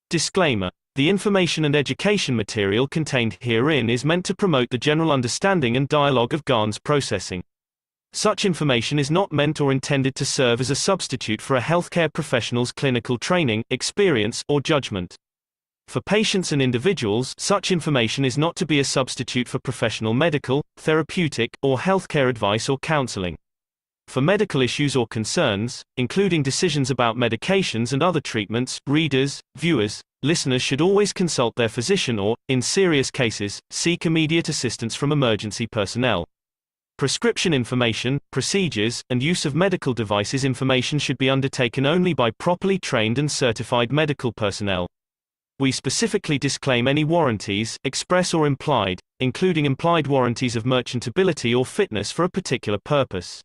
Disclaimer: the information and education material contained herein is meant to promote the general understanding and dialogue of GAN's processing. Such information is not meant or intended to serve as a substitute for a healthcare professional's clinical training, experience, or judgment. For patients and individuals, such information is not to be a substitute for professional medical, therapeutic, or healthcare advice or counseling. For medical issues or concerns, including decisions about medications and other treatments, readers, viewers, listeners should always consult their physician or, in serious cases, seek immediate assistance from emergency personnel. Prescription information, procedures, and use of medical devices information should be undertaken only by properly trained and certified medical personnel. We specifically disclaim any warranties, express or implied, including implied warranties of merchantability or fitness for a particular purpose.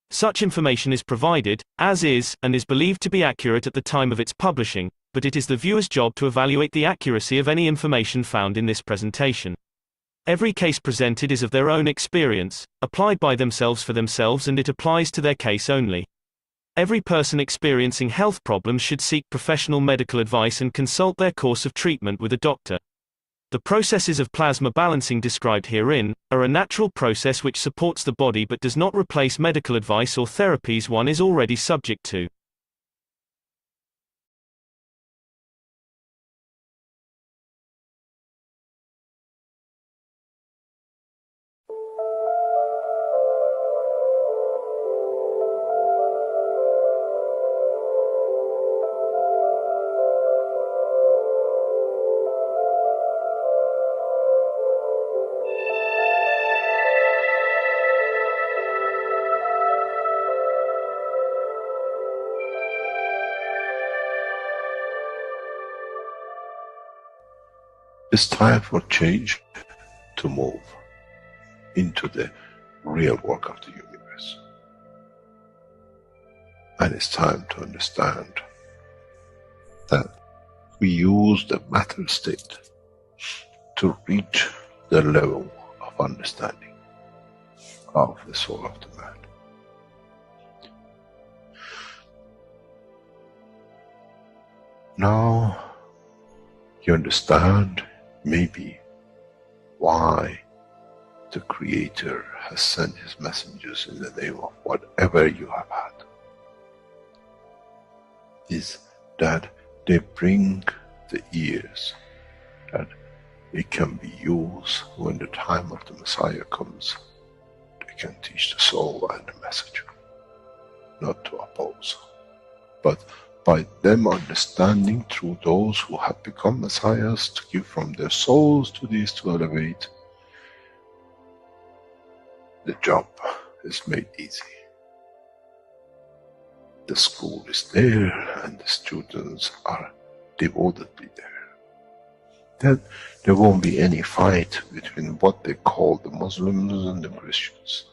Such information is provided, as is, and is believed to be accurate at the time of its publishing, but it is the viewer's job to evaluate the accuracy of any information found in this presentation. Every case presented is of their own experience, applied by themselves for themselves, and it applies to their case only. Every person experiencing health problems should seek professional medical advice and consult their course of treatment with a doctor. The processes of plasma balancing described herein are a natural process which supports the body but does not replace medical advice or therapies one is already subject to. It's time for change to move into the real work of the universe. And it's time to understand that we use the matter state to reach the level of understanding of the soul of the man. Now you understand maybe why the Creator has sent His messengers in the name of whatever you have had. Is that they bring the ears, that it can be used when the time of the Messiah comes. They can teach the soul and the messenger, not to oppose, but by them understanding through those who have become messiahs, to give from their souls to these to elevate, the job is made easy. The school is there and the students are devotedly there. Then there won't be any fight between what they call the Muslims and the Christians.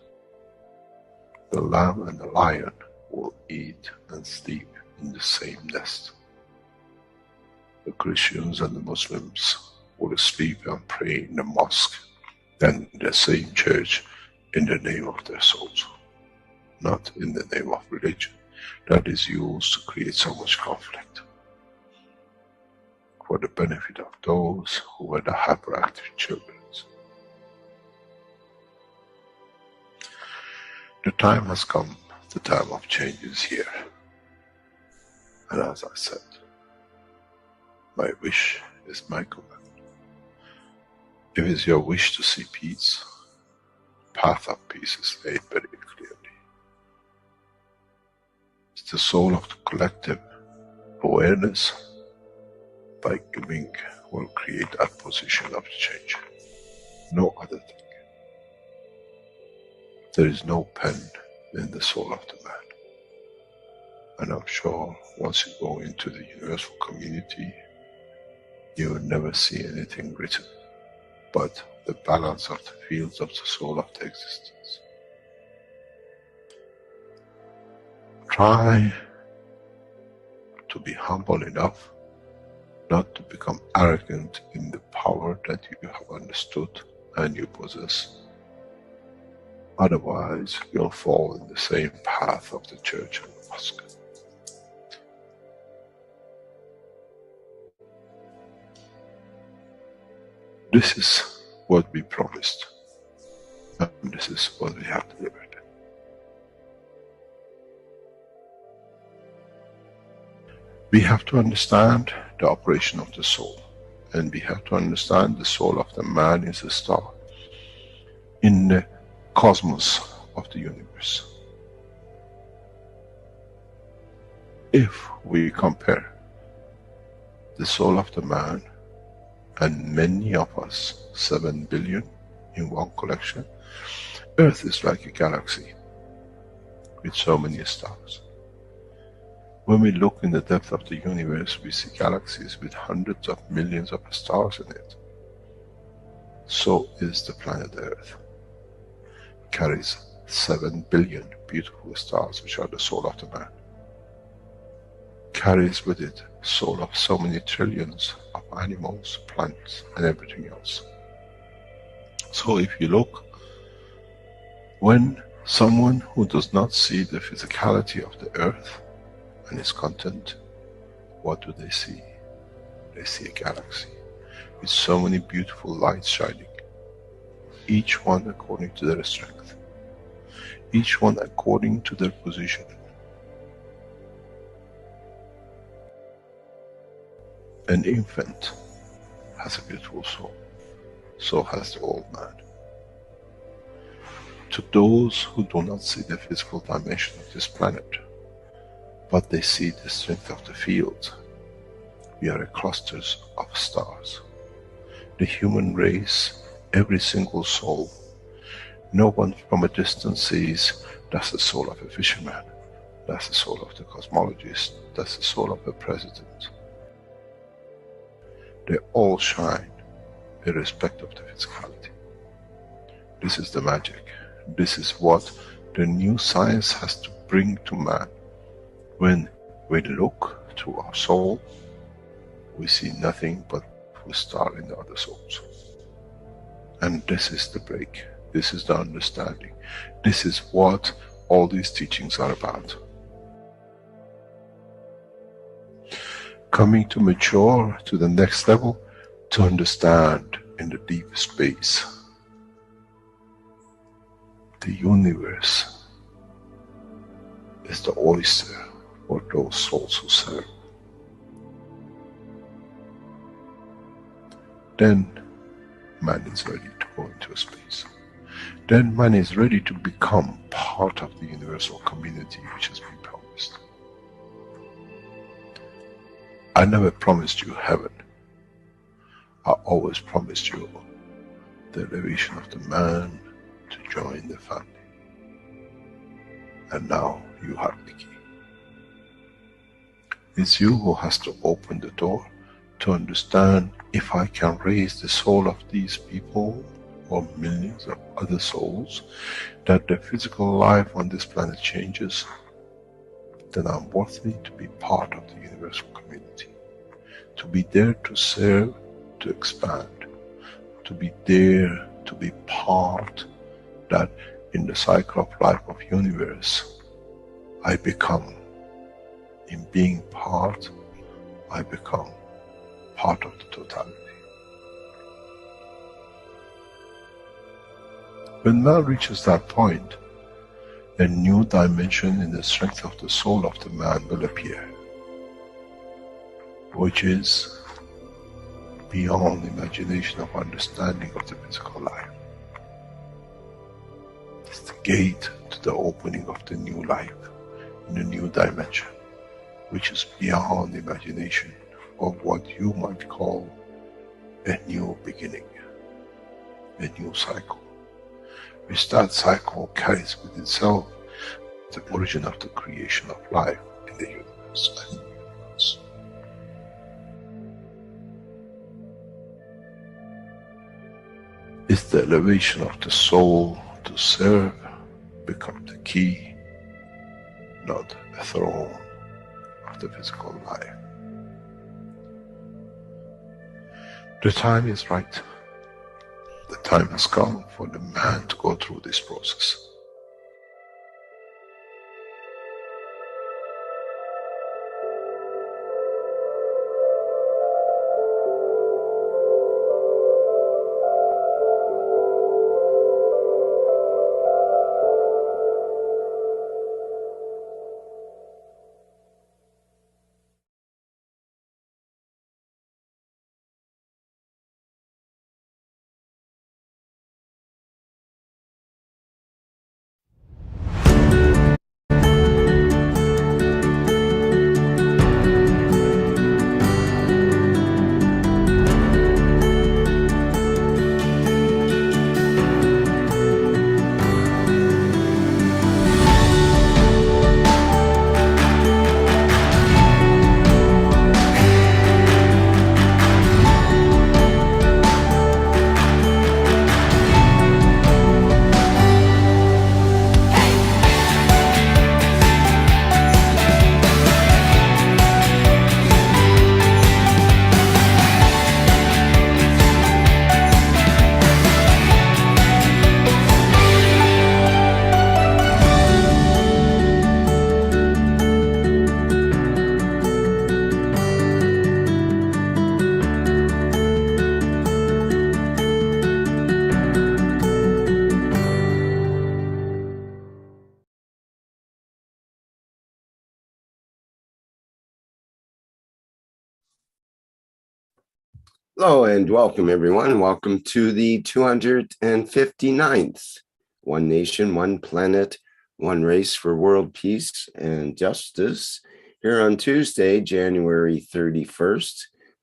The lamb and the lion will eat and sleep in the same nest. The Christians and the Muslims will sleep and pray in the mosque, then in the same church, in the name of their souls, not in the name of religion that is used to create so much conflict for the benefit of those who were the hyperactive children. The time has come, the time of change is here. And as I said, my wish is my command. If it's your wish to see peace, the path of peace is laid very clearly. It's the soul of the collective awareness. By giving will create that position of change. No other thing. There is no pen in the soul of the man. And I'm sure once you go into the universal community, you will never see anything written but the balance of the fields of the soul of the existence. Try to be humble enough not to become arrogant in the power that you have understood and you possess. Otherwise, you'll fall in the same path of the church and the mosque. This is what we promised, and this is what we have delivered. We have to understand the operation of the soul, and we have to understand the soul of the man is a star in the cosmos of the universe. If we compare the soul of the man and many of us, 7 billion in one collection, Earth is like a galaxy with so many stars. When we look in the depth of the universe, we see galaxies with hundreds of millions of stars in it. So is the planet Earth. It carries 7 billion beautiful stars, which are the soul of the man. Carries with it soul of so many trillions of animals, plants, and everything else. So if you look, when someone who does not see the physicality of the Earth and its content, what do they see? They see a galaxy with so many beautiful lights shining, each one according to their strength, each one according to their position. An infant has a beautiful soul, so has the old man. To those who do not see the physical dimension of this planet, but they see the strength of the field, we are clusters of stars. The human race, every single soul, no one from a distance sees, that's the soul of a fisherman, that's the soul of the cosmologist, that's the soul of a president. They all shine, irrespective of the physicality. This is the magic. This is what the new science has to bring to man. When we look to our soul, we see nothing but a star in the other souls. And this is the break. This is the understanding. This is what all these teachings are about. Coming to mature to the next level, to understand in the deep space, the universe is the oyster for those souls who serve. Then man is ready to go into space. Then man is ready to become part of the universal community which has been promised. I never promised you heaven. I always promised you the elevation of the man to join the family. And now you have the key. It's you who has to open the door to understand, if I can raise the soul of these people or millions of other souls, that the physical life on this planet changes, then I'm worthy to be part of the universal community. To be there to serve, to expand. To be there to be part, that in the cycle of life of universe, I become, in being part, I become part of the totality. When man reaches that point, a new dimension in the strength of the soul of the man will appear, which is beyond imagination of understanding of the physical life. It's the gate to the opening of the new life, in a new dimension, which is beyond imagination of what you might call a new beginning, a new cycle. Which that cycle carries with itself the origin of the creation of life in the universe and the universe. It's the elevation of the soul to serve become the key, not a throne of the physical life. The time is right. The time has come for the man to go through this process. Hello and welcome everyone. Welcome to the 259th One Nation, One Planet, One Race for World Peace and Justice here on Tuesday, January 31st,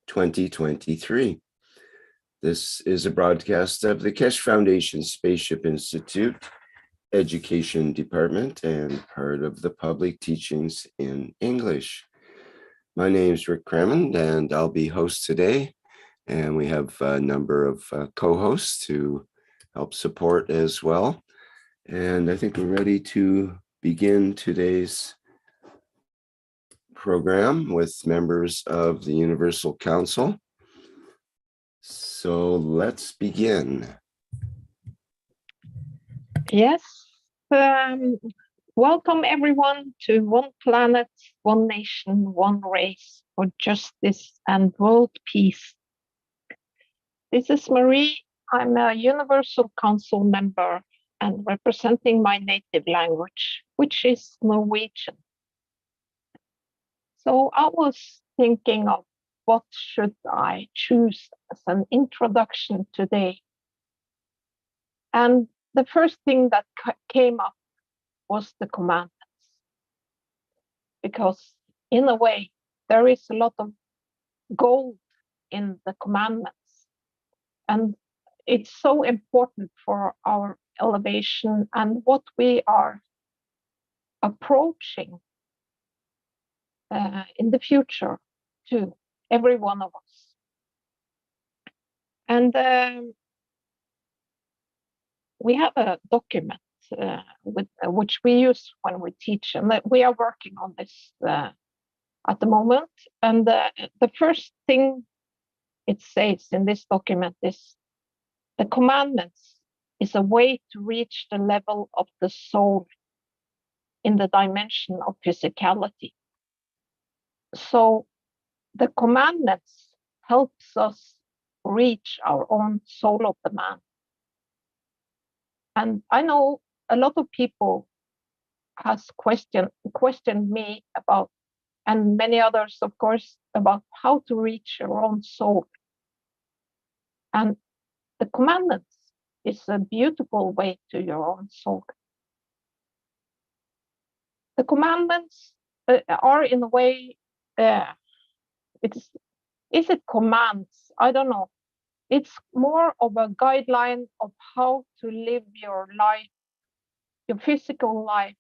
2023. This is a broadcast of the Keshe Foundation Spaceship Institute Education Department and part of the public teachings in English. My name is Rick Crammond and I'll be host today. And we have a number of co-hosts to help support as well. And I think we're ready to begin today's program with members of the Universal Council. So let's begin. Yes. Welcome everyone to One Planet, One Nation, One Race for Justice and World Peace. This is Marie. I'm a Universal Council member and representing my native language, which is Norwegian. So I was thinking of what should I choose as an introduction today. And the first thing that came up was the commandments. Because in a way, there is a lot of gold in the commandments. And it's so important for our elevation and what we are approaching in the future to every one of us. And we have a document which we use when we teach, and we are working on this at the moment. And the first thing it says in this document is the commandments is a way to reach the level of the soul in the dimension of physicality. So the commandments helps us reach our own soul of the man. And I know a lot of people has questioned me about, and many others, of course, about how to reach your own soul. And the commandments is a beautiful way to your own soul. The commandments are in a way, is it commands? I don't know. It's more of a guideline of how to live your life, your physical life,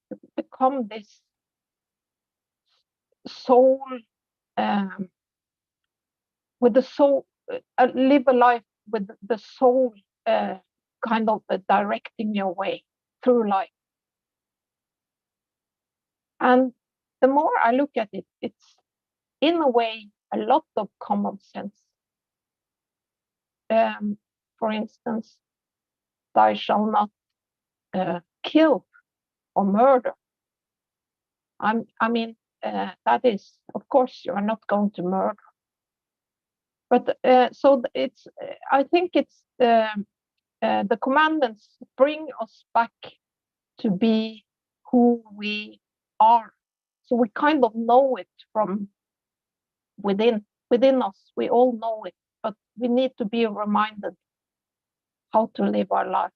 to become this soul, with the soul, live a life with the soul kind of directing your way through life. And the more I look at it, it's in a way a lot of common sense. For instance, thou shalt not kill or murder. I mean, that is, of course, you are not going to murder. But so it's, I think it's the commandments bring us back to be who we are. So we kind of know it from within us. We all know it, but we need to be reminded how to live our life.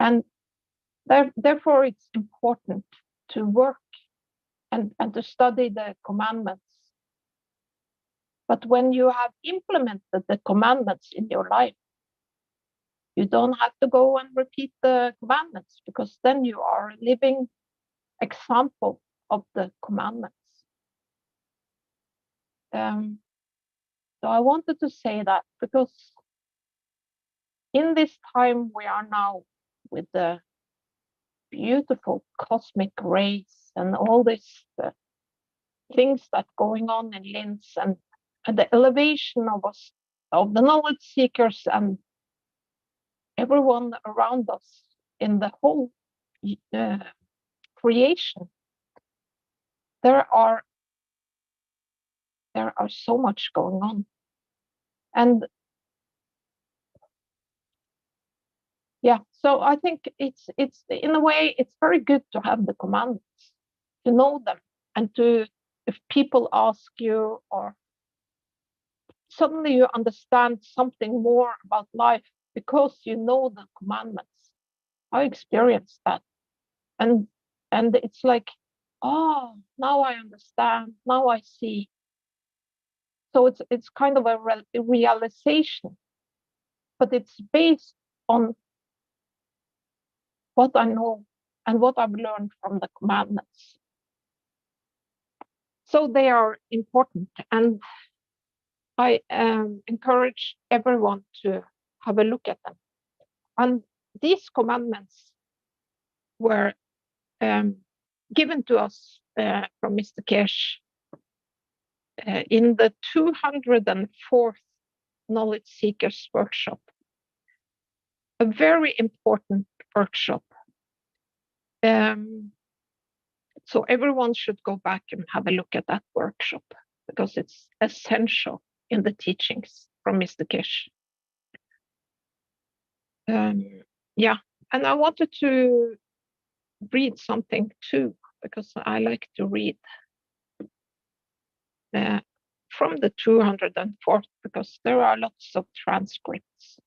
And therefore, it's important to work and to study the commandments. But when you have implemented the commandments in your life, you don't have to go and repeat the commandments, because then you are a living example of the commandments. So I wanted to say that because in this time we are now, with the beautiful cosmic rays and all these things that going on in Linz, and the elevation of us, of the knowledge seekers and everyone around us in the whole creation, there are so much going on. And yeah, so I think it's in a way, it's very good to have the commandments, to know them, and to, if people ask you, or suddenly you understand something more about life because you know the commandments. I experienced that. And it's like, oh, now I understand, now I see. So it's kind of a realization, but it's based on what I know and what I've learned from the commandments. So they are important, and I encourage everyone to have a look at them. And these commandments were given to us from Mr. Keshe in the 204th Knowledge Seekers Workshop, a very important workshop. So everyone should go back and have a look at that workshop because it's essential in the teachings from Mr. Keshe. Yeah, and I wanted to read something too, because I like to read from the 204th, because there are lots of transcripts.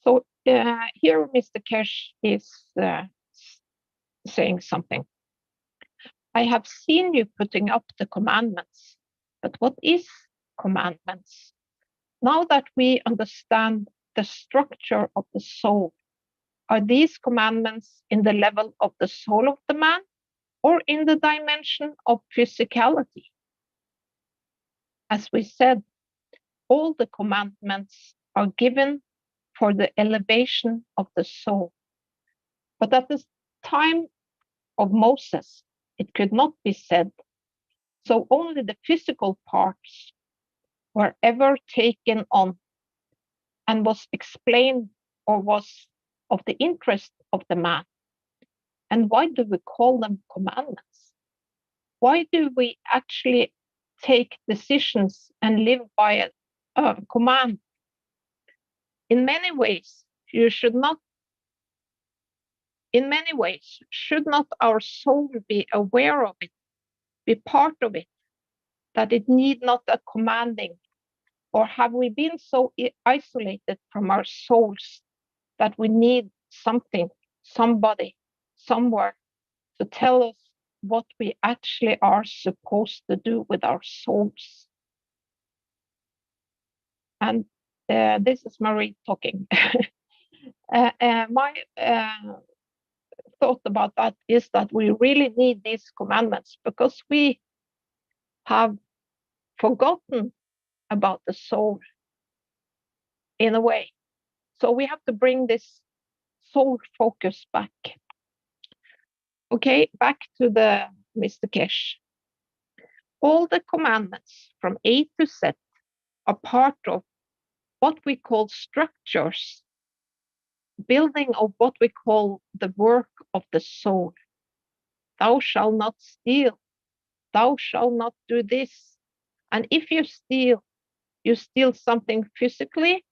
So here Mr. Keshe is saying something. I have seen you putting up the commandments, but what is commandments? Now that we understand the structure of the soul, are these commandments in the level of the soul of the man or in the dimension of physicality? As we said, all the commandments are given for the elevation of the soul. But at the time of Moses, it could not be said. So only the physical parts were ever taken on and was explained or was of the interest of the man. And why do we call them commandments? Why do we actually take decisions and live by a command? In many ways, should not our soul be aware of it, be part of it, that it need not a commanding? Or have we been so isolated from our souls that we need something, somebody, somewhere to tell us what we actually are supposed to do with our souls? And this is Marie talking. My thought about that is that we really need these commandments because we have forgotten about the soul in a way. So we have to bring this soul focus back. Okay, back to the Mr. Keshe. All the commandments from A to Z are part of what we call structures, building of what we call the work of the soul. Thou shalt not steal. Thou shalt not do this. And if you steal something physically,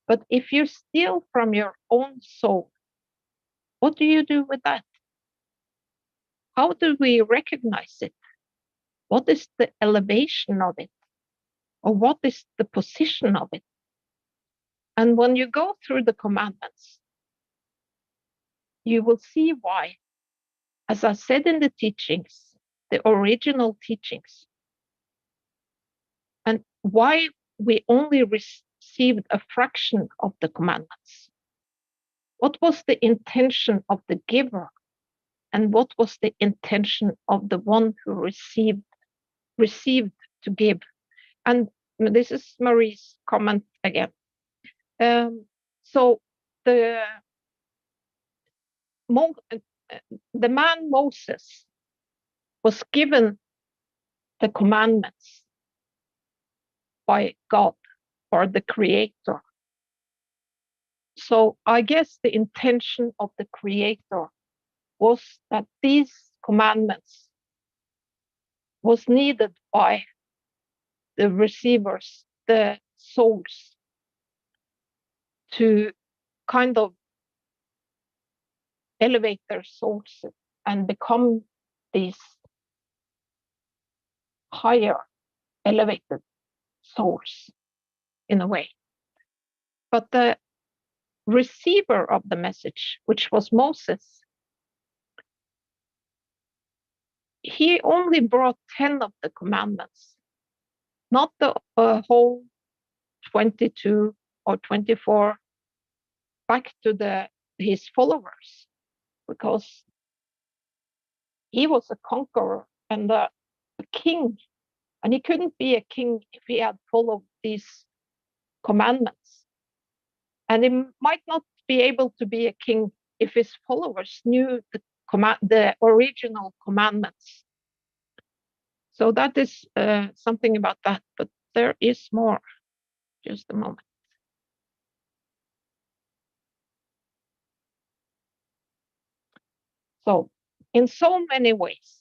but if you steal from your own soul, what do you do with that? How do we recognize it? What is the elevation of it? Or what is the position of it? And when you go through the commandments, you will see why, as I said in the teachings, the original teachings, and why we only received a fraction of the commandments. What was the intention of the giver? And what was the intention of the one who received to give? And this is Marie's comment again. So the man Moses was given the commandments by God, or the Creator. So I guess the intention of the Creator was that these commandments was needed by the receivers, the souls, to kind of elevate their souls and become these higher elevated souls in a way. But the receiver of the message, which was Moses, he only brought 10 of the commandments, not the whole 22 or 24 back to his followers, because he was a conqueror and a king, and he couldn't be a king if he had followed these commandments. And he might not be able to be a king if his followers knew the original commandments. So that is something about that, but there is more. Just a moment. So in so many ways,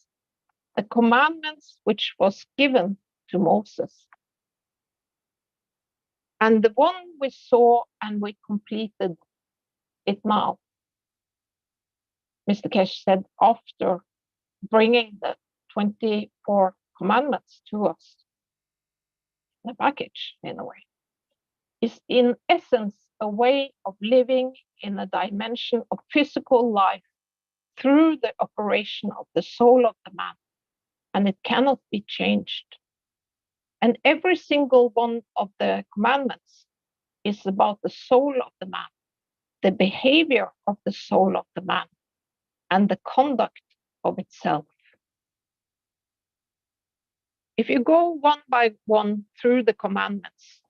the commandments which was given to Moses, and the one we saw and we completed it now, Mr. Keshe said, after bringing the 24 commandments to us, the package in a way, is in essence a way of living in a dimension of physical life through the operation of the soul of the man, and it cannot be changed. And every single one of the commandments is about the soul of the man, the behavior of the soul of the man, and the conduct of itself. If you go one by one through the commandments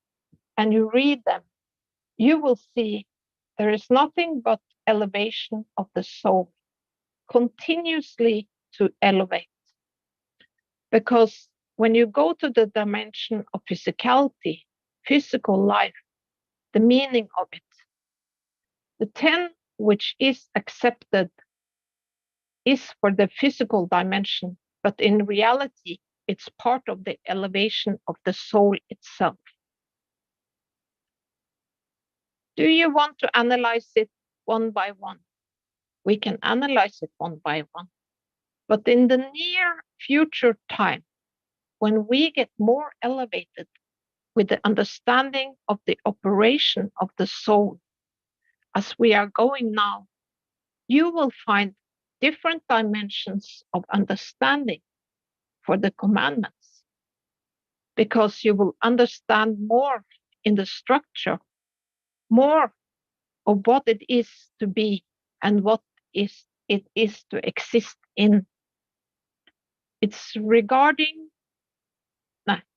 and you read them, you will see there is nothing but elevation of the soul, continuously to elevate. Because when you go to the dimension of physicality, physical life, the meaning of it, the 10 which is accepted is for the physical dimension, but in reality, it's part of the elevation of the soul itself. Do you want to analyze it one by one? We can analyze it one by one. But in the near future time, when we get more elevated with the understanding of the operation of the soul, as we are going now, you will find different dimensions of understanding for the commandments, because you will understand more in the structure, more of what it is to be and what it is to exist in. It's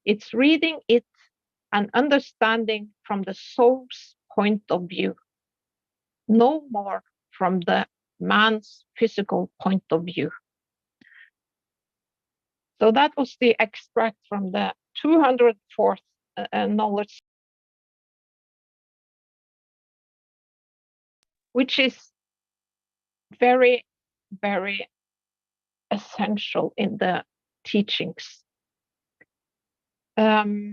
it's reading it and understanding from the soul's point of view, no more from the man's physical point of view. So that was the extract from the 204th knowledge, which is very, very essential in the teachings. There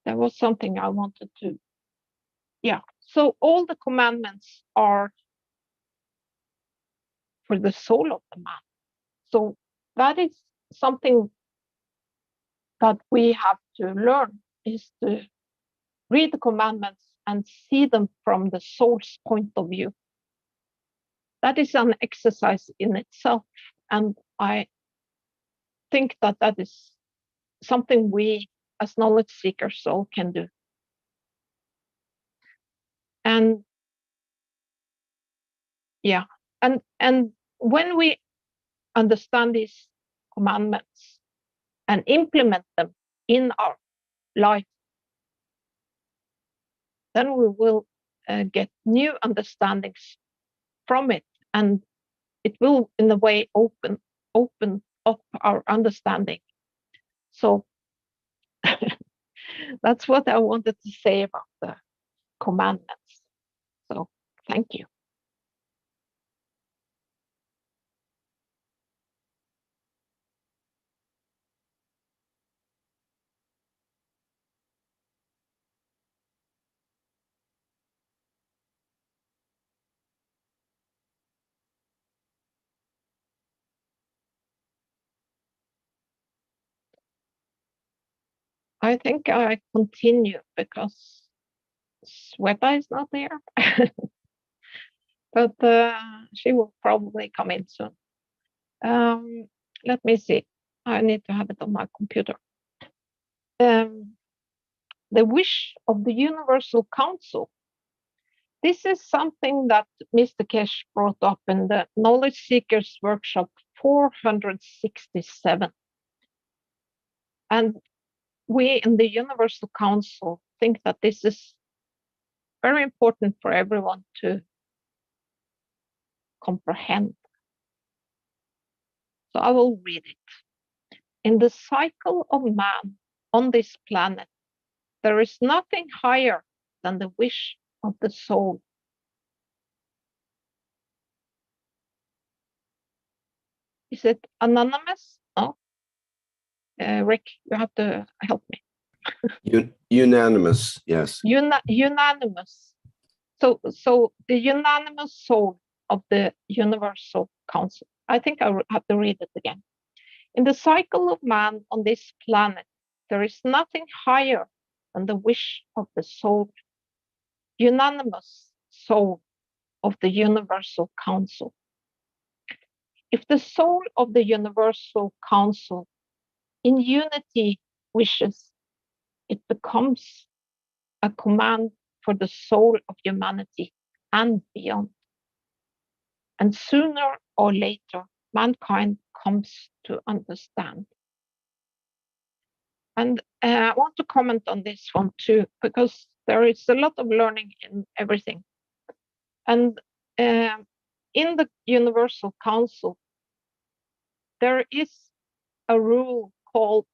was something I wanted to, so all the commandments are for the soul of the man. So that is something that we have to learn, is to read the commandments and see them from the soul's point of view. That is an exercise in itself, and I think that that is something we as knowledge seekers all can do. And and when we understand these commandments and implement them in our life, then we will get new understandings from it, and it will in a way open up our understanding. So that's what I wanted to say about the commandments. So thank you. I think I continue because Sweta is not here. But she will probably come in soon. Let me see. I need to have it on my computer. The wish of the Universal Council. This is something that Mr. Keshe brought up in the Knowledge Seekers Workshop 467. And we in the Universal Council think that this is very important for everyone to comprehend. So I will read it. In the cycle of man on this planet, there is nothing higher than the wish of the soul. Is it anonymous? No. Rick, you have to help me. Unanimous, yes. Unanimous. So the unanimous soul of the Universal Council. I think I have to read it again. In the cycle of man on this planet, there is nothing higher than the wish of the soul, unanimous soul of the Universal Council. If the soul of the Universal Council in unity wishes, it becomes a command for the soul of humanity and beyond. And sooner or later, mankind comes to understand. And I want to comment on this one too, because there is a lot of learning in everything. And in the Universal Council, there is a rule called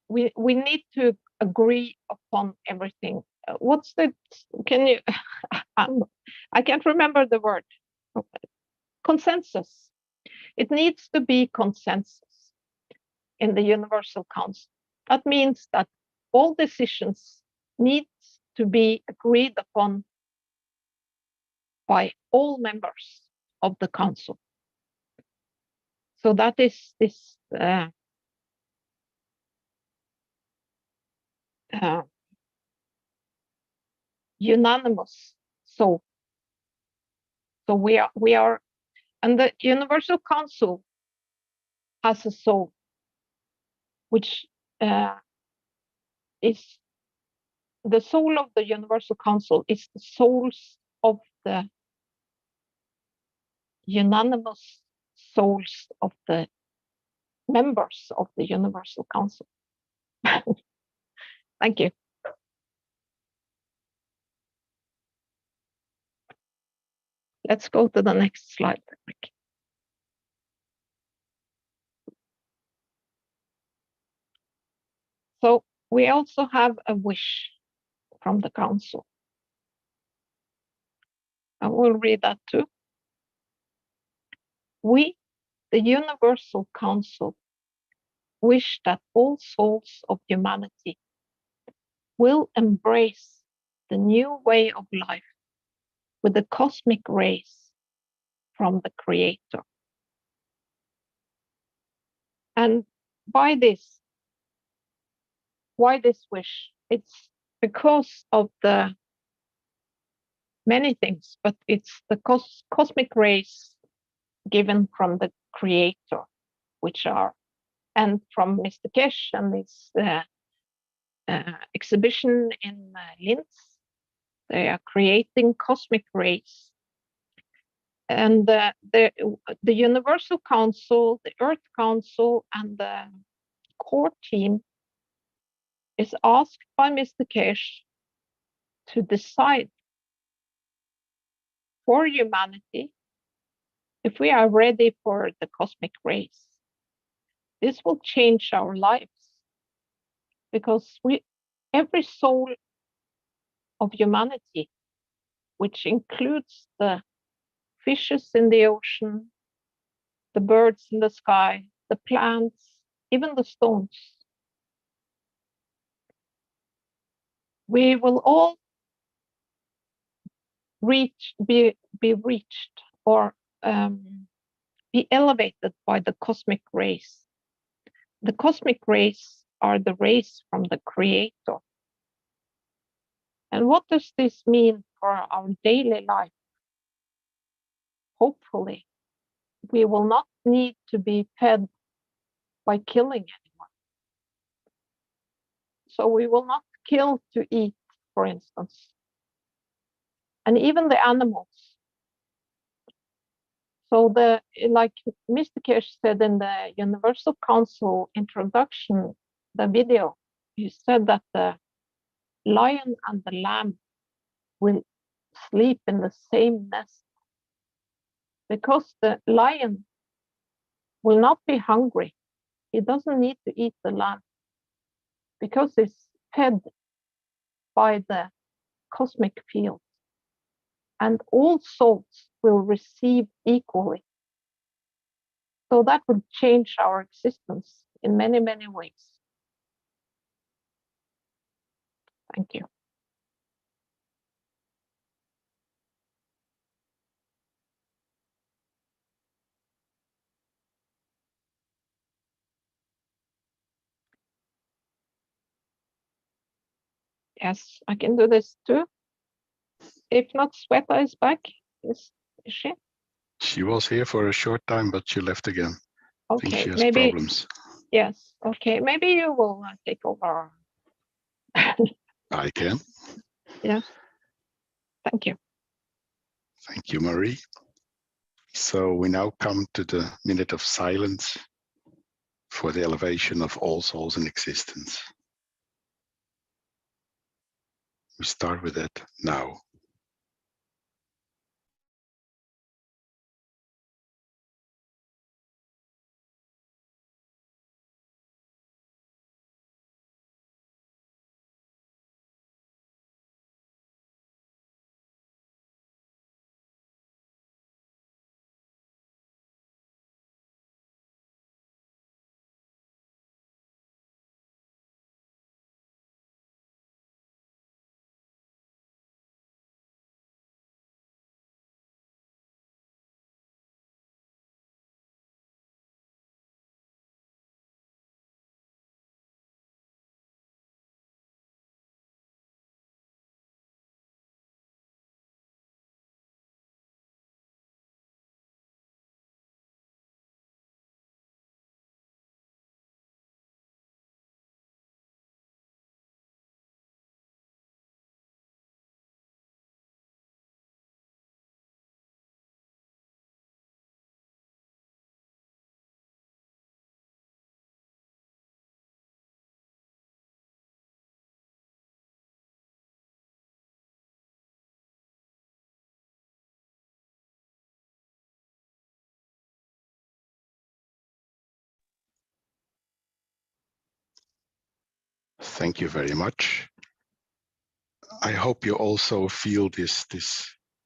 we need to agree upon everything. What's the, can you, I can't remember the word. Consensus. It needs to be consensus in the Universal Council. That means that all decisions need to be agreed upon by all members of the council. So that is this unanimous soul. So we are, and the Universal Council has a soul, which is the soul of the Universal Council is the souls of the unanimous souls of the members of the Universal Council. Thank you. Let's go to the next slide, Rick. So we also have a wish from the council. I will read that too. We, the Universal Council, wish that all souls of humanity will embrace the new way of life with the cosmic rays from the Creator. And by this, why this wish? It's because of the many things, but it's the cosmic rays given from the Creator, which are, and from Mr. Keshe and his exhibition in Linz, they are creating cosmic rays. And the Universal Council, the Earth Council, and the core team is asked by Mr. Keshe to decide for humanity if we are ready for the cosmic rays. This will change our lives because every soul of humanity, which includes the fishes in the ocean, the birds in the sky, the plants, even the stones, we will all be reached or be elevated by the cosmic rays. the cosmic rays are the rays from the Creator. And what does this mean for our daily life? Hopefully, we will not need to be fed by killing anyone. So we will not kill to eat, for instance. And even the animals. So like Mr. Keshe said in the Universal Council introduction, the video, he said that the lion and the lamb will sleep in the same nest because the lion will not be hungry. He doesn't need to eat the lamb because it's fed by the cosmic field. And all souls will receive equally. So that would change our existence in many, many ways. Thank you. Yes, I can do this too. If not, Sweta is back. Is she? She was here for a short time, but she left again. I think Okay, she has maybe. problems. Yes, okay, maybe you will take over. I can. Yeah, thank you. Thank you, Marie. So we now come to the minute of silence for the elevation of all souls in existence. We start with that now. Thank you very much. I hope you also feel this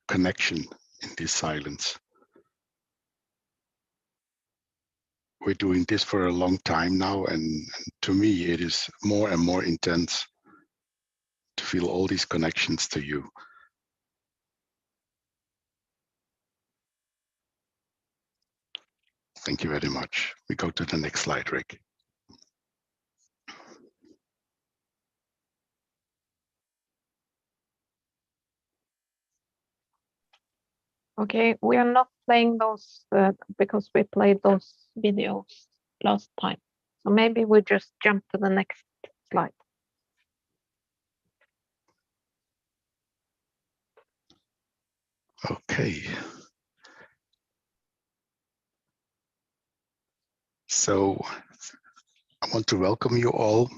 connection in this silence. We're doing this for a long time now, and to me it is more and more intense to feel all these connections to you. Thank you very much. We go to the next slide, Rick. Okay, we are not playing those because we played those videos last time. So maybe we just jump to the next slide. Okay. So I want to welcome you all,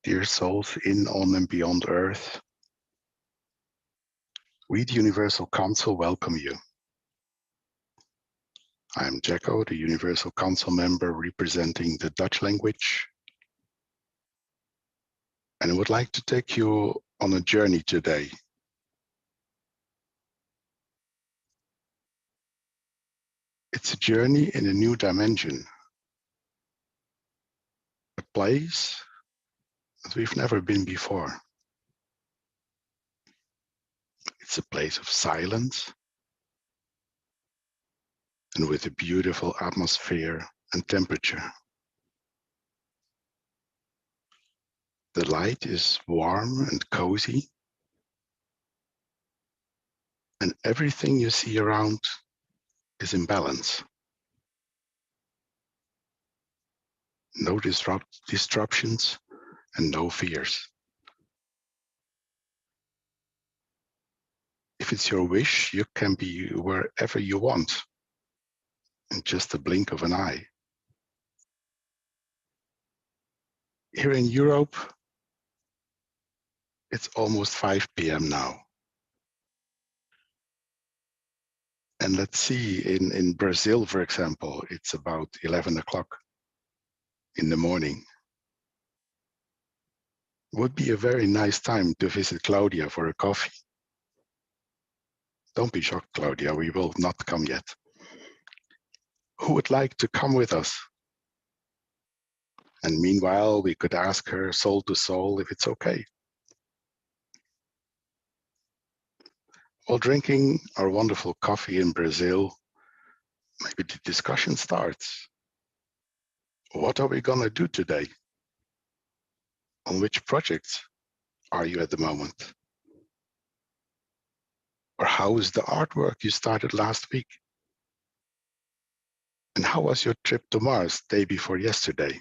dear souls in, on, and beyond Earth. We, the Universal Council, welcome you. I'm Jacko, the Universal Council member representing the Dutch language. And I would like to take you on a journey today. It's a journey in a new dimension, a place that we've never been before. It's a place of silence and with a beautiful atmosphere and temperature. The light is warm and cozy, and everything you see around is in balance. No disruptions and no fears. If it's your wish, you can be wherever you want in just a blink of an eye. Here in Europe, it's almost 5 p.m. now. And let's see, in Brazil, for example, it's about 11 o'clock in the morning. Would be a very nice time to visit Claudia for a coffee. Don't be shocked, Claudia, we will not come yet. Who would like to come with us? And meanwhile, we could ask her soul to soul if it's okay. While drinking our wonderful coffee in Brazil, maybe the discussion starts. What are we gonna do today? On which projects are you at the moment? Or how is the artwork you started last week? And how was your trip to Mars day before yesterday?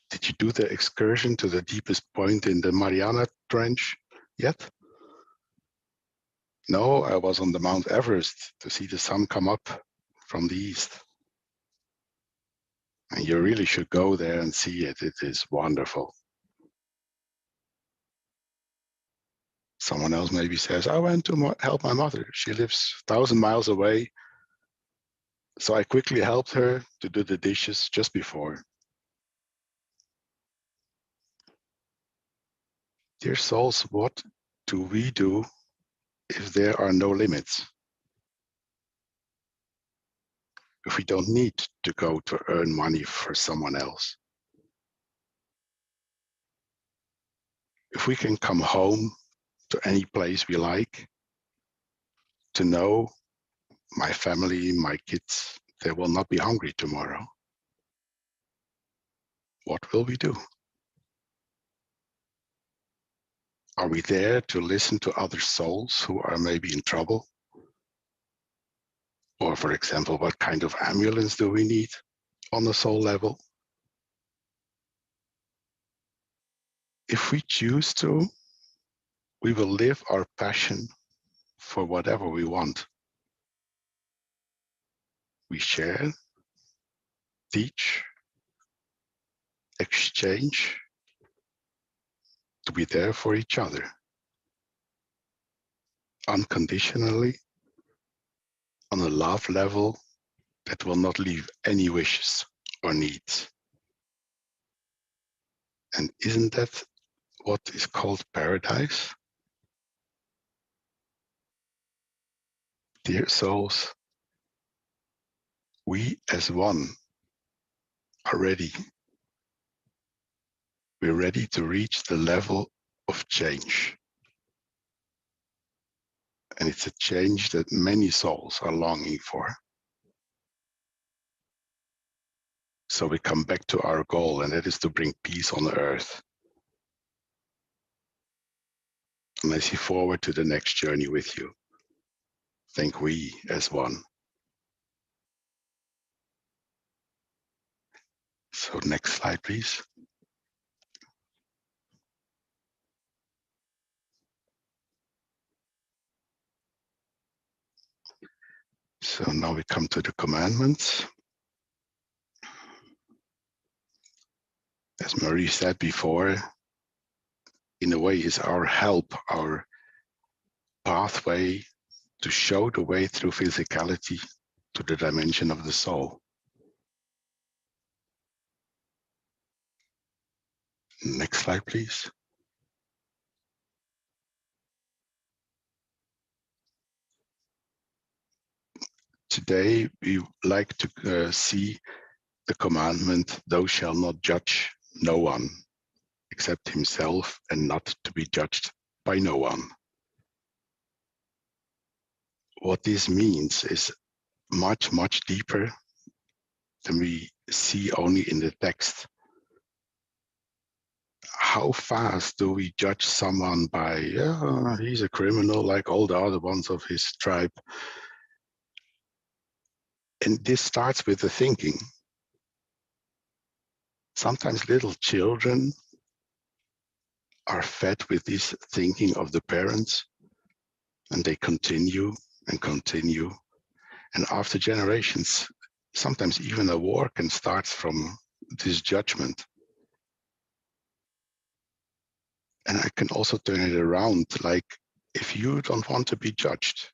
Did you do the excursion to the deepest point in the Mariana Trench yet? No, I was on the Mount Everest to see the sun come up from the east. And you really should go there and see it. It is wonderful. Someone else maybe says, I went to help my mother. She lives 1,000 miles away. So I quickly helped her to do the dishes just before. Dear souls, what do we do if there are no limits? If we don't need to go to earn money for someone else? If we can come home to any place we like, to know my family, my kids, they will not be hungry tomorrow. What will we do? Are we there to listen to other souls who are maybe in trouble? Or for example, what kind of ambulance do we need on the soul level? If we choose to, we will live our passion for whatever we want. We share, teach, exchange, to be there for each other, unconditionally, on a love level that will not leave any wishes or needs. And isn't that what is called paradise? Dear souls, we as one are ready. We're ready to reach the level of change. And it's a change that many souls are longing for. So we come back to our goal, and that is to bring peace on earth. And I see forward to the next journey with you. Thank we as one. So next slide, please. So now we come to the commandments. As Marie said before, in a way is our help, our pathway to show the way through physicality to the dimension of the soul. Next slide, please. Today, we like to see the commandment, thou shalt not judge no one except himself, and not to be judged by no one. What this means is much, much deeper than we see only in the text. how fast do we judge someone by, yeah, he's a criminal like all the other ones of his tribe? And this starts with the thinking. Sometimes little children are fed with this thinking of the parents, and they continue and continue. And after generations, sometimes even a war can start from this judgment. And I can also turn it around, like, if you don't want to be judged,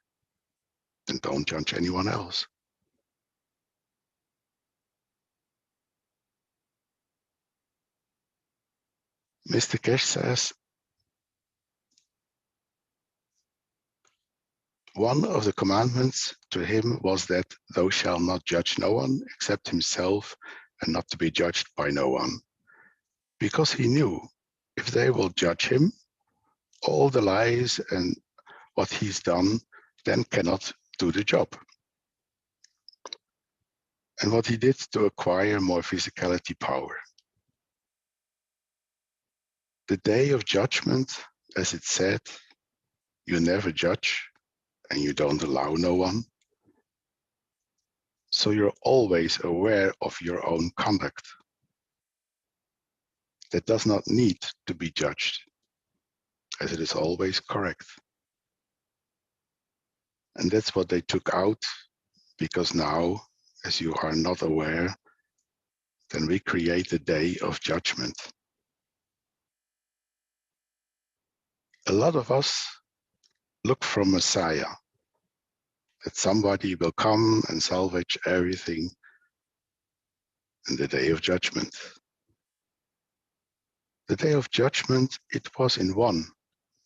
then don't judge anyone else. Mr. Keshe says, one of the commandments to him was that thou shalt not judge no one except himself, and not to be judged by no one. Because he knew if they will judge him, all the lies and what he's done then cannot do the job. And what he did to acquire more physicality power. The day of judgment, as it said, you never judge and you don't allow no one. So you're always aware of your own conduct. That does not need to be judged, as it is always correct. And that's what they took out, because now, as you are not aware, then we create a day of judgment. A lot of us look for Messiah, that somebody will come and salvage everything in the day of judgment. The day of judgment, it was in one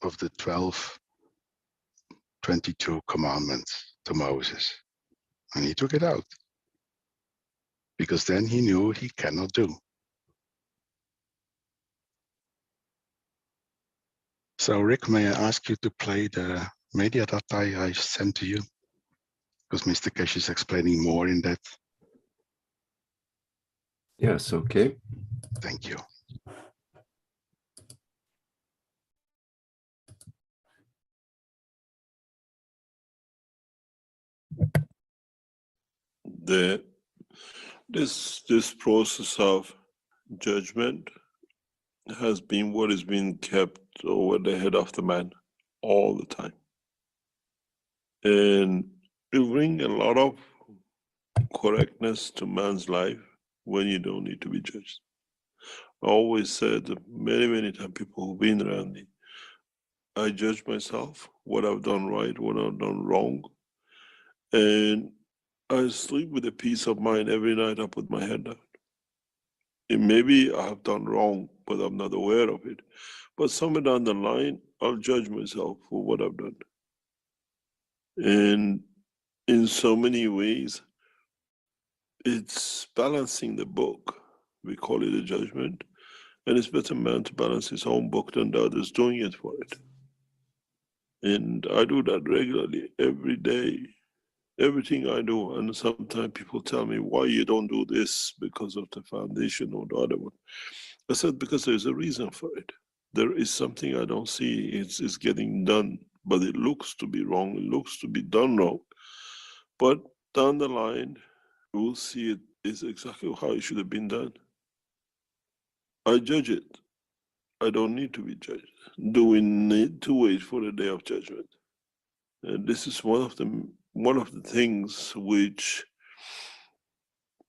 of the 22 commandments to Moses, and he took it out, because then he knew he cannot do. So Rick, may I ask you to play the media that I sent to you? Because Mr. Keshe is explaining more in that. Yes, okay. Thank you. This process of judgment has been what is being kept over the head of the man all the time. And it brings a lot of correctness to man's life when you don't need to be judged. I always said many times, people who've been around me, I judge myself, what I've done right, what I've done wrong. And I sleep with a peace of mind every night. I put my head down. And maybe I have done wrong, but I'm not aware of it. But somewhere down the line, I'll judge myself for what I've done. And in so many ways, it's balancing the book. We call it a judgment. And it's better man to balance his own book than the others doing it for it. And I do that regularly, every day. Everything I do, and sometimes people tell me, why you don't do this because of the foundation or the other one. I said, because there's a reason for it. There is something I don't see, it's getting done, but it looks to be wrong, it looks to be done wrong. But down the line, we'll see it is exactly how it should have been done. I judge it. I don't need to be judged. Do we need to wait for the day of judgment? And this is one of the things which,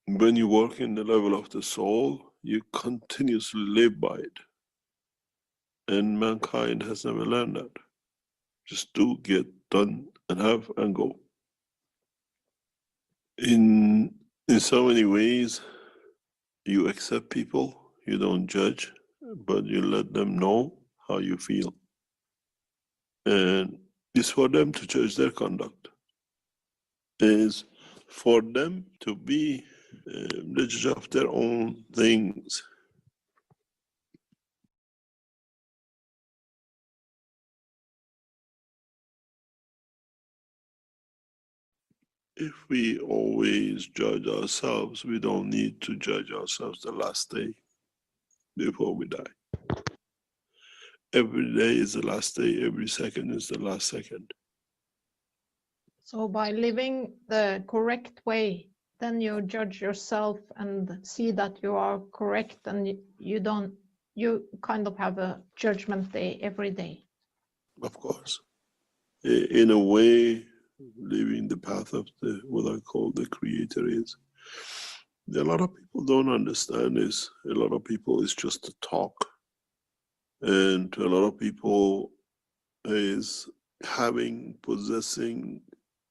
when you work in the level of the soul, you continuously live by it. And mankind has never learned that. Just do, get done, and have, and go. In so many ways, you accept people, you don't judge, but you let them know how you feel. And it's for them to judge their conduct. It's for them to be the judge of their own things. If we always judge ourselves, we don't need to judge ourselves the last day before we die. every day is the last day, every second is the last second. So by living the correct way, then you judge yourself and see that you are correct, and you kind of have a judgment day every day. Of course. In a way, living the path of what I call the creator is. A lot of people don't understand this. A lot of people is just to talk. And to a lot of people is having, possessing,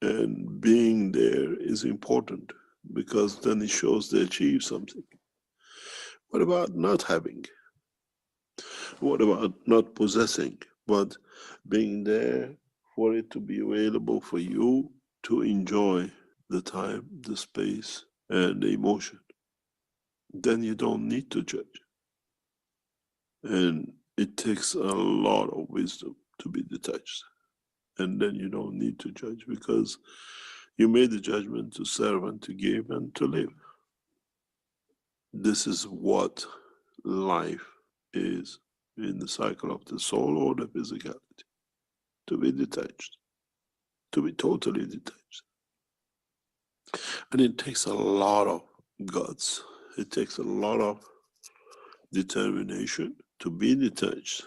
and being there is important, because then it shows they achieve something. What about not having? What about not possessing, but being there for it to be available for you to enjoy the time, the space, and the emotion? Then you don't need to judge. And it takes a lot of wisdom to be detached. And then you don't need to judge, because you made the judgment to serve and to give and to live. This is what life is in the cycle of the soul or the physicality. To be detached, to be totally detached. And it takes a lot of guts. It takes a lot of determination to be detached.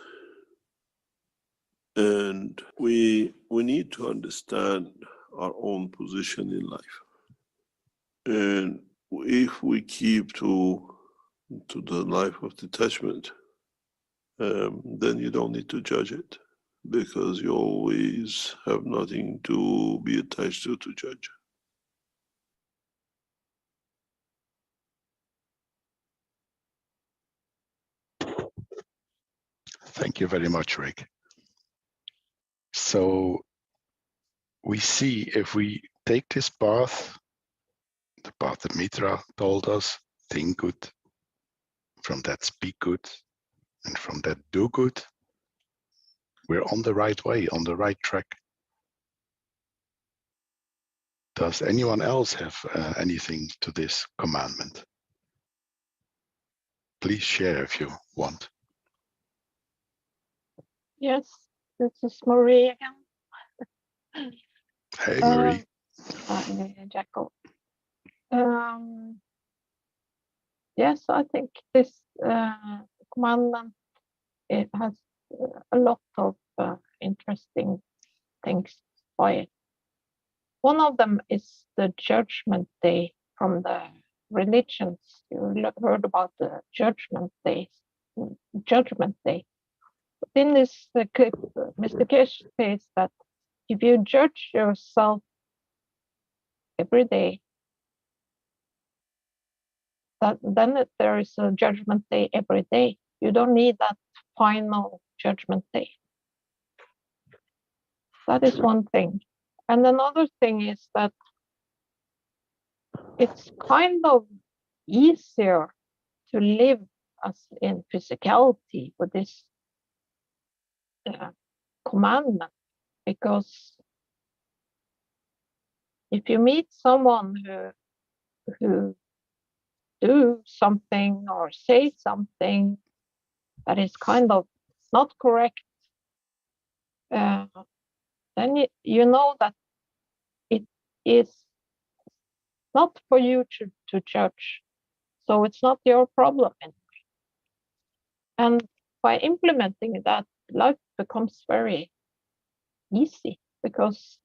And we need to understand our own position in life. And if we keep to the life of detachment, then you don't need to judge it, because you always have nothing to be attached to judge. Thank you very much, Rick. So we see, if we take this path, the path that Mitra told us, think good, from that speak good, and from that do good, we're on the right way, on the right track. Does anyone else have anything to this commandment? Please share if you want. Yes, this is Marie again. Hey, Marie. Hi, Jacob. Yes, I think this commandment, it has a lot of interesting things by it. One of them is the judgment day from the religions. You heard about the judgment day. But in this clip, Mr. Keshe says that if you judge yourself every day, then there is a judgment day every day. You don't need that final judgment day. That is one thing. And another thing is that it's kind of easier to live as in physicality with this commandment, because if you meet someone who do something or say something that is kind of not correct, then you know that it is not for you to judge. So it's not your problem anyway. And by implementing that, life becomes very easy, because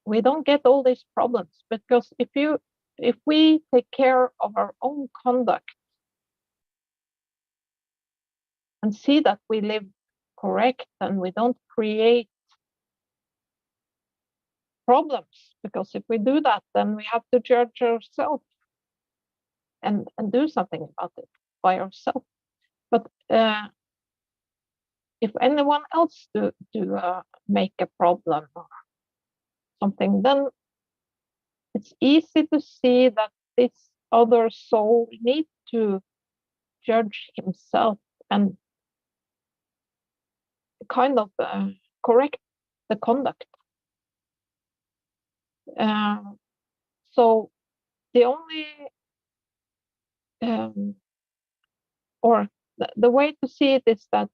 we don't get all these problems. Because if we take care of our own conduct and see that we live correct and we don't create problems, because if we do that, then we have to judge ourselves and do something about it by ourselves. But if anyone else do make a problem or something, then it's easy to see that this other soul needs to judge himself and kind of correct the conduct. So the only or the way to see it is that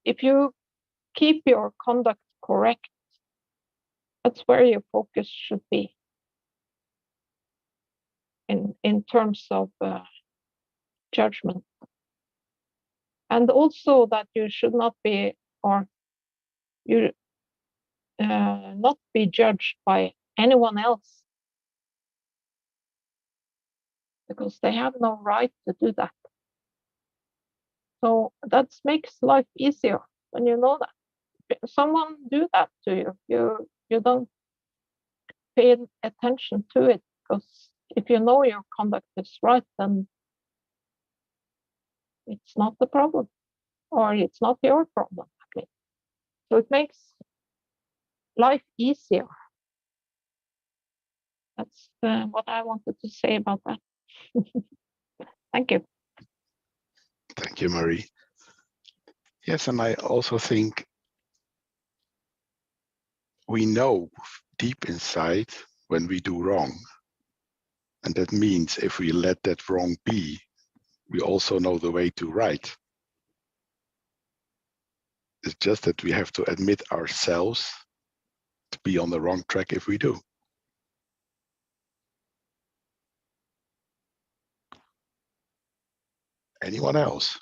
if you keep your conduct correct, that's where your focus should be in terms of judgment. And also that you should not be, or you not be judged by anyone else, because they have no right to do that. So that makes life easier when you know that. If someone do that to you, you don't pay attention to it, because if you know your conduct is right, then it's not the problem, or it's not your problem. Okay. So it makes life easier. That's what I wanted to say about that. Thank you. Thank you, Marie. Yes, and I also think we know deep inside when we do wrong. And that means if we let that wrong be, we also know the way to right. It's just that we have to admit ourselves to be on the wrong track if we do. Anyone else?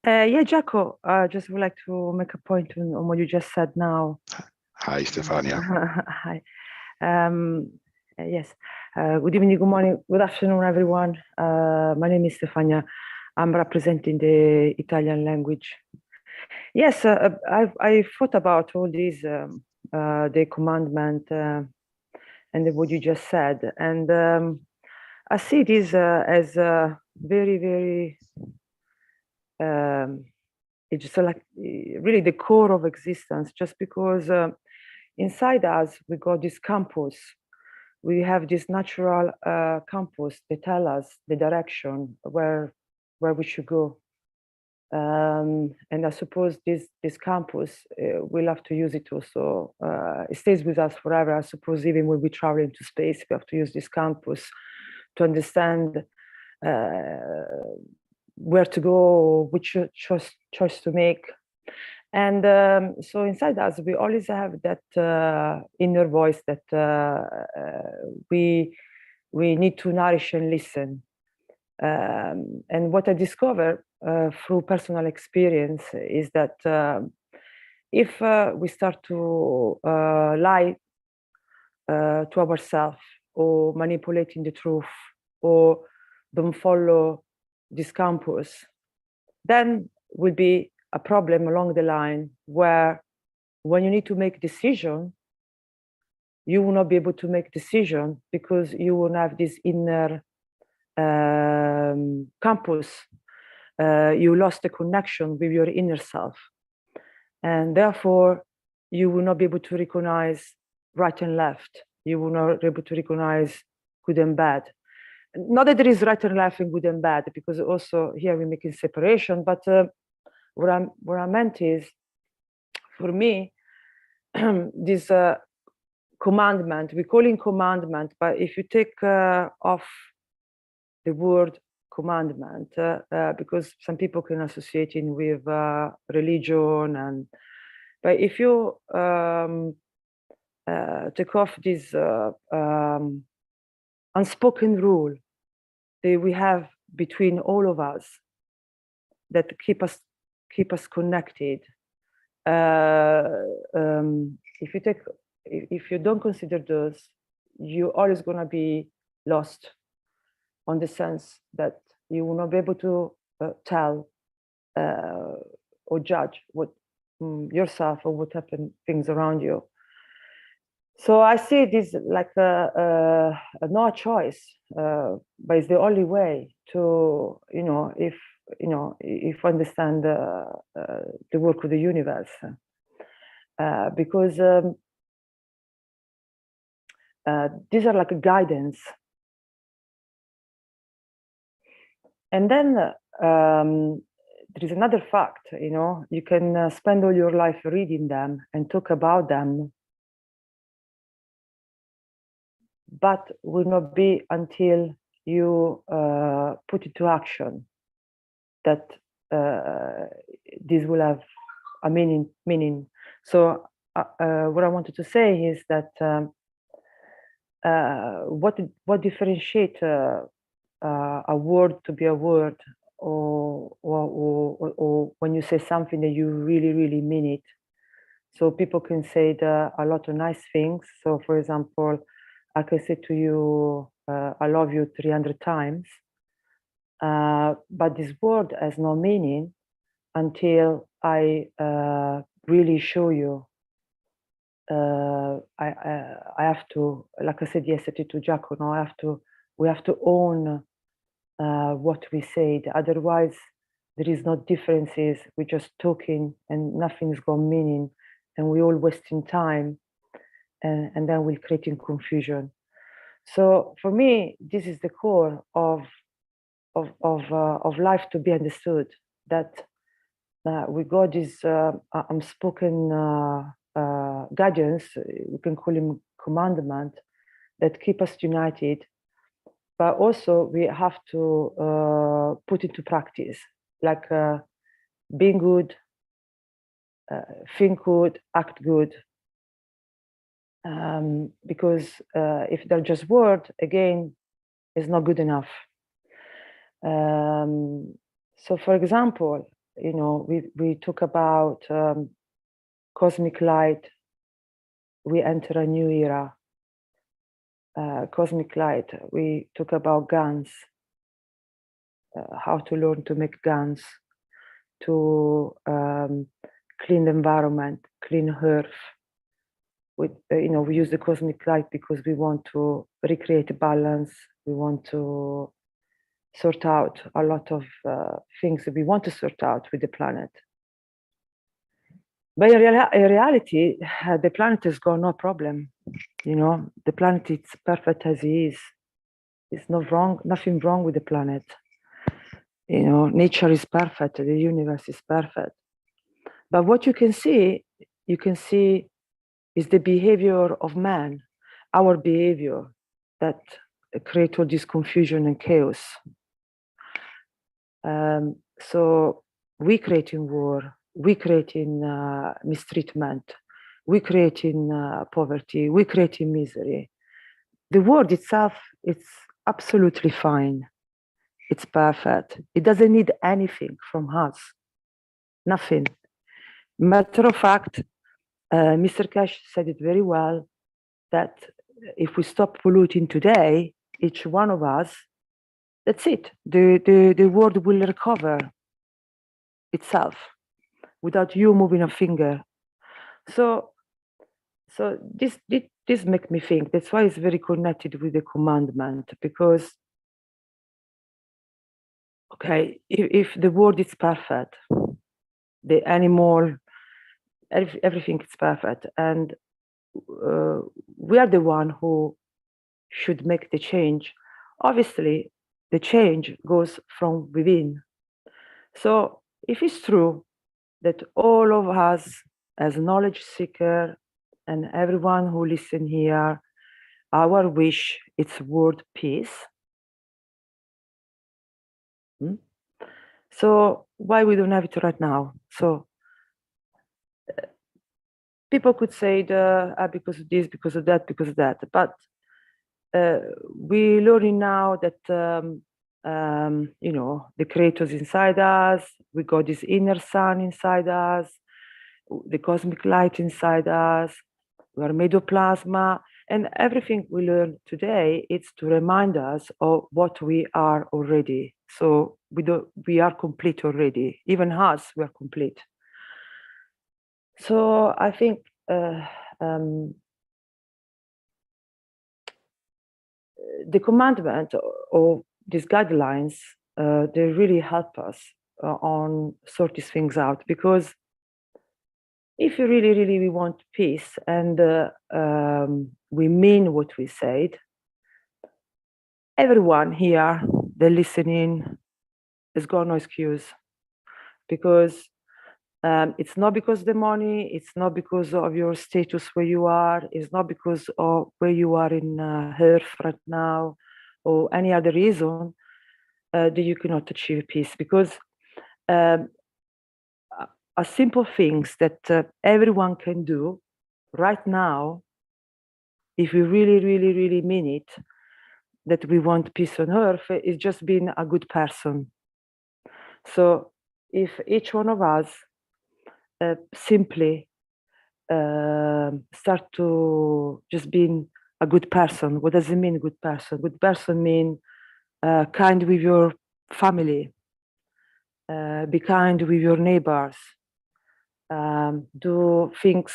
Yeah, Jaco, I just would like to make a point on what you just said now. Hi, Stefania. Hi. Yes. Good evening, good morning, good afternoon, everyone. My name is Stefania. I'm representing the Italian language. Yes, I thought about all these, the commandment and what you just said. And I see this as very, very, it's just like really the core of existence, just because inside us, we got this campus. We have this natural campus that tell us the direction where we should go. And I suppose this campus, we'll have to use it also. It stays with us forever. I suppose even when we travel into space, we have to use this campus to understand where to go, which choice to make. And so inside us, we always have that inner voice that we need to nourish and listen. And what I discovered through personal experience is that if we start to lie to ourselves, or manipulating the truth, or don't follow this campus, then will be a problem along the line where when you need to make decision, you will not be able to make decision because you will have this inner campus. You lost the connection with your inner self, and therefore you will not be able to recognize right and left. You will not be able to recognize good and bad. Not that there is right and left and good and bad, because also here we're making separation, but what I meant is, for me, this commandment, we call it commandment, but if you take off the word commandment, because some people can associate it with religion, but if you take off this unspoken rule that we have between all of us, that keep us connected. If you don't consider those, you're always going to be lost, on the sense that you will not be able to tell or judge what yourself or what happened things around you. So I see this like no choice, but it's the only way to, if understand the work of the universe, because these are like a guidance. And then there is another fact, you can spend all your life reading them and talk about them, but will not be until you put it to action that this will have a meaning. So what I wanted to say is that what differentiates a word to be a word, or when you say something that you really mean it. So people can say a lot of nice things. So for example, I can say to you, I love you 300 times, but this word has no meaning until I really show you. I have to, like I said yesterday to Giacomo, we have to own what we said. Otherwise, there is no differences. We're just talking and nothing's got meaning, and we're all wasting time, and then we're creating confusion. So for me, this is the core of life to be understood. That we got this unspoken guidance. We can call him commandment that keep us united. But also we have to put into practice, like being good, think good, act good. Because if they're just words, again, it's not good enough. So for example, you know, we talk about cosmic light. We enter a new era. Cosmic light. We talk about guns. How to learn to make guns, to clean the environment, clean earth. We use the cosmic light because we want to recreate a balance. We want to sort out a lot of things that we want to sort out with the planet. But in reality, the planet has got no problem. You know, the planet is perfect as it is. It's not wrong, nothing wrong with the planet. You know, nature is perfect, the universe is perfect. But what you can see is the behavior of man, our behavior, that create all this confusion and chaos. So we creating war, we creating mistreatment, we creating poverty, we creating misery. The world itself, it's absolutely fine. It's perfect. It doesn't need anything from us, nothing. Matter of fact, Mr. Keshe said it very well, that if we stop polluting today, each one of us, that's it. The world will recover itself without you moving a finger. So this makes me think. That's why it's very connected with the commandment, because okay, if the world is perfect, the animal, everything is perfect, and we are the one who should make the change. Obviously, the change goes from within. So if it's true that all of us as knowledge seeker and everyone who listen here, our wish is world peace. So why we don't have it right now? So people could say because of this, because of that, because of that. But we're learning now that you know, the creator's inside us. We got this inner sun inside us, the cosmic light inside us. We are made of plasma, and everything we learn today is to remind us of what we are already. So we are complete already. Even us, we are complete. So I think the commandment or these guidelines, they really help us on sort these things out, because if you really we want peace and we mean what we said, everyone here, they're listening, has got no excuse, because it's not because of the money, it's not because of your status where you are, it's not because of where you are in Earth right now, or any other reason that you cannot achieve peace. Because are simple things that everyone can do right now if we really mean it, that we want peace on earth, is just being a good person. So if each one of us simply start to just being a good person. What does it mean, good person? Good person mean kind with your family, be kind with your neighbors, do things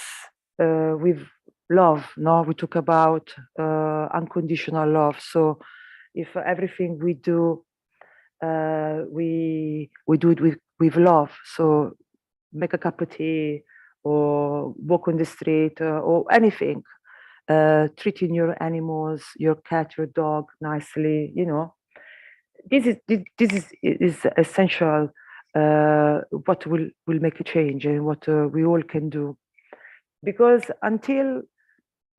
with love. No, we talk about unconditional love. So if everything we do, we do it with love. So make a cup of tea, or walk on the street, or anything. Treating your animals, your cat, your dog nicely. You know, this is essential. What will make a change, and what we all can do, because until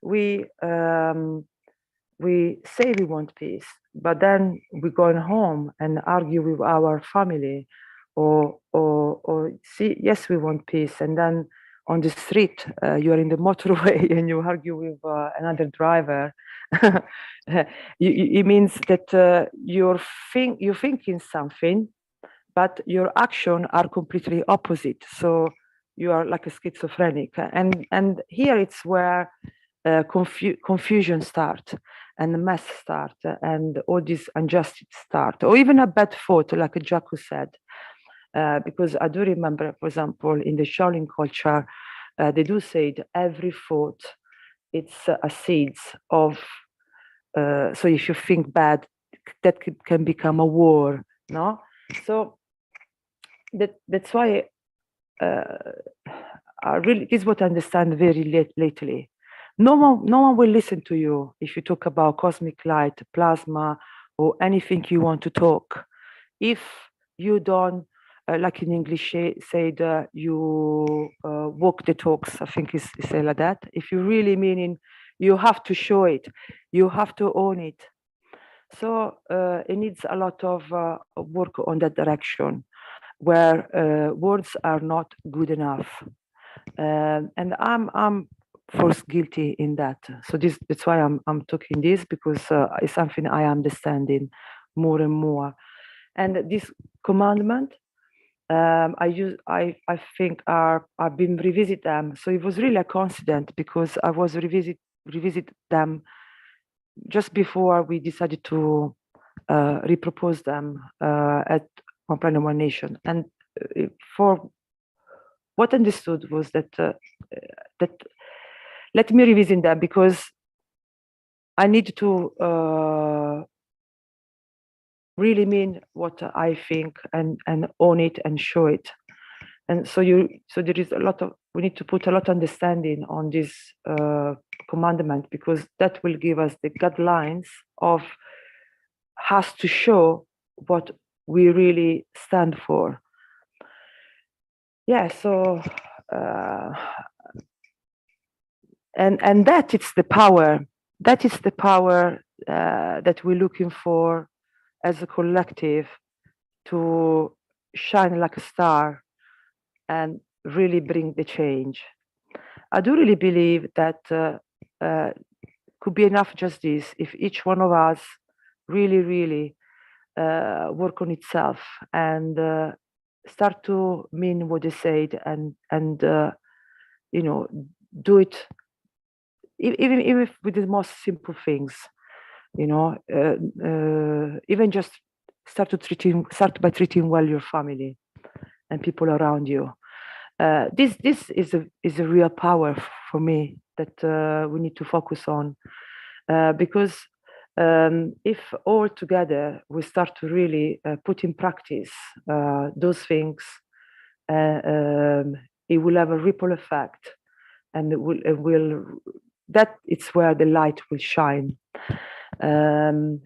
we say we want peace, but then we're going home and argue with our family, or see, yes, we want peace, and then on the street you are in the motorway and you argue with another driver. It means that you're thinking something, but your actions are completely opposite. So you are like a schizophrenic, and here it's where confusion start, and the mess start, and all this injustice start, or even a bad thought, like Jaco said. Because I do remember, for example, in the Shaolin culture, they do say that every thought, it's a seeds of, so if you think bad, that can become a war, no? So that's why I really, this is what I understand very lately. No one will listen to you if you talk about cosmic light, plasma, or anything you want to talk. If you don't, like in English said, you walk the talks, I think is like that. If you really meaning, you have to show it, you have to own it. So it needs a lot of work on that direction, where words are not good enough. And I'm forced guilty in that. So that's why I'm talking this, because it's something I am understanding more and more. And this commandment, I think I've been revisit them. So it was really a coincidence, because I was revisit them just before we decided to repropose them at One Planet One Nation. And for what I understood was that that let me revisit them, because I need to really mean what I think, and own it and show it. And so there is a lot of, we need to put a lot of understanding on this commandment, because that will give us the guidelines of has to show what we really stand for. Yeah, so and that it's the power. That is the power that we're looking for as a collective, to shine like a star and really bring the change. I do really believe that could be enough just this, if each one of us really work on itself, and start to mean what they said, and you know, do it even with the most simple things, you know, even just start by treating well your family and people around you. This is a real power for me that we need to focus on, because if all together we start to really put in practice those things, it will have a ripple effect, and it will that it's where the light will shine,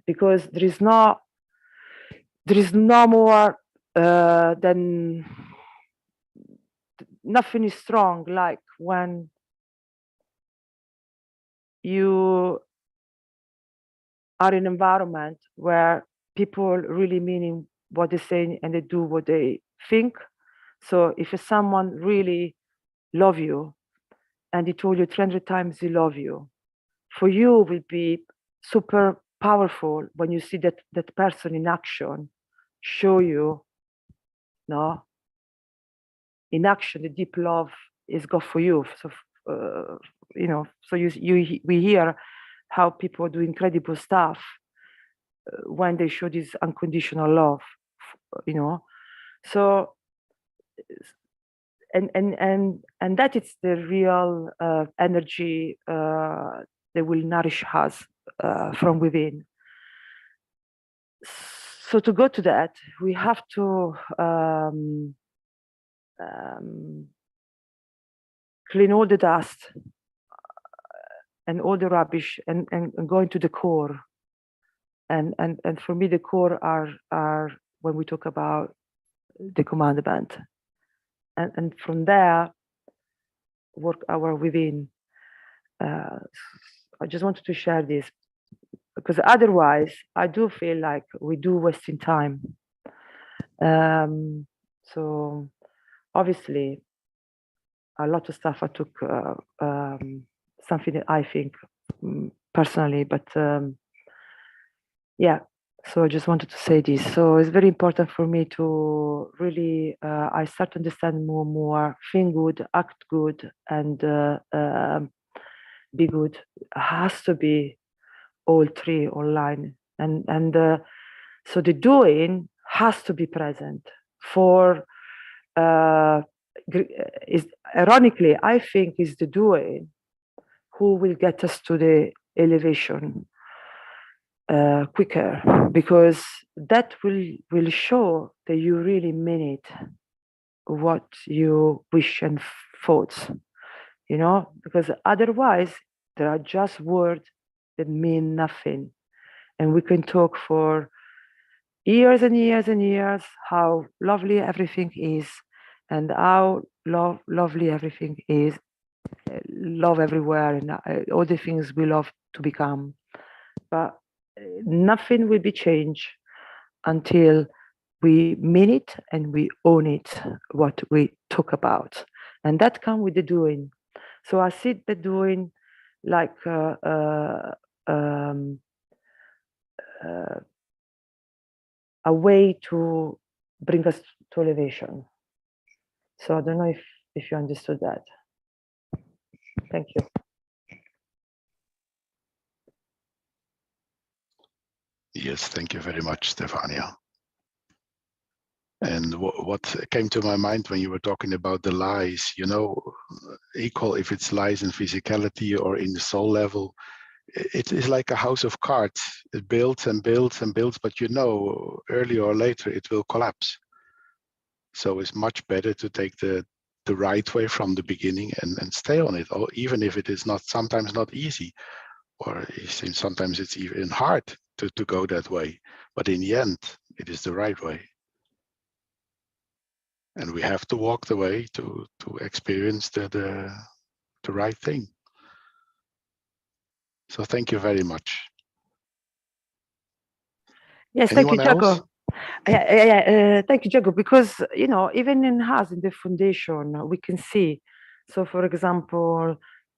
because there is no more than, nothing is strong like when you are in an environment where people really meaning what they say, and they do what they think. So if someone really love you and he told you 300 times he love you, for you will be super powerful when you see that person in action, show you, no, in action, the deep love is God for you. So, so we hear how people do incredible stuff when they show this unconditional love, So, and that is the real energy that will nourish us from within. So to go to that, we have to clean all the dust and all the rubbish and go into the core. And for me, the core are when we talk about the commandment. And from there, work our within. I just wanted to share this because otherwise I do feel like we do wasting time. So obviously a lot of stuff I took, something that I think personally, but yeah, so I just wanted to say this. So it's very important for me to really, I start to understand more and more, think good, act good, and be good. It has to be all three online. And so the doing has to be present for, is ironically, I think is the doing who will get us to the elevation quicker, because that will show that you really mean it, what you wish and thoughts, because otherwise there are just words that mean nothing, and we can talk for years and years and years how lovely everything is and how lovely everything is, love everywhere, and all the things we love to become, but nothing will be changed until we mean it and we own it, what we talk about. And that comes with the doing. So I see the doing like a way to bring us to elevation. So I don't know if you understood that. Thank you. Yes, thank you very much, Stefania. And what came to my mind when you were talking about the lies, equal if it's lies in physicality or in the soul level, it is like a house of cards. It builds and builds and builds, but earlier or later it will collapse. So it's much better to take the right way from the beginning and stay on it, or even if it is sometimes not easy, or sometimes it's even hard to go that way. But in the end, it is the right way. And we have to walk the way to experience the right thing. So thank you very much. Yes, Anyone thank you, else? Jaco. Thank you, Jaco, because even in us in the foundation we can see. So, for example,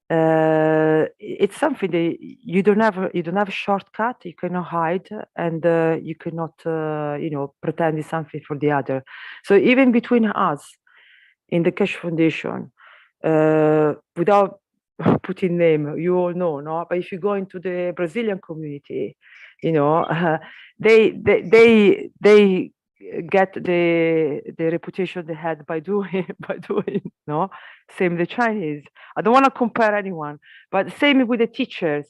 it's something that you don't have a shortcut. You cannot hide, and you cannot pretend it's something for the other. So even between us in the Keshe Foundation, without putting name, you all know, no? But if you go into the Brazilian community, they get the reputation they had by doing no. Same the Chinese. I don't want to compare anyone, but same with the teachers.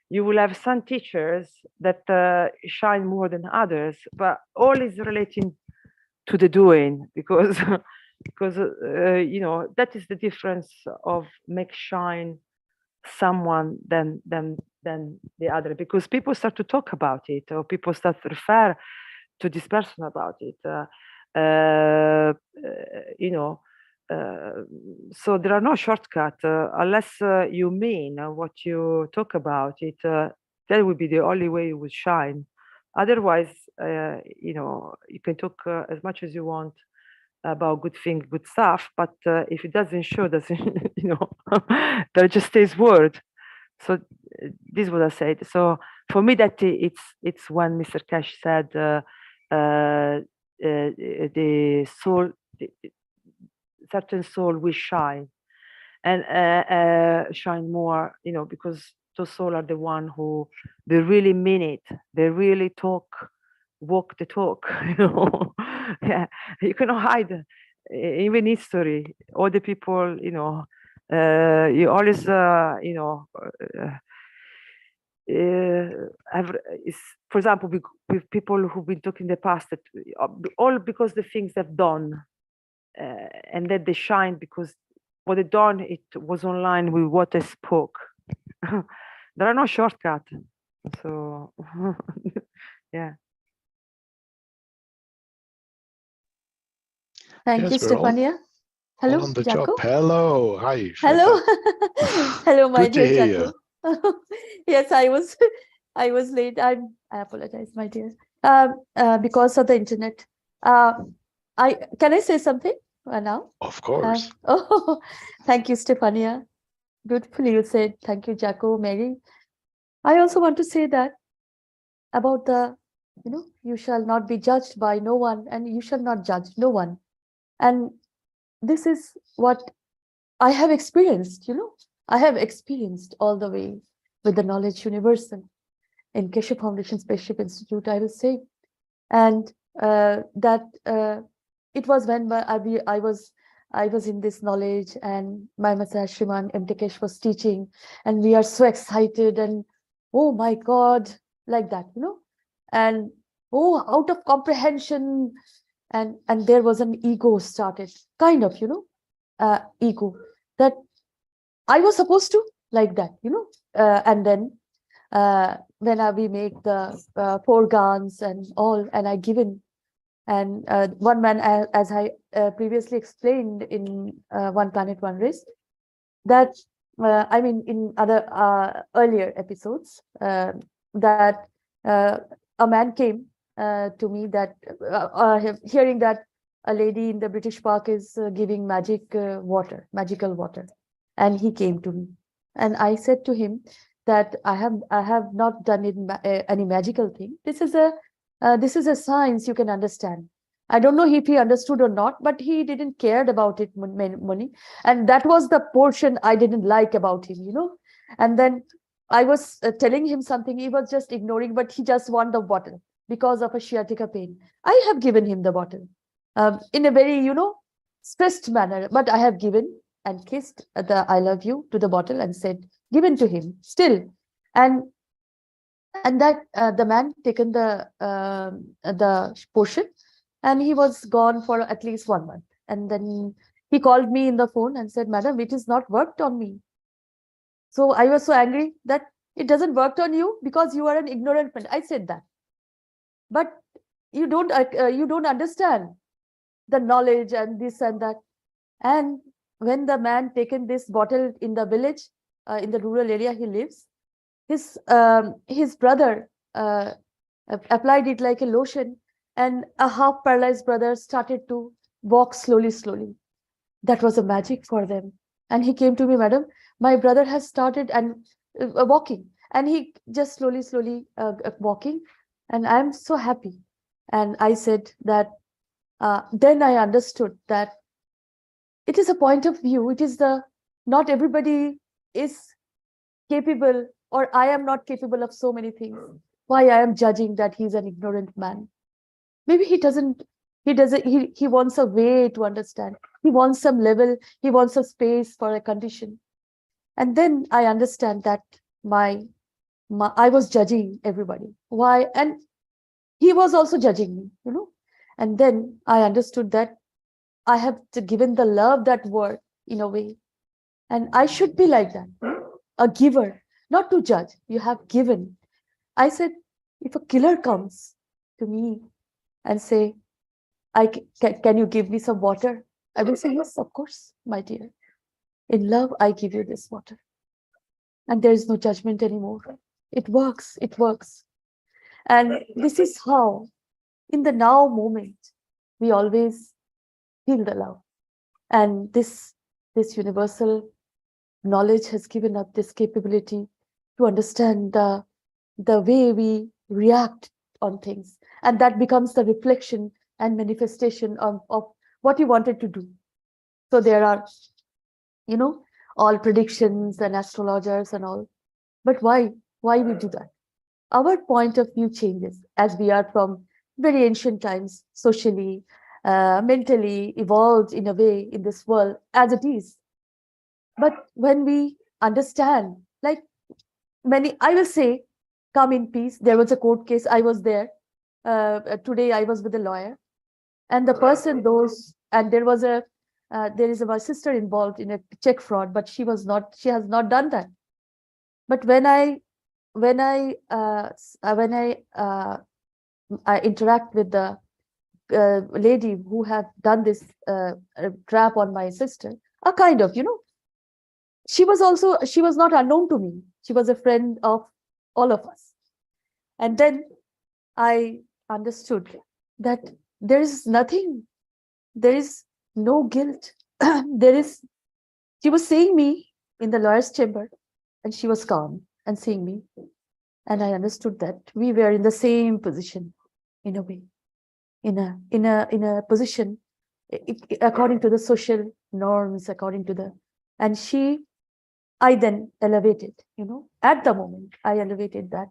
You will have some teachers that shine more than others, but all is relating to the doing, because that is the difference of make shine someone than the other, because people start to talk about it, or people start to refer to this person about it, so there are no shortcuts unless you mean what you talk about it. That would be the only way you would shine. Otherwise, you can talk as much as you want, about good things, good stuff, but if it doesn't show, doesn't that just stays word. So this is what I said. So for me, that it's when Mr. Keshe said the soul, certain soul will shine and shine more, because those soul are the one who they really mean it. They really walk the talk. Yeah, you cannot hide. Even history, all the people, you always, for example, with people who've been talking in the past, that all because the things they've done, and that they shine because what they done, it was online with what they spoke. There are no shortcuts. So, yeah. Thank you, Yes, we're all Stefania. Hello, on the Jaco. job. Hello. Hi, Hello. Shweta. Hello, my Good to dear hear Jaco. Yes, I was late. I apologize, my dear. Because of the internet. Can I say something now? Of course. Oh, thank you, Stefania. Beautifully you said. Thank you, Jaco, Mary. I also want to say that about the, you shall not be judged by no one, and you shall not judge no one. And this is what I have experienced, I have experienced all the way with the Knowledge Universal in Keshe Foundation Spaceship Institute, I will say. And that it was when I was in this knowledge, and my Master Shriman M. Keshe was teaching, and we are so excited, and oh my God, like that, and oh, out of comprehension, and there was an ego started, kind of, ego, that I was supposed to like that, and then when we make the 4 gans and all, and I given, and one man, as I previously explained in One Planet, One Race, that I mean in other earlier episodes, that a man came to me, that hearing that a lady in the British Park is giving magical water, and he came to me, and I said to him that I have not done any magical thing. This is a science you can understand. I don't know if he understood or not, but he didn't care about it, money, and that was the portion I didn't like about him, And then I was telling him something, he was just ignoring, but he just wanted the bottle because of a sciatica pain. I have given him the bottle in a very, stressed manner, but I have given and kissed the I love you to the bottle and said, given to him still. And that the man taken the portion, and he was gone for at least 1 month. And then he called me in the phone and said, Madam, it is not worked on me. So I was so angry that it doesn't work on you because you are an ignorant man. I said that. But you don't understand the knowledge and this and that. And when the man taken this bottle in the village, in the rural area he lives, his brother applied it like a lotion, and a half paralyzed brother started to walk slowly. That was a magic for them. And he came to me, Madam, my brother has started and walking, and he just slowly walking, and I'm so happy. And I said that then I understood that it is a point of view. It is not everybody is capable, or I am not capable of so many things. Why I am judging that he's an ignorant man? Maybe he wants a way to understand. He wants some level, he wants a space for a condition. And then I understand that I was judging everybody. Why? And he was also judging me, And then I understood that I have given the love that word in a way. And I should be like that, a giver, not to judge. You have given. I said, if a killer comes to me and say, can you give me some water? I will say, yes, of course, my dear. In love, I give you this water. And there is no judgment anymore. It works. And this is how, in the now moment, we always feel the love. And this universal knowledge has given us this capability to understand the way we react on things. And that becomes the reflection and manifestation of what you wanted to do. So there are, you know, all predictions and astrologers and all. But why we do that? Our point of view changes as we are from very ancient times, socially, mentally evolved in a way in this world as it is. But when we understand, like many, I will say, come in peace. There was a court case. I was there. Today I was with a lawyer, and the person and there was there is my sister involved in a check fraud, but she has not done that. But when I interact with the lady who have done this trap on my sister, a kind of, you know, she was not unknown to me. She was a friend of all of us. And then I understood that there is nothing, there is no guilt. She was seeing me in the lawyer's chamber, and she was calm and seeing me. And I understood that we were in the same position, in a way, in a position according to the social norms, according to and I then elevated, you know, at the moment I elevated that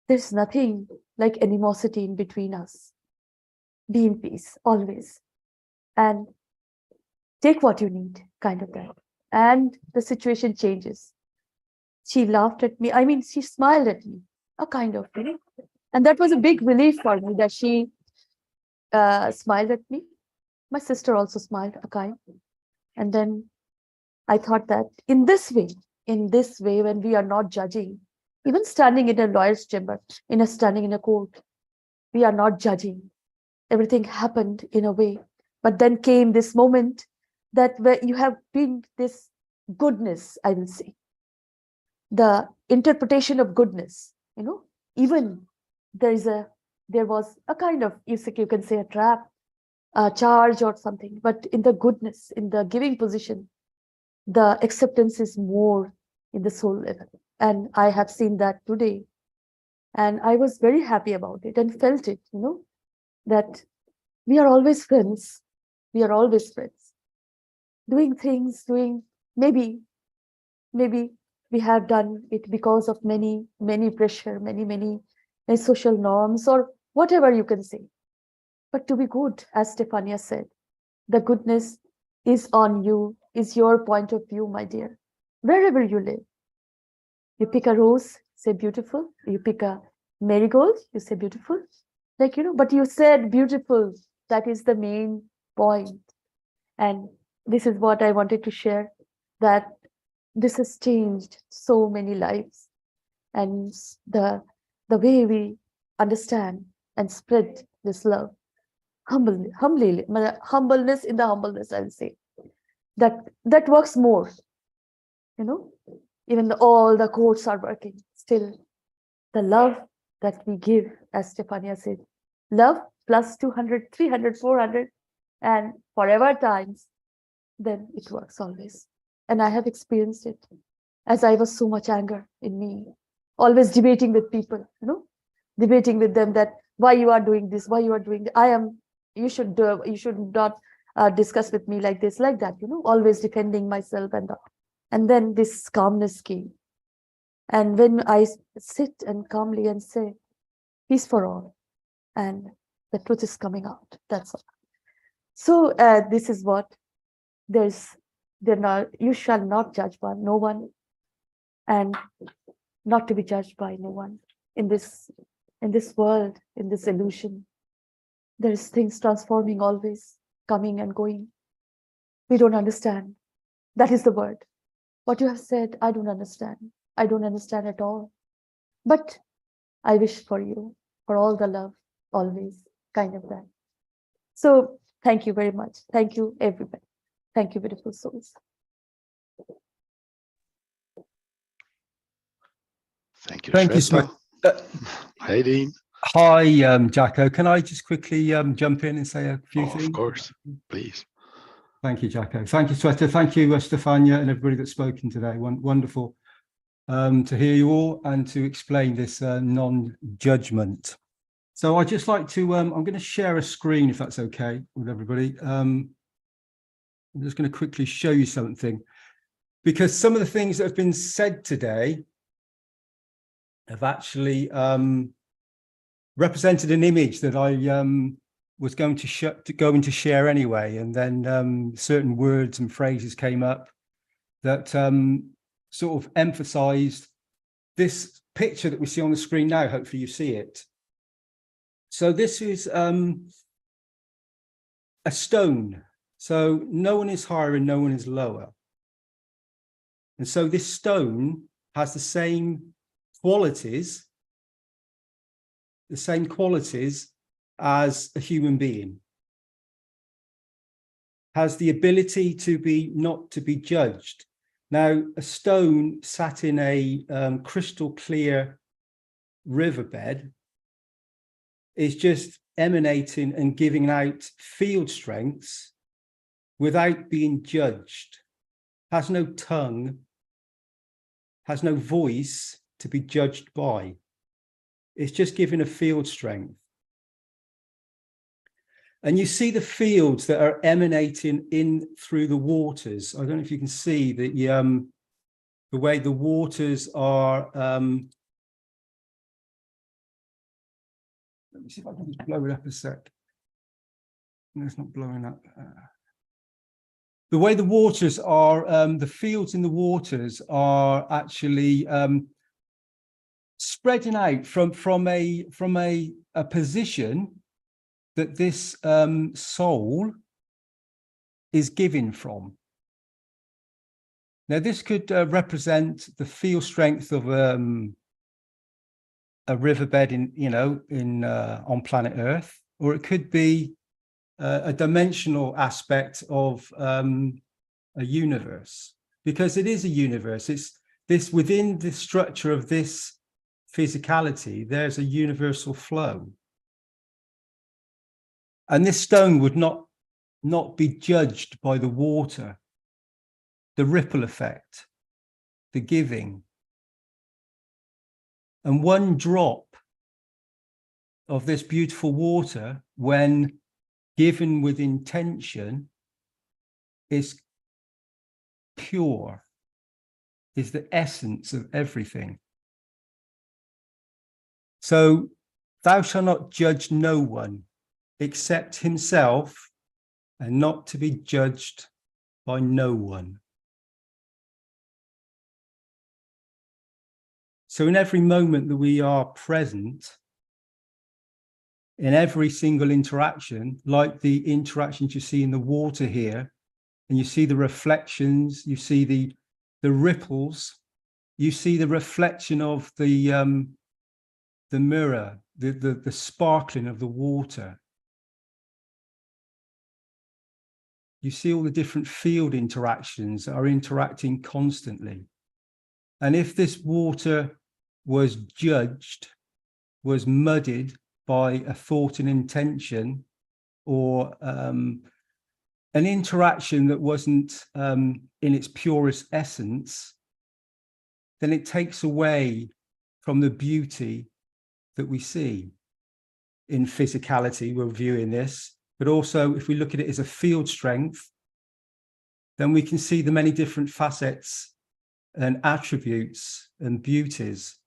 there's nothing like animosity in between us. Be in peace always, and take what you need, kind of that. And the situation changes. She laughed at me. I mean, she smiled at me, a kind of, you know, and that was a big relief for me that she smiled at me. My sister also smiled, a kind. And then I thought that in this way, when we are not judging, even standing in a lawyer's chamber, standing in a court, we are not judging. Everything happened in a way. But then came this moment that where you have been this goodness, I will say, the interpretation of goodness, you know, even there was a kind of, you can say, a trap, a charge or something, but in the goodness, in the giving position, the acceptance is more in the soul level. And I have seen that today. And I was very happy about it and felt it, you know, that we are always friends. We are always friends. Doing things, maybe we have done it because of many pressure, many social norms, or whatever you can say. But to be good, as Stefania said, the goodness is on you, is your point of view, my dear. Wherever you live, you pick a rose, say beautiful. You pick a marigold, you say beautiful. Like, you know, but you said beautiful. That is the main point. And this is what I wanted to share, that this has changed so many lives. And the way we understand and spread this love, humbleness in the humbleness, I'll say, that works more. You know, even all the courts are working, still the love that we give, as Stefania said, love plus 200, 300, 400, and forever times, then it works always. And I have experienced it, as I was so much anger in me, always debating with people, you know, debating with them that why you are doing this, why you are doing that. You should not discuss with me like this, like that, you know, always defending myself and then this calmness came. And when I sit and calmly and say, peace for all, and the truth is coming out, that's all. So this is what you shall not judge no one, and not to be judged by no one in this world, in this illusion. There is things transforming always, coming and going. We don't understand. That is the word. What you have said, I don't understand. I don't understand at all. But I wish for you, for all the love, always, kind of that. So thank you very much. Thank you, everybody. Thank you, beautiful souls. Thank you, Thank you, Shweta. Hi, Dean. Hi, Jacko. Can I just quickly jump in and say a few things? Of course, please. Thank you, Jacko. Thank you, Sweta. Thank you, Stefania, and everybody that's spoken today. Wonderful to hear you all and to explain this non-judgment. So I'd just like to, I'm going to share a screen, if that's okay with everybody. I'm just going to quickly show you something, because some of the things that have been said today have actually represented an image that I was going to share anyway, and then certain words and phrases came up that sort of emphasized this picture that we see on the screen now. Hopefully you see it. So this is a stone. So no one is higher and no one is lower. And so this stone has the same qualities as a human being, has the ability to be not to be judged. Now, a stone sat in a crystal clear riverbed is just emanating and giving out field strengths without being judged, has no tongue, has no voice to be judged by. It's just giving a field strength. And you see the fields that are emanating in through the waters. I don't know if you can see the way the waters are. Let me see if I can just blow it up a sec. No, it's not blowing up. The way the waters are, the fields in the waters are actually spreading out from a position that this soul is giving from. Now, this could represent the field strength of a riverbed on planet Earth, or it could be a dimensional aspect of a universe, because it is a universe. It's this within the structure of this physicality. There's a universal flow. And this stone would not be judged by the water, the ripple effect, the giving. And one drop of this beautiful water, when given with intention, is pure, is the essence of everything. So, thou shalt not judge no one except himself, and not to be judged by no one. So in every moment that we are present, in every single interaction, like the interactions you see in the water here, and you see the reflections, you see the ripples, you see the reflection of the mirror, the sparkling of the water. You see all the different field interactions that are interacting constantly. And if this water was judged, was muddied by a thought and intention, or an interaction that wasn't in its purest essence, then it takes away from the beauty that we see in physicality. We're viewing this. But also, if we look at it as a field strength, then we can see the many different facets and attributes and beauties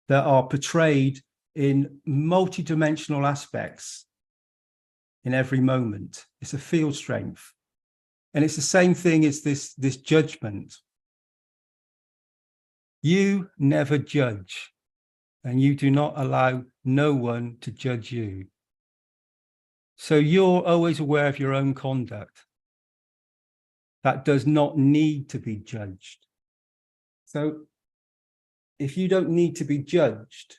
that are portrayed in multidimensional aspects in every moment. It's a field strength. And it's the same thing as this judgment. You never judge, and you do not allow no one to judge you. So you're always aware of your own conduct. That does not need to be judged. So if you don't need to be judged,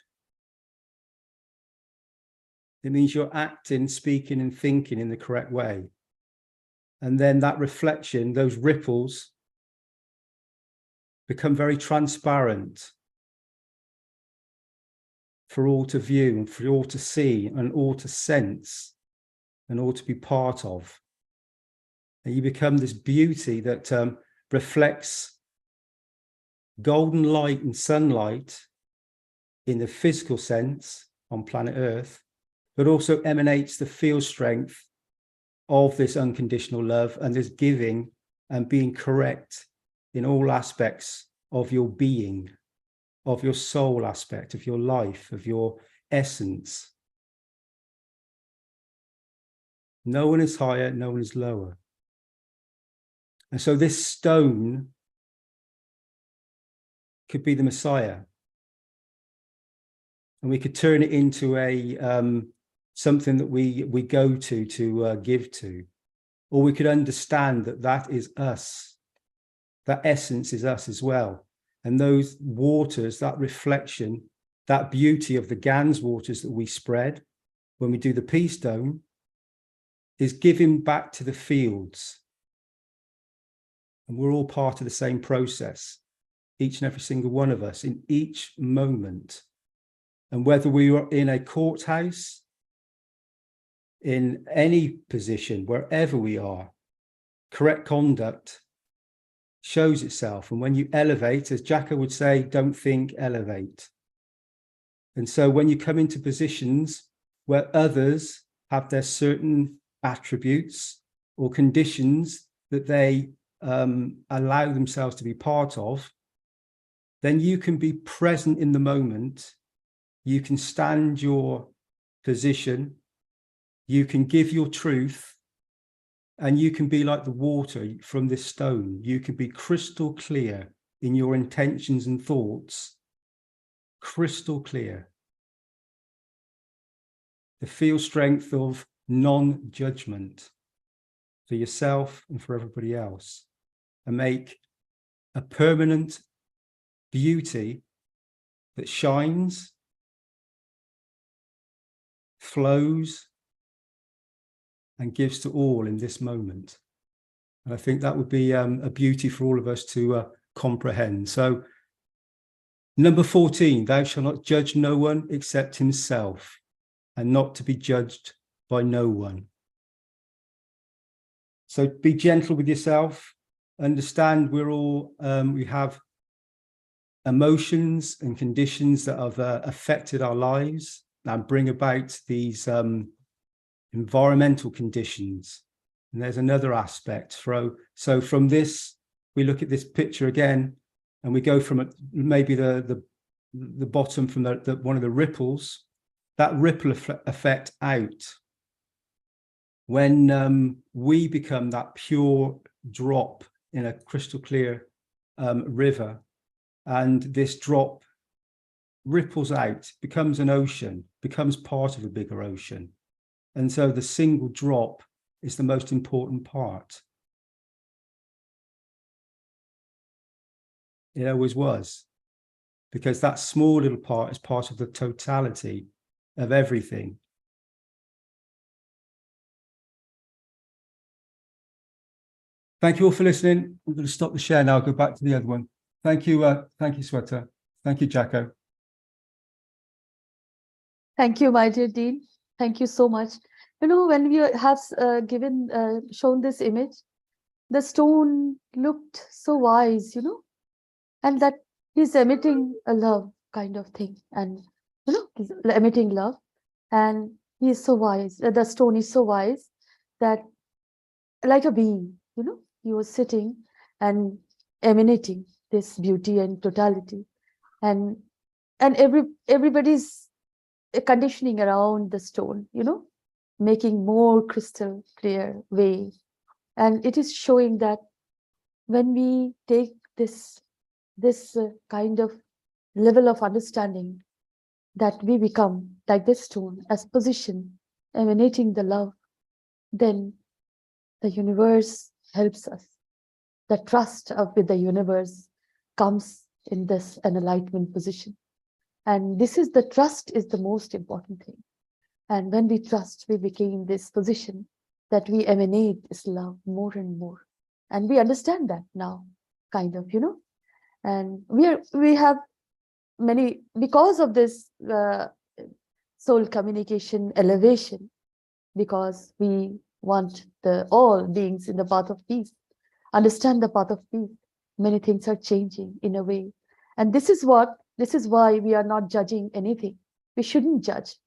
it means you're acting, speaking, and thinking in the correct way. And then that reflection, those ripples, become very transparent for all to view and for all to see and all to sense and all to be part of. And you become this beauty that reflects golden light and sunlight in the physical sense on planet Earth, but also emanates the field strength of this unconditional love and this giving and being correct in all aspects of your being, of your soul aspect, of your life, of your essence. No one is higher, no one is lower. And so this stone could be the Messiah. And we could turn it into a something that we go to give to. Or we could understand that that is us. That essence is us as well. And those waters, that reflection, that beauty of the Gans waters that we spread when we do the peace dome is giving back to the fields. And we're all part of the same process, each and every single one of us in each moment. And whether we are in a courthouse, in any position, wherever we are, correct conduct shows itself. And when you elevate, as Jacko would say, don't think, elevate. And so when you come into positions where others have their certain attributes or conditions that they allow themselves to be part of, then you can be present in the moment. You can stand your position. You can give your truth. And you can be like the water from this stone. You can be crystal clear in your intentions and thoughts. Crystal clear. The field strength of non-judgment for yourself and for everybody else. And make a permanent beauty that shines, flows, and gives to all in this moment. And I think that would be a beauty for all of us to comprehend. So, number 14, thou shalt not judge no one except himself, and not to be judged by no one. So be gentle with yourself. Understand we're all, we have emotions and conditions that have affected our lives and bring about these environmental conditions. And there's another aspect. So from this, we look at this picture again, and we go from maybe the bottom from one of the ripples, that ripple effect out. When we become that pure drop in a crystal clear river, and this drop ripples out, becomes an ocean, becomes part of a bigger ocean. And so the single drop is the most important part. It always was, because that small little part is part of the totality of everything. Thank you all for listening. I'm going to stop the share now, go back to the other one. Thank you, Sweta. Thank you, Jacko. Thank you, my dear Dean. Thank you so much. You know, when we have shown this image, the stone looked so wise, you know, and that he's emitting a love kind of thing, and you know, he's emitting love, and he is so wise. The stone is so wise that, like a being, you know, he was sitting and emanating this beauty and totality, and everybody's conditioning around the stone, you know, making more crystal clear way. And it is showing that when we take this kind of level of understanding, that we become like this stone as position emanating the love, then the universe helps us. The trust with the universe comes in this enlightenment position. And this is the trust is the most important thing. And when we trust, we became this position that we emanate this love more and more. And we understand that now, kind of, you know. And we have many, because of this soul communication elevation, because we want all beings in the path of peace, understand the path of peace. Many things are changing in a way. And this is why we are not judging anything. We shouldn't judge.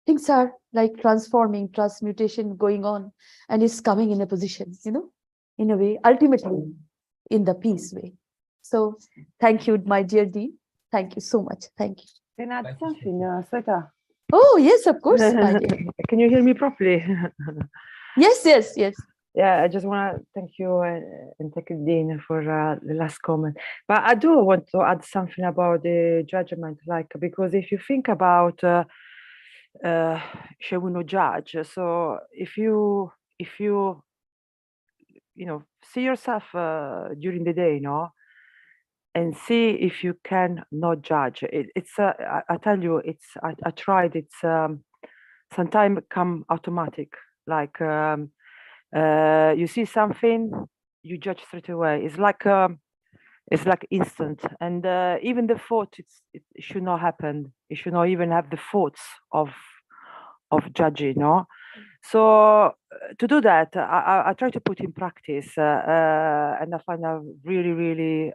Things are like transforming, transmutation going on, and it's coming in a position, in a way, ultimately in the peace way. So thank you, my dear Dean. Thank you so much. Thank you. Can I add something, Sweta? Oh, yes, of course, my dear. Can you hear me properly? Yes, yes, yes. Yeah, I just want to thank you and thank you, Dean, for the last comment. But I do want to add something about the judgment, like, because if you think about, shall we not judge? So if you see yourself during the day, and see if you can not judge. I tell you, I tried. It's sometimes come automatic. Like you see something, you judge straight away. It's like instant. And even the thought, it should not happen. You should not even have the thoughts of judging. So to do that, I try to put in practice, and I find a really, really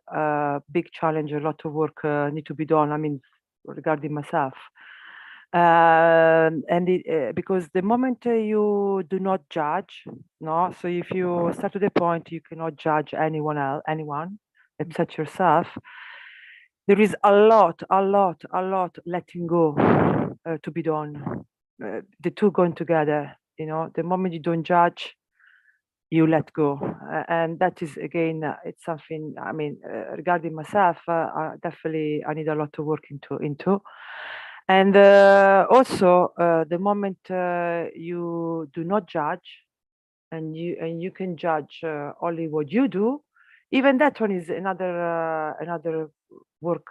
big challenge. A lot of work need to be done. I mean, regarding myself, because the moment you do not judge, so if you start to the point you cannot judge anyone except yourself, there is a lot letting go to be done. The two going together. The moment you don't judge, you let go, and that is again, it's something. I mean, regarding myself, definitely I need a lot to work into, and also the moment you do not judge, and you can judge only what you do, even that one is another work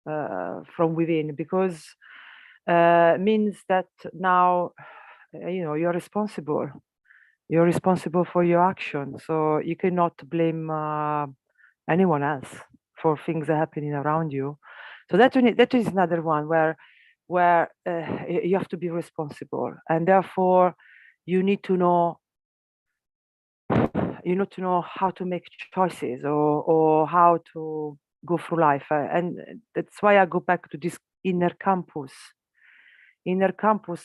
from within, because means that now you're responsible. You're responsible for your action, so you cannot blame anyone else for things that are happening around you. So that is another one where you have to be responsible, and therefore you need to know how to make choices or how to go through life, and that's why I go back to this inner campus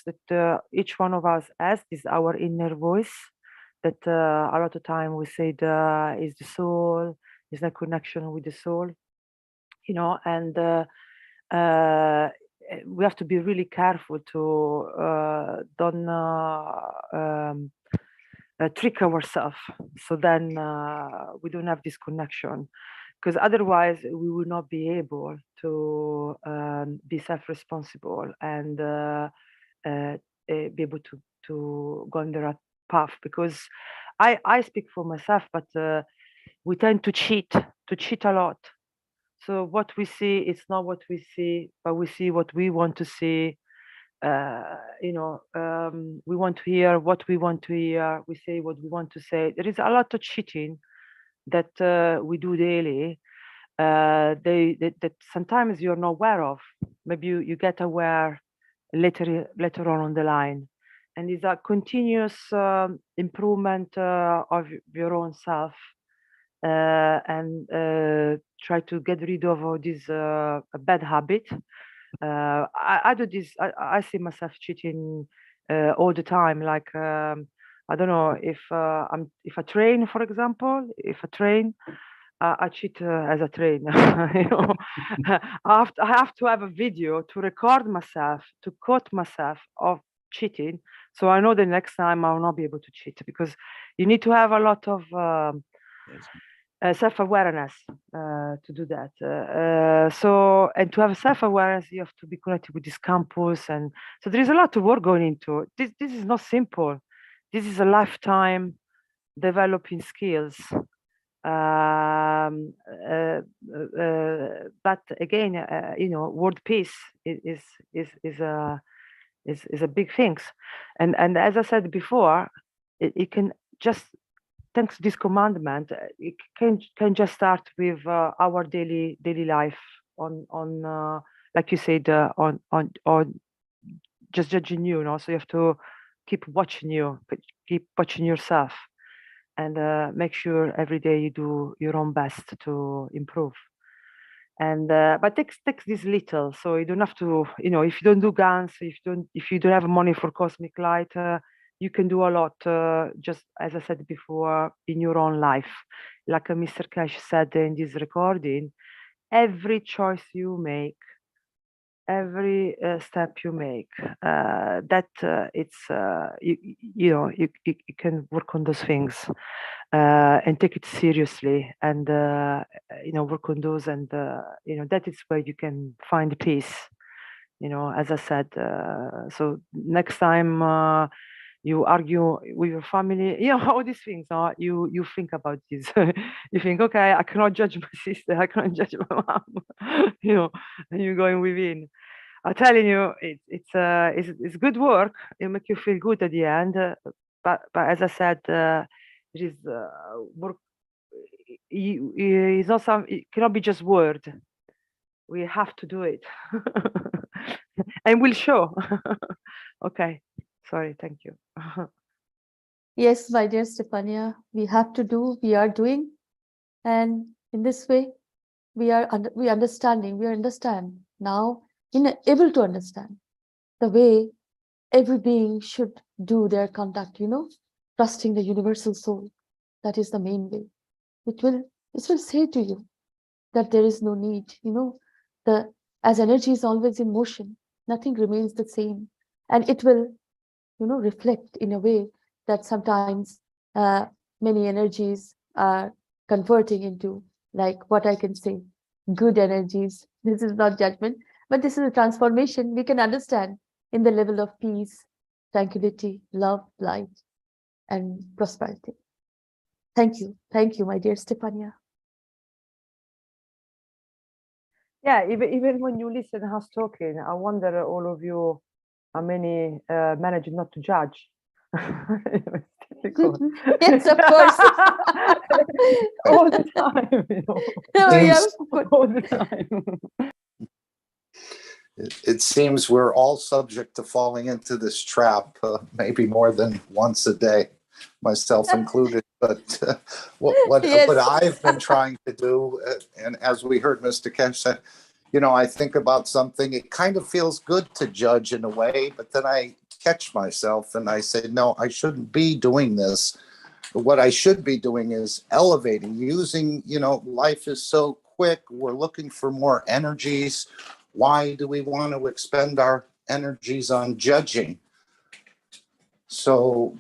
that each one of us has. Is our inner voice that a lot of time we say is the soul, is the connection with the soul, and we have to be really careful to don't trick ourselves, so then we don't have this connection, because otherwise we will not be able to be self-responsible and be able to go on the right path. Because I speak for myself, but we tend to cheat a lot. So what we see, it's not what we see, but we see what we want to see. We want to hear what we want to hear. We say what we want to say. There is a lot of cheating that we do daily. That sometimes you're not aware of. Maybe you get aware later on the line, and it's a continuous improvement of your own self, and try to get rid of all this bad habit. I do this. I see myself cheating all the time. Like I don't know if I train, for example. If I train, I cheat as a trainer. I have to have a video to record myself, to quote myself of cheating, so I know the next time I will not be able to cheat, because you need to have a lot of self-awareness to do that. So, and to have self-awareness, you have to be connected with this campus, and so there is a lot of work going into this. This is not simple. This is a lifetime developing skills. But again, world peace is a big thing, and as I said before, it can just, thanks to this commandment, it can just start with our daily life on like you said, on just judging you, so you have to keep watching you, but keep watching yourself, and make sure every day you do your own best to improve. And but takes this little, so you don't have to, you know, if you don't do guns, if you don't have money for cosmic light, you can do a lot, just as I said before, in your own life. Like Mr. Keshe said in this recording, every choice you make, every step you make, you can work on those things, and take it seriously, and work on those, and that is where you can find peace, as I said. So next time you argue with your family, all these things, you think about this. You think, okay, I cannot judge my sister, I cannot judge my mom, and you're going within. I'm telling you, it's good work. It make you feel good at the end. But as I said, it is work. It's not some. It cannot be just word. We have to do it, and we'll show. Okay. Sorry. Thank you. Yes, my dear Stefania, we have to do. We are doing, and in this way, we understand now. Able to understand the way every being should do their conduct, trusting the universal soul. That is the main way. It will say to you that there is no need, as energy is always in motion, nothing remains the same. And it will, reflect in a way that sometimes many energies are converting into, like what I can say, good energies. This is not judgment, but this is a transformation we can understand in the level of peace, tranquility, love, light, and prosperity. Thank you, my dear Stefania. Yeah, even when you listen us talking, I wonder, all of you, how many manage not to judge? Yes, of course. All the time, all the time. It seems we're all subject to falling into this trap, maybe more than once a day, myself included. But what I've been trying to do, and as we heard Mr. Keshe, I think about something, it kind of feels good to judge in a way, but then I catch myself and I say, no, I shouldn't be doing this. What I should be doing is elevating, using, life is so quick. We're looking for more energies. Why do we want to expend our energies on judging? So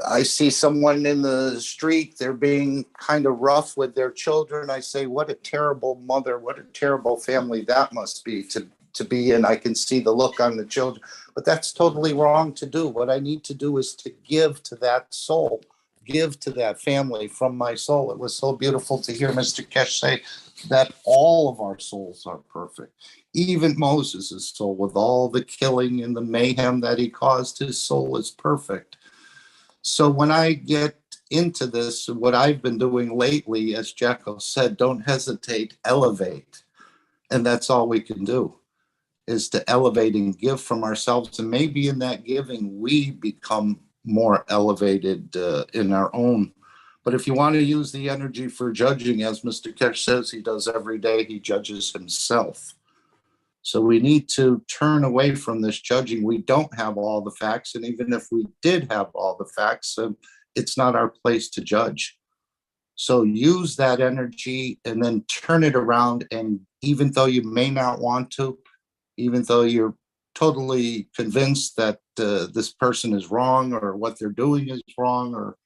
I see someone in the street, they're being kind of rough with their children. I say, what a terrible mother, what a terrible family that must be to be in. I can see the look on the children, but that's totally wrong to do. What I need to do is to give to that soul, give to that family from my soul. It was so beautiful to hear Mr. Keshe say that all of our souls are perfect. Even Moses' soul, with all the killing and the mayhem that he caused, his soul is perfect. So when I get into this, what I've been doing lately, as Jacko said, don't hesitate, elevate. And that's all we can do, is to elevate and give from ourselves. And maybe in that giving, we become more elevated in our own. But if you want to use the energy for judging, as Mr. Keshe says he does every day, he judges himself. So we need to turn away from this judging. We don't have all the facts. And even if we did have all the facts, it's not our place to judge. So use that energy and then turn it around. And even though you may not want to, even though you're totally convinced that this person is wrong, or what they're doing is wrong, or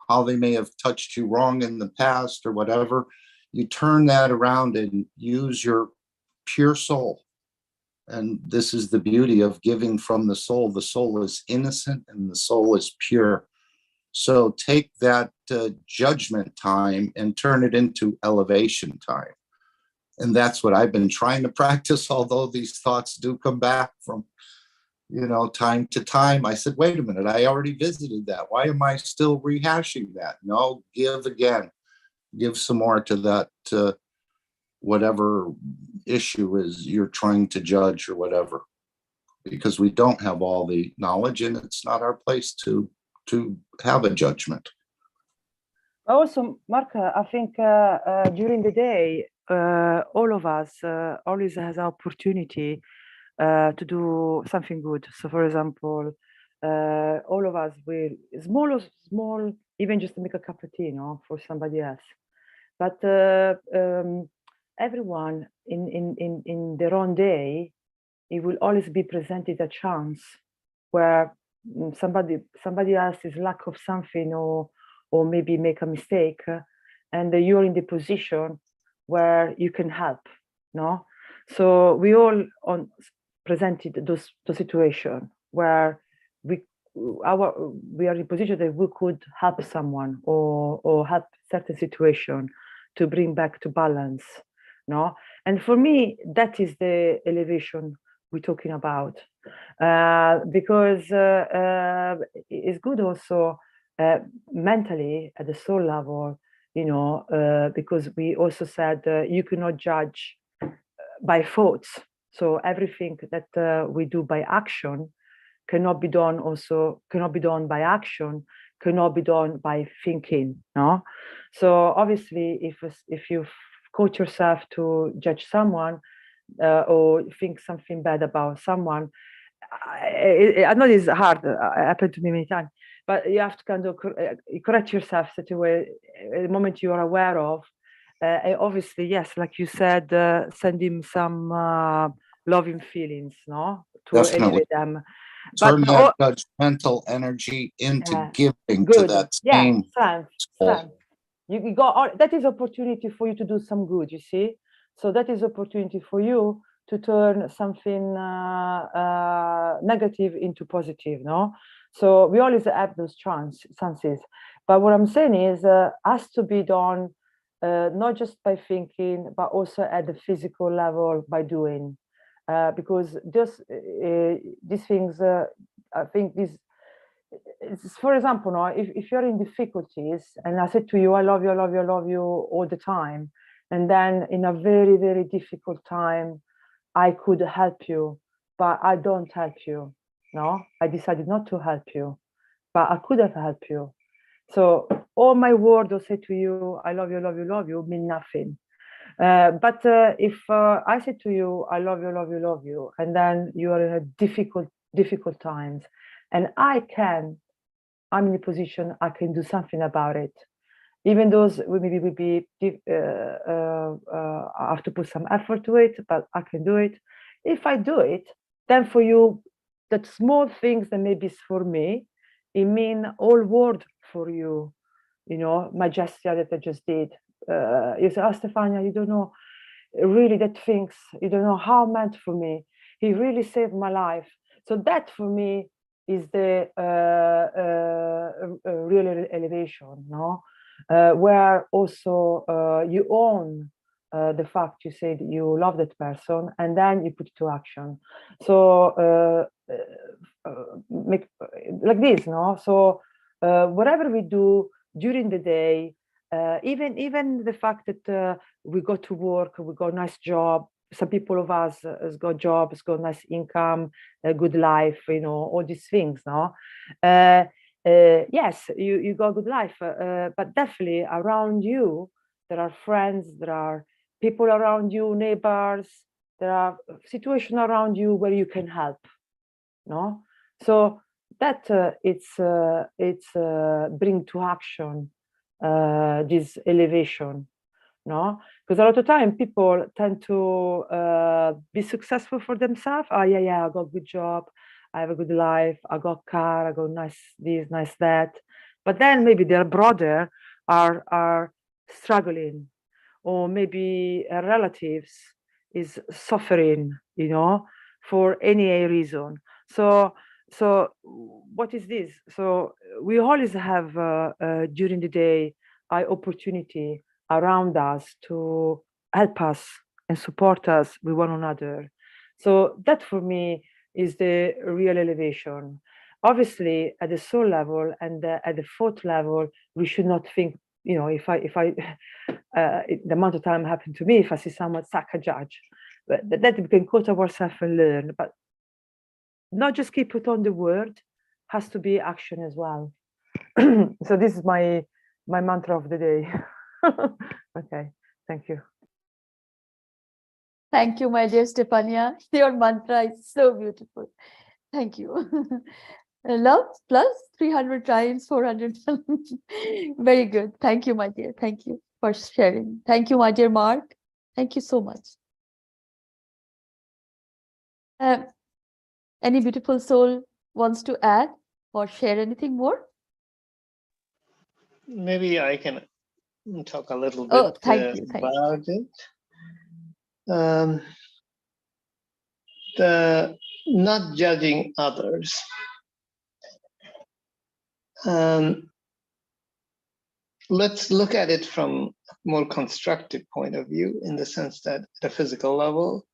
how they may have touched you wrong in the past or whatever, you turn that around and use your pure soul. And this is the beauty of giving from the soul. The soul is innocent and the soul is pure. So take that judgment time and turn it into elevation time. And that's what I've been trying to practice, although these thoughts do come back from, time to time. I said, wait a minute, I already visited that. Why am I still rehashing that? No, give again. Give some more to that, whatever issue is you're trying to judge or whatever. because we don't have all the knowledge, and it's not our place to have a judgment. Also, Mark, I think during the day, all of us always has an opportunity to do something good. So, for example, all of us will small, even just to make a cup of tea, you know, for somebody else. But everyone in their own day, it will always be presented a chance where somebody else's lack of something or maybe make a mistake, and you're in the position where you can help, no? So we all presented those situation where we are in a position that we could help someone or help certain situation to bring back to balance, no? And for me, that is the elevation we're talking about, because it's good also mentally at the soul level, you know, because we also said you cannot judge by thoughts. So everything that we do by action cannot be done by action, cannot be done by thinking, no? So obviously, if you coach yourself to judge someone or think something bad about someone, I know it's hard, it happened to me many times, but you have to kind of correct yourself straight away the moment you are aware of. Obviously, yes, like you said, send him some loving feelings, no, to Definitely. elevate them. Turn that judgmental energy into giving to that same. Strength. You got all, that is opportunity for you to do some good, you see. So that is opportunity for you to turn something negative into positive, no? So we always have those chances. But what I'm saying is, has to be done not just by thinking, but also at the physical level by doing. Because just these things, I think for example, no, if you're in difficulties and I said to you, I love you, I love you, I love you all the time, and then in a very, very difficult time, I could help you, but I don't help you, no? I decided not to help you, but I could have helped you. So all my words will say to you, I love you, love you, love you, mean nothing. But if I say to you, I love you, love you, love you, and then you are in a difficult times, and I'm in a position I can do something about it. Even those maybe will be, I have to put some effort to it, but I can do it. If I do it, then for you, that small things that maybe is for me, it mean all world for you. You know, my gesture that I just did. You say, oh, Stefania, you don't know really that things, you don't know how it meant for me. He really saved my life. So that for me is the real elevation, no? Where also you own the fact you said you love that person, and then you put it to action. So make like this, no? So whatever we do during the day, even the fact that we go to work, we got a nice job. Some people of us has got jobs, got nice income, a good life, you know, all these things, no? Yes, you got a good life, but definitely around you, there are friends, there are people around you, neighbors, there are situations around you where you can help, no? So that it's bring to action this elevation, no? Because a lot of time people tend to be successful for themselves. Oh yeah, I got a good job, I have a good life, I got car, I got nice this, nice that. But then maybe their brother are struggling, or maybe relatives is suffering, you know, for any reason. So what is this? So we always have during the day opportunity around us to help us and support us with one another. So that for me is the real elevation. Obviously, at the soul level and at the thought level, we should not think, you know, if I the amount of time happened to me, if I see someone sack a judge, that we can quote ourselves and learn. But not just keep it on the word, has to be action as well. So this is my mantra of the day. Okay, thank you. Thank you, my dear Stefania. Your mantra is so beautiful. Thank you. Love plus 300 times 400. Very good. Thank you, my dear. Thank you for sharing. Thank you, my dear Mark. Thank you so much. Any beautiful soul wants to add or share anything more? Maybe I can talk a little bit Thank you. about it. The not judging others. Let's look at it from a more constructive point of view, in the sense that at a physical level,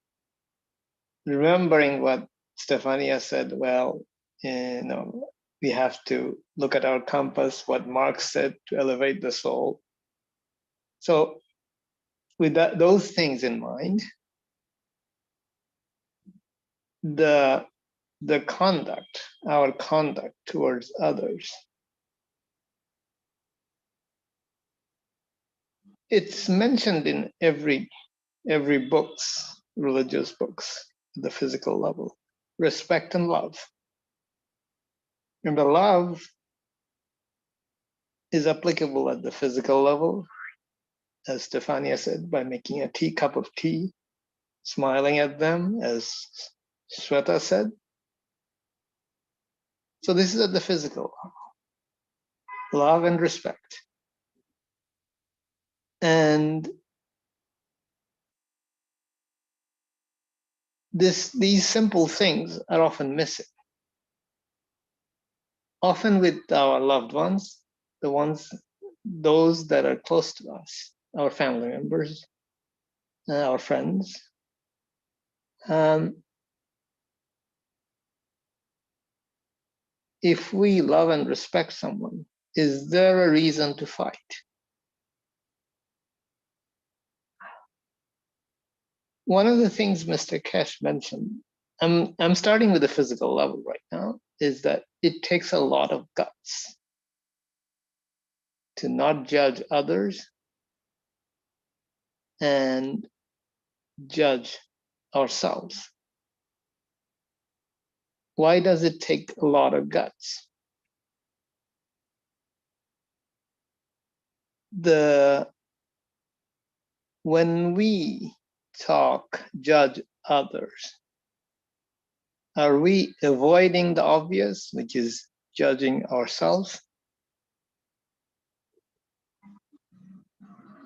remembering what Stefania said, well, we have to look at our compass, what Marx said, to elevate the soul. So with those things in mind, the conduct, our conduct towards others, it's mentioned in every books, religious books, at the physical level. Respect and love. And the love is applicable at the physical level, as Stefania said, by making a cup of tea, smiling at them, as Shweta said. So this is at the physical level. Love and respect. And these simple things are often missing. Often with our loved ones, those that are close to us, our family members, our friends. If we love and respect someone, is there a reason to fight? One of the things Mr. Keshe mentioned, I'm starting with the physical level right now, is that it takes a lot of guts to not judge others and judge ourselves. Why does it take a lot of guts? When we talk, judge others, are we avoiding the obvious, which is judging ourselves?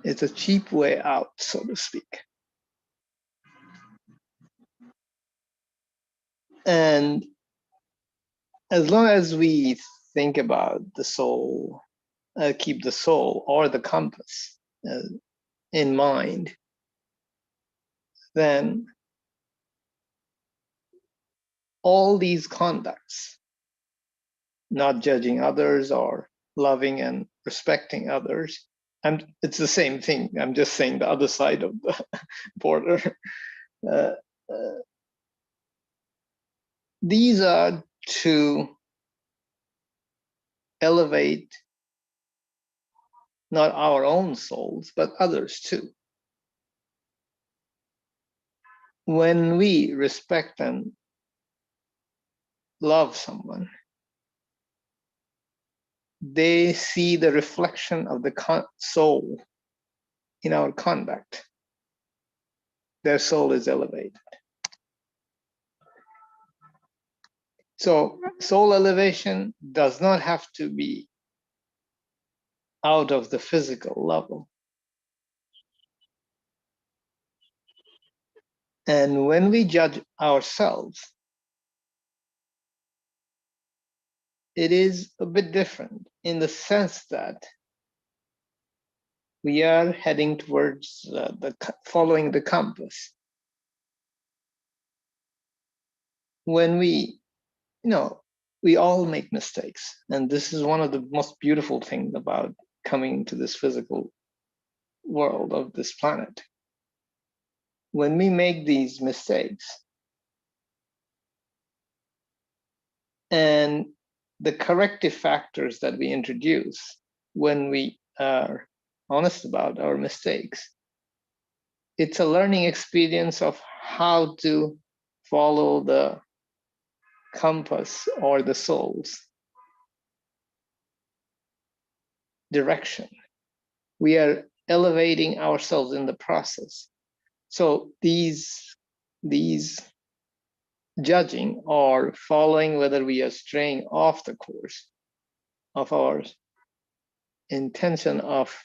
It's a cheap way out, so to speak. And as long as we think about the soul, keep the soul or the compass in mind, then all these conducts, not judging others or loving and respecting others, it's the same thing. I'm just saying the other side of the border. These are to elevate not our own souls, but others too. When we respect and love someone, they see the reflection of the soul in our conduct. Their soul is elevated. So soul elevation does not have to be out of the physical level. And when we judge ourselves, it is a bit different in the sense that we are heading towards following the compass. When we all make mistakes. And this is one of the most beautiful things about coming to this physical world of this planet. When we make these mistakes, And the corrective factors that we introduce when we are honest about our mistakes, it's a learning experience of how to follow the compass or the soul's direction. We are elevating ourselves in the process. So these judging or following whether we are straying off the course of our intention of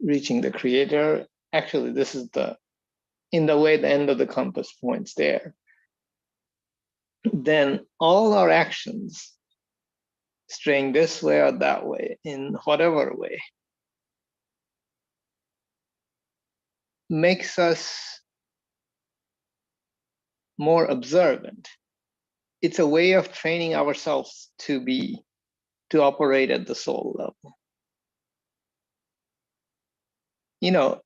reaching the creator, actually this is in the way the end of the compass points there, then all our actions straying this way or that way, in whatever way, makes us more observant. It's a way of training ourselves to operate at the soul level. You know,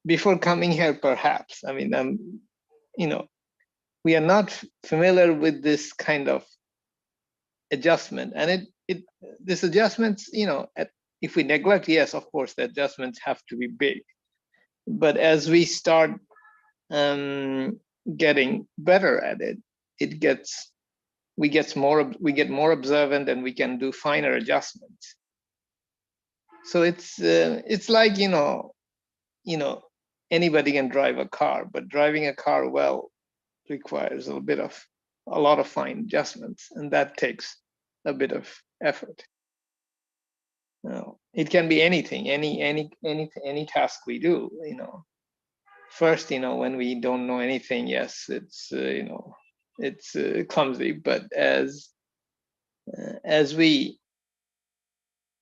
before coming here, perhaps, I mean, you know, we are not familiar with this kind of adjustment, and this adjustments, you know, if we neglect, yes, of course, the adjustments have to be big. But as we start getting better at it, we get more observant, and we can do finer adjustments. So it's like, you know, anybody can drive a car, but driving a car well requires a lot of fine adjustments, and that takes a bit of effort. It can be anything, any task we do, you know. First, you know, when we don't know anything, yes, it's you know, it's clumsy, but as we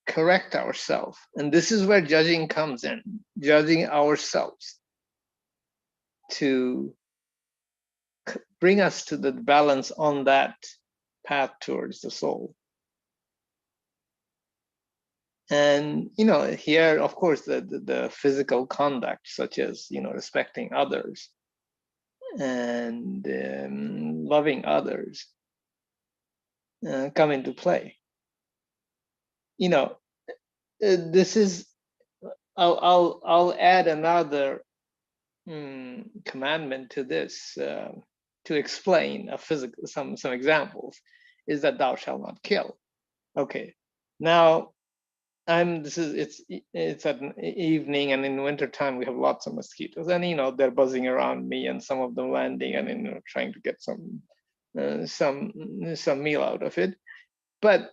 correct ourselves, and this is where judging comes in, judging ourselves to bring us to the balance on that path towards the soul. And, you know, here, of course, the physical conduct, such as, you know, respecting others and loving others, come into play. You know, this is, I'll add another commandment to this to explain some examples, is that thou shalt not kill. Okay, now it's at an evening, and in winter time we have lots of mosquitoes, and you know, they're buzzing around me, and some of them landing, and, you know, trying to get some meal out of it. But,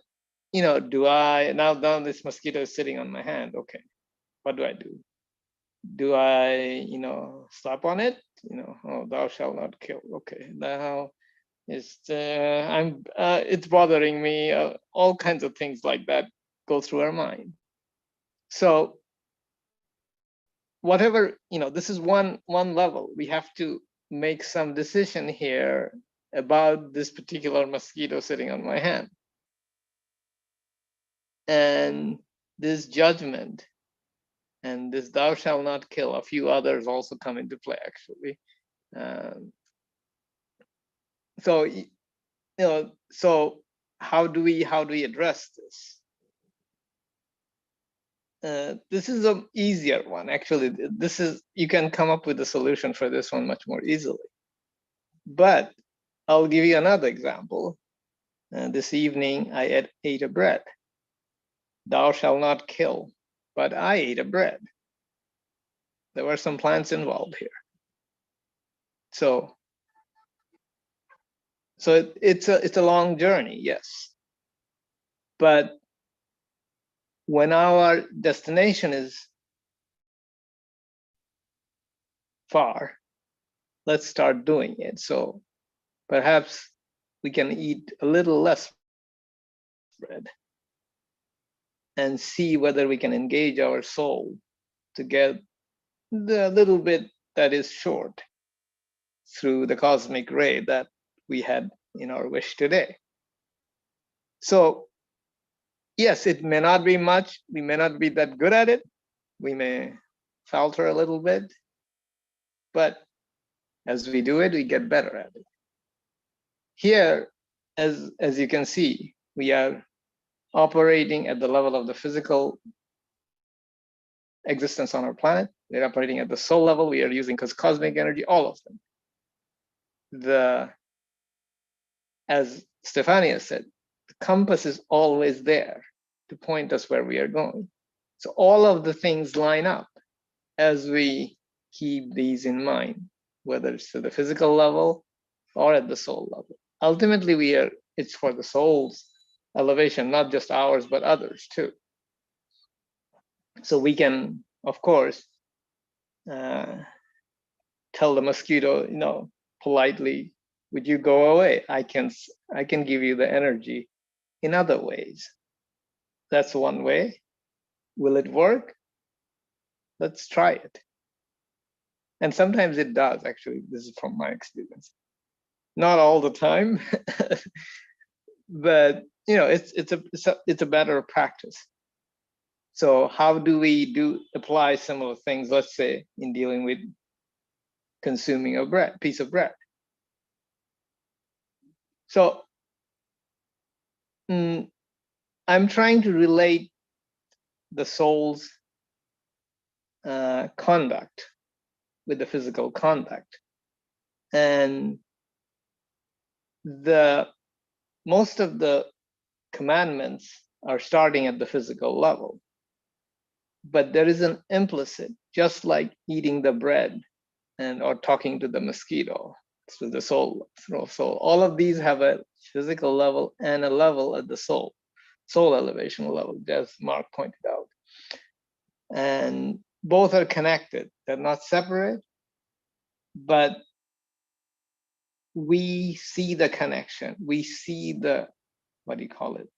you know, now this mosquito is sitting on my hand. Okay, what do? Do I, you know, slap on it? You know, oh, thou shalt not kill. Okay, now it's bothering me. All kinds of things like that go through our mind. So whatever, you know, this is one level. We have to make some decision here about this particular mosquito sitting on my hand. And this judgment and this thou shalt not kill, a few others also come into play, actually. So, you know, so how do we address this? This is an easier one, actually. You can come up with a solution for this one much more easily. But I'll give you another example. This evening I ate a bread. Thou shalt not kill, but I ate a bread. There were some plants involved here. So it's a long journey, yes. But when our destination is far, let's start doing it. So perhaps we can eat a little less bread and see whether we can engage our soul to get the little bit that is short through the cosmic ray that we had in our wish today. So yes, it may not be much. We may not be that good at it. We may falter a little bit, but as we do it, we get better at it. Here, as you can see, we are operating at the level of the physical existence on our planet. We're operating at the soul level. We are using cosmic energy, all of them. As Stefania said, the compass is always there to point us where we are going. So all of the things line up as we keep these in mind, whether it's to the physical level or at the soul level. Ultimately, it's for the soul's elevation, not just ours, but others too. So we can, of course, tell the mosquito, politely, would you go away? I can give you the energy in other ways. That's one way. Will it work? Let's try it. And sometimes it does, actually. This is from my experience. Not all the time, but it's a better practice. So how do we apply similar things, let's say, in dealing with consuming a piece of bread? So I'm trying to relate the soul's conduct with the physical conduct. And most of the commandments are starting at the physical level. But there is an implicit, just like eating the bread or talking to the mosquito, through the soul. All of these have a physical level and a level at the soul elevation level, as Mark pointed out. And both are connected. They're not separate, but we see the connection. We see the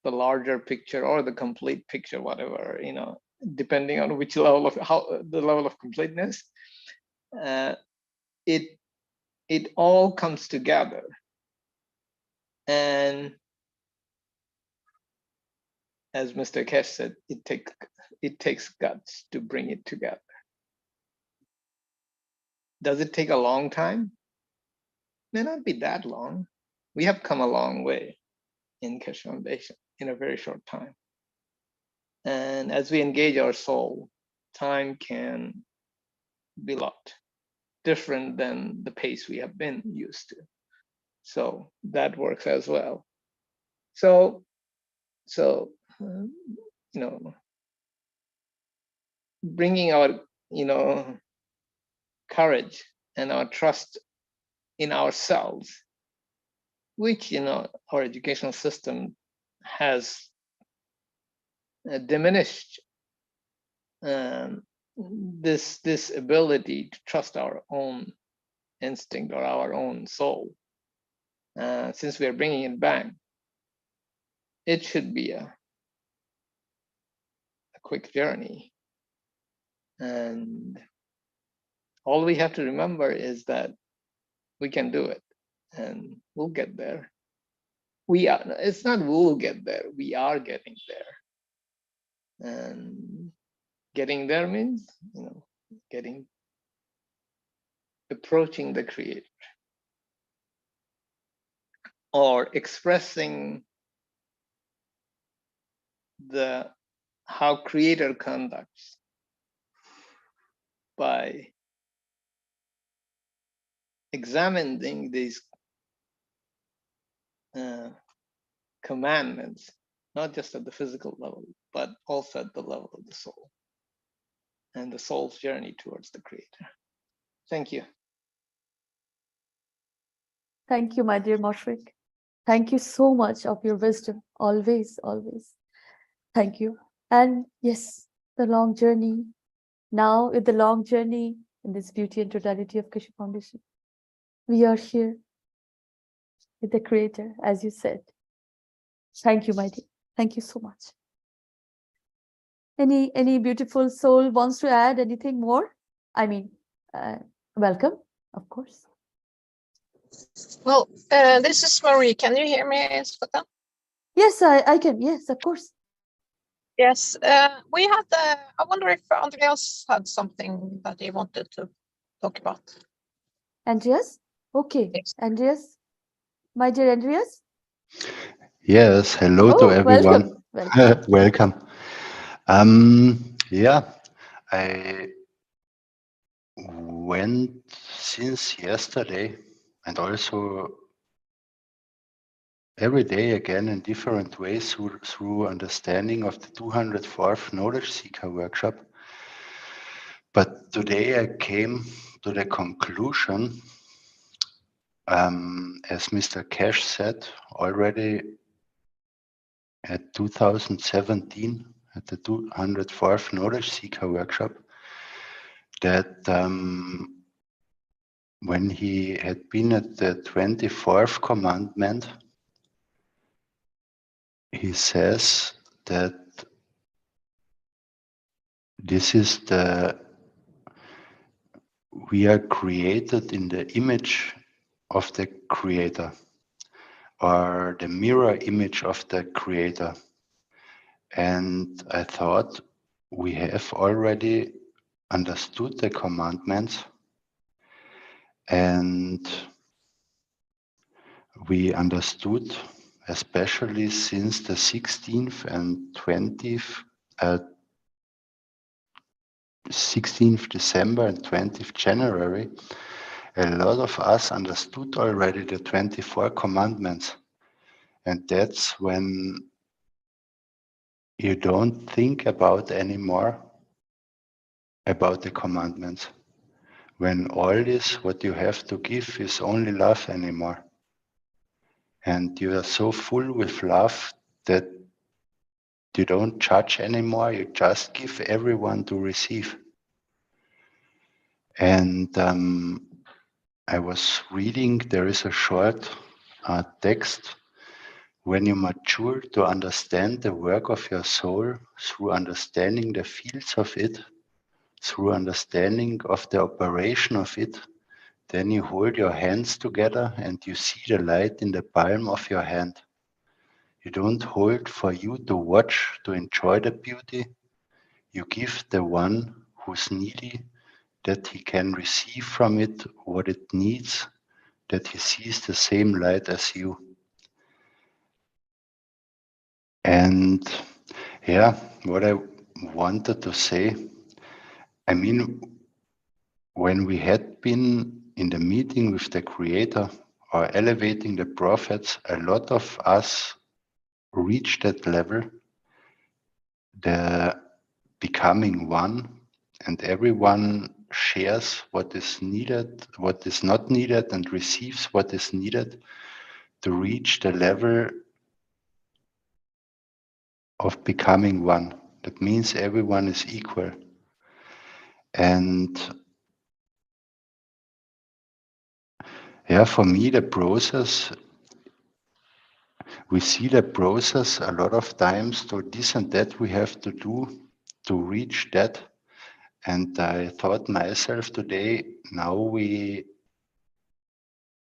larger picture or the complete picture, whatever, depending on which level of the level of completeness. It all comes together. And as Mr. Keshe said, it takes guts to bring it together. Does it take a long time? May not be that long. We have come a long way in Keshe Foundation in a very short time. And as we engage our soul, time can be a lot different than the pace we have been used to. So that works as well. So bringing our courage and our trust in ourselves, which our educational system has diminished this ability to trust our own instinct or our own soul. Since we are bringing it back, it should be a quick journey. And all we have to remember is that we can do it, and we'll get there. It's not we'll get there, we are getting there. And getting there means, approaching the Creator, or expressing how Creator conducts by examining these commandments, not just at the physical level, but also at the level of the soul and the soul's journey towards the Creator. Thank you. Thank you, my dear Moshrik. Thank you so much of your wisdom, always, always. Thank you. And yes, the long journey. Now, with the long journey in this beauty and totality of Keshe Foundation, we are here with the Creator, as you said. Thank you, my dear. Thank you so much. Any beautiful soul wants to add anything more? I mean, welcome, of course. Well, this is Marie. Can you hear me, Sveta? Yes, I can. Yes, of course. Yes, we had. I wonder if Andreas had something that he wanted to talk about. Andreas? Okay, Yes. Andreas, my dear Andreas. Yes, hello to Oh, everyone. welcome. Welcome. Yeah, I went since yesterday and also every day again in different ways through understanding of the 204th Knowledge Seeker workshop. But today I came to the conclusion, as Mr. Keshe said already at 2017 at the 204th Knowledge Seeker workshop, that when he had been at the 24th commandment, he says that this is we are created in the image of the Creator, or the mirror image of the Creator. And I thought we have already understood the commandments, and we understood, especially since the 16th and 16th December and 20th January, a lot of us understood already the 24 commandments. And that's when you don't think about anymore about the commandments. When all this, what you have to give is only love anymore. And you are so full with love that you don't judge anymore, you just give everyone to receive. And I was reading, there is a short text. When you mature to understand the work of your soul through understanding the fields of it, through understanding of the operation of it, then you hold your hands together and you see the light in the palm of your hand. You don't hold for you to watch, to enjoy the beauty. You give the one who's needy, that he can receive from it what it needs, that he sees the same light as you. And yeah, what I wanted to say, I mean, when we had been in the meeting with the Creator or elevating the prophets, a lot of us reached that level, the becoming one, and everyone shares what is needed, what is not needed, and receives what is needed to reach the level of becoming one. That means everyone is equal. And yeah, for me, the process, we see the process a lot of times to this and that we have to do to reach that. And I thought myself today, now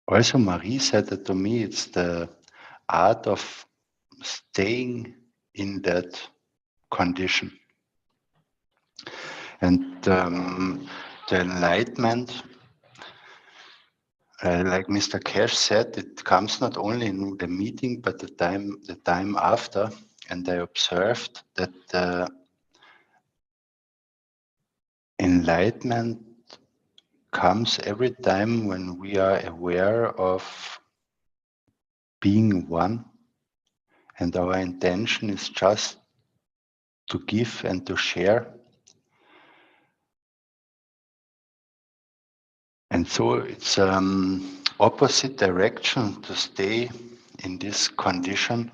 also Marie said it to me, it's the art of staying in that condition. And the enlightenment, like Mr. Keshe said, it comes not only in the meeting, but the time after. And I observed that the enlightenment comes every time when we are aware of being one, and our intention is just to give and to share. And so it's opposite direction to stay in this condition,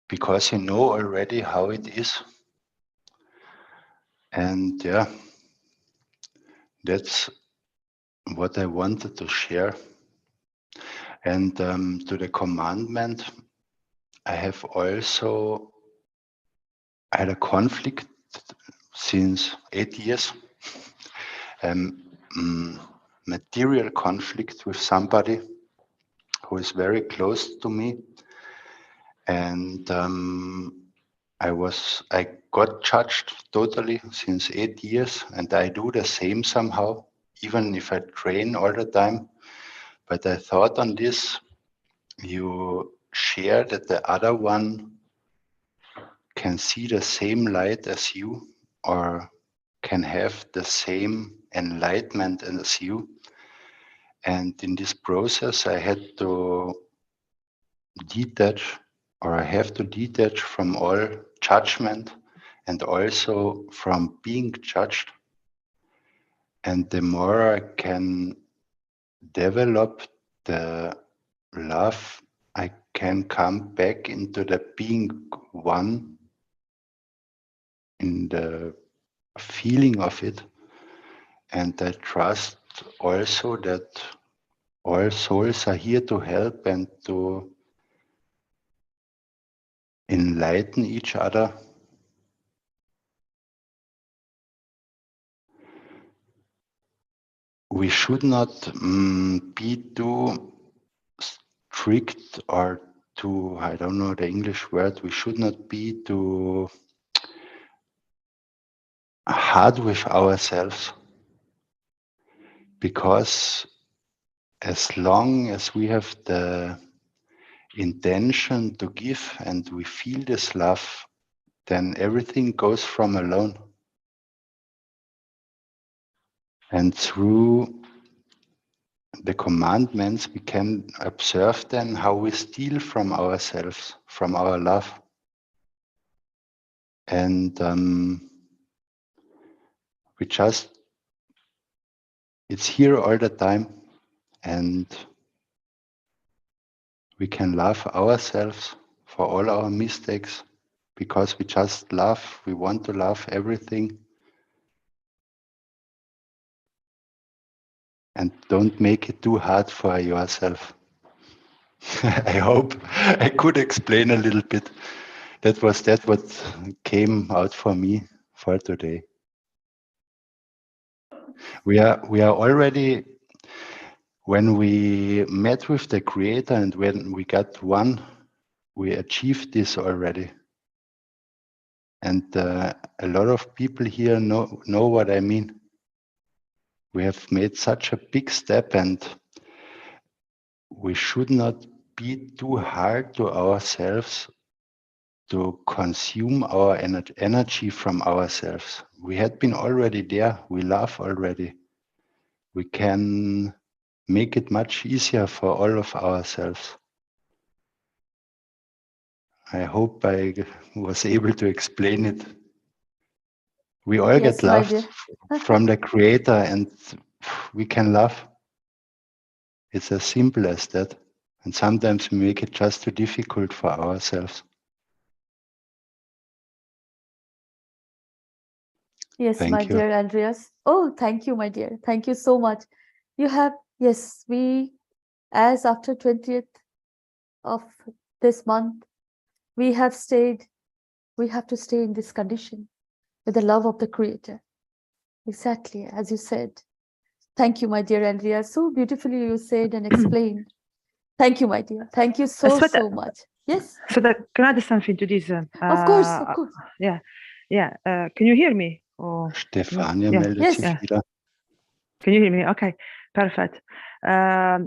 because you know already how it is. And yeah, that's what I wanted to share. And to the commandment, I have also had a conflict since 8 years, material conflict with somebody who is very close to me. And I got judged totally since 8 years, and I do the same somehow, even if I train all the time. But I thought on this, you share that the other one can see the same light as you, or can have the same enlightenment as you. And in this process, I had to detach, or I have to detach from all judgment and also from being judged. And the more I can develop the love, I can come back into the being one, in the feeling of it. And I trust also that all souls are here to help and to enlighten each other. We should not be too strict or too, I don't know the English word, we should not be too hard with ourselves, because as long as we have the intention to give and we feel this love, then everything goes from alone. And through the commandments, we can observe then how we steal from ourselves, from our love. And we just, it's here all the time, and we can love ourselves for all our mistakes, because we just love, we want to love everything. And don't make it too hard for yourself. I hope I could explain a little bit. That was what came out for me for today. We are already, when we met with the Creator and when we got one, we achieved this already. And a lot of people here know what I mean. We have made such a big step, and we should not be too hard to ourselves to consume our energy from ourselves. We had been already there, we love already. We can make it much easier for all of ourselves. I hope I was able to explain it. We all get love from the Creator, and we can love. It's as simple as that. And sometimes we make it just too difficult for ourselves. Yes, my dear Andreas. Oh, thank you, my dear. Thank you so much. You have, yes, we, as after 20th of this month, we have to stay in this condition with the love of the Creator. Exactly, as you said. Thank you, my dear Andrea. So beautifully you said and explained. Thank you, my dear. Thank you so much. Yes. So can I add something to this? Of course. Yeah. Can you hear me? Stefania meldet sich wieder. Can you hear me? Okay, perfect.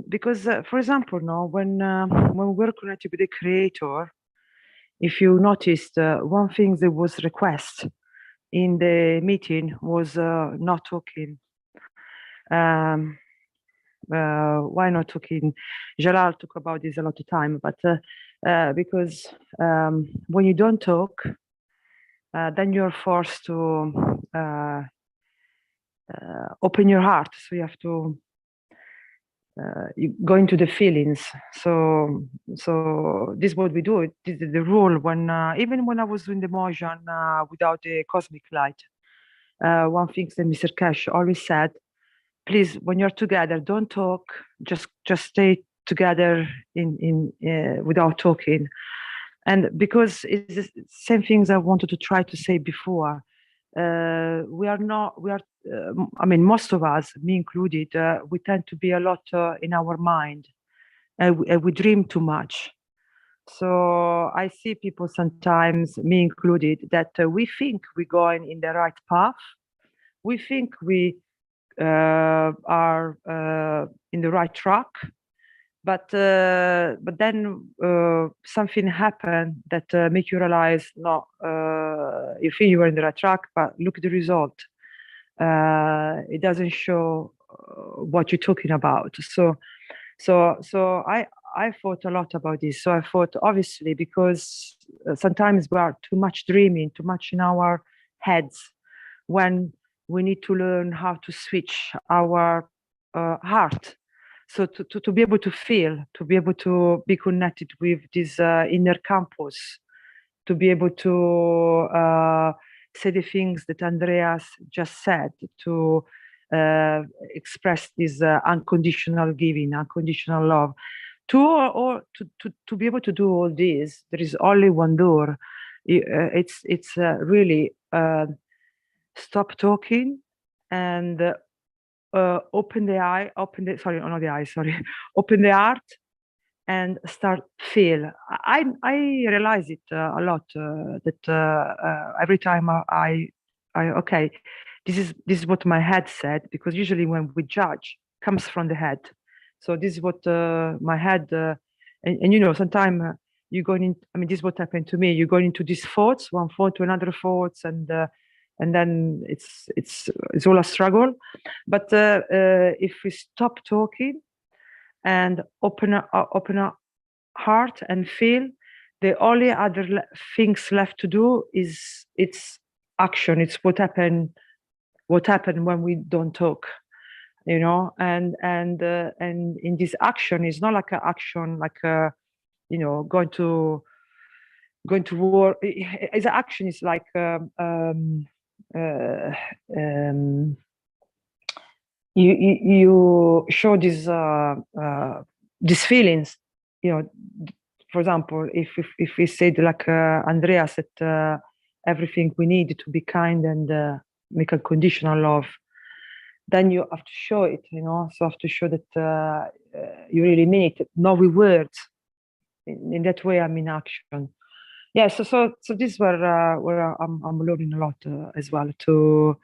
Because, for example, when we're connected with the Creator, if you noticed, one thing that was request in the meeting was not talking. Why not talking? Jalal talk about this a lot of time, but because when you don't talk, then you're forced to open your heart. So you have to you go into the feelings. So this is what we do. This is the rule. When even when I was doing the motion without the cosmic light, one thing that Mr. Keshe always said: please, when you're together, don't talk. Just stay together in without talking. And because it's the same things I wanted to try to say before. I mean, most of us, me included, we tend to be a lot in our mind, and we dream too much. So I see people sometimes, me included, that we think we're going in the right path. We think we are in the right track, but then something happened that make you realize, no, you think you are in the right track, but look at the result. It doesn't show what you're talking about. So I thought a lot about this. So I thought, obviously, because sometimes we are too much dreaming, too much in our heads, when we need to learn how to switch our heart. So to be able to feel, to be able to be connected with this inner campus, to be able to say the things that Andreas just said, to express this unconditional giving, unconditional love. To be able to do all this, there is only one door. It's really stop talking and open the eye, open the open the heart and start feel. I realize it a lot that every time I okay, this is what my head said, because usually when we judge comes from the head. So this is what my head and you know, sometimes you're going in, I mean, this is what happened to me. You're going into these thoughts, one thought to another thoughts, and then it's all a struggle. But if we stop talking and open our heart and feel, the only other things left to do is it's action. It's what happened when we don't talk, you know. And in this action, it's not like an action like you know, going to war. As an action is like you show these feelings, you know. For example, if we said like Andreas said, everything we need to be kind and make unconditional love, then you have to show it, you know. So have to show that you really mean it, not with words. In that way, I'm in action. Yeah. So this is where I'm learning a lot as well, to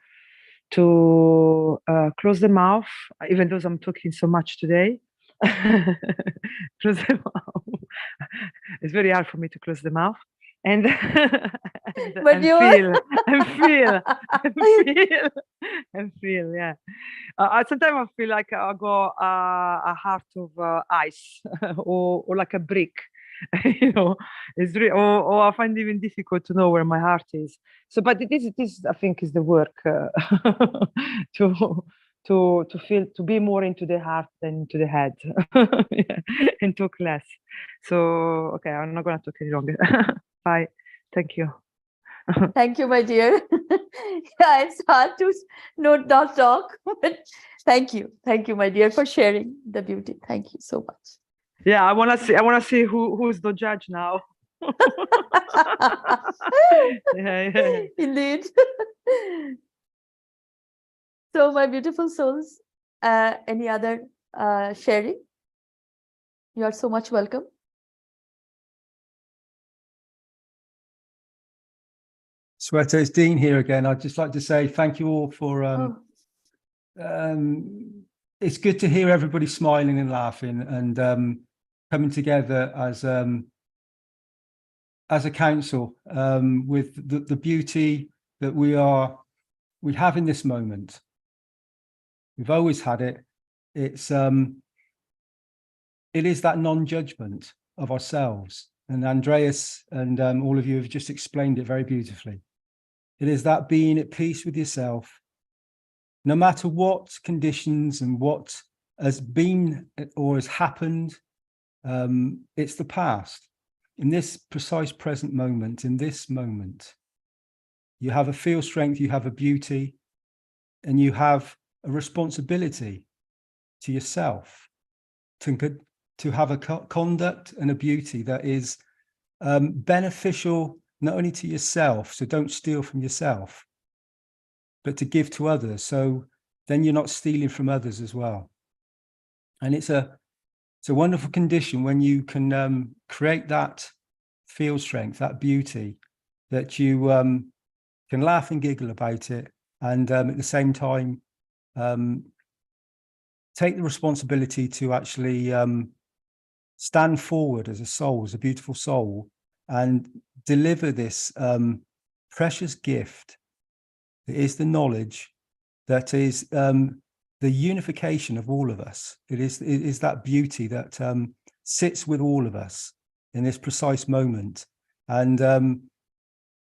close the mouth, even though I'm talking so much today. Close the mouth. It's very hard for me to close the mouth and feel. Yeah. Sometimes I feel like I got a heart of ice or like a brick. You know, it's really, or I find it even difficult to know where my heart is. So, but this I think is the work to feel, to be more into the heart than into the head. Yeah, and talk less. So, okay, I'm not going to talk any longer. Bye. Thank you. Thank you, my dear. Yeah, it's hard to not talk, but thank you, my dear, for sharing the beauty. Thank you so much. Yeah, I want to see who's the judge now. Yeah. Indeed. So, my beautiful souls, any other sharing? You are so much welcome. Sweta, it's Dean here again. I'd just like to say thank you all for it's good to hear everybody smiling and laughing and coming together as a council with the beauty that we have in this moment. We've always had it. It is that non-judgment of ourselves, and Andreas and all of you have just explained it very beautifully. It is that being at peace with yourself, no matter what conditions and what has been or has happened. It's the past. In this precise present moment, in this moment, you have a feel strength, you have a beauty, and you have a responsibility to yourself to have a conduct and a beauty that is beneficial not only to yourself, so don't steal from yourself, but to give to others. So then you're not stealing from others as well. And it's a wonderful condition when you can create that field strength, that beauty, that you can laugh and giggle about it, and at the same time take the responsibility to actually stand forward as a soul, as a beautiful soul, and deliver this precious gift. It is the knowledge that is the unification of all of us. It is that beauty that sits with all of us in this precise moment. And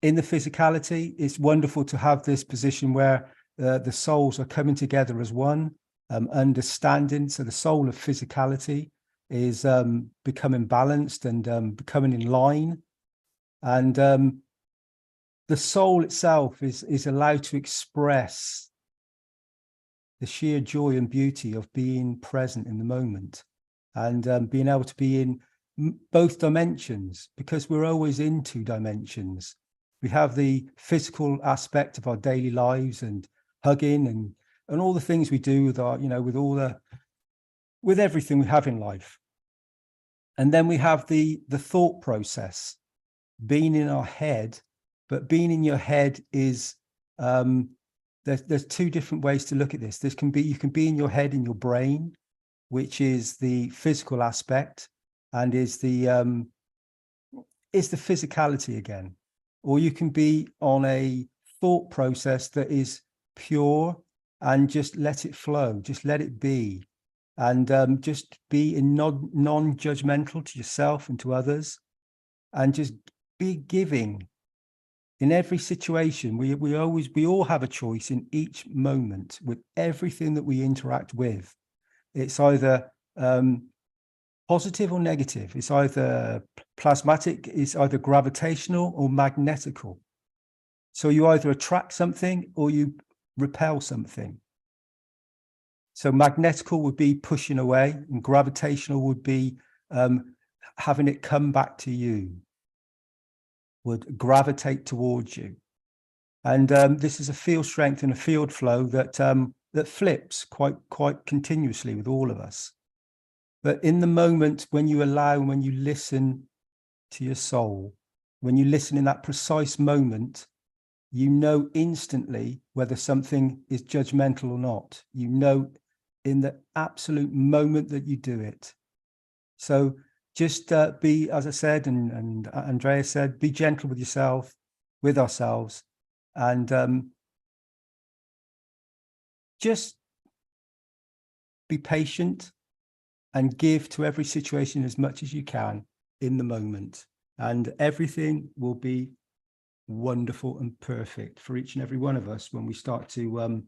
in the physicality, it's wonderful to have this position where the souls are coming together as one, understanding. So the soul of physicality is becoming balanced and becoming in line. And the soul itself is allowed to express the sheer joy and beauty of being present in the moment, and being able to be in both dimensions, because we're always in two dimensions. We have the physical aspect of our daily lives and hugging and all the things we do with our, with everything we have in life. And then we have the thought process, being in our head. But being in your head is, there's two different ways to look at this. You can be in your head, in your brain, which is the physical aspect and is the physicality again. Or you can be on a thought process that is pure and just let it flow, just let it be. And just be in non-judgmental to yourself and to others, and just be giving. In every situation, we all have a choice in each moment with everything that we interact with. It's either positive or negative. It's either plasmatic, it's either gravitational or magnetical. So you either attract something or you repel something. So magnetical would be pushing away, and gravitational would be having it come back to you, would gravitate towards you. And this is a field strength and a field flow that that flips quite continuously with all of us. But in the moment when you allow, when you listen to your soul, when you listen in that precise moment, you know instantly whether something is judgmental or not. You know in the absolute moment that you do it. So just be, as I said, and Andrea said, be gentle with yourself, with ourselves, and just be patient and give to every situation as much as you can in the moment. And everything will be wonderful and perfect for each and every one of us when we start to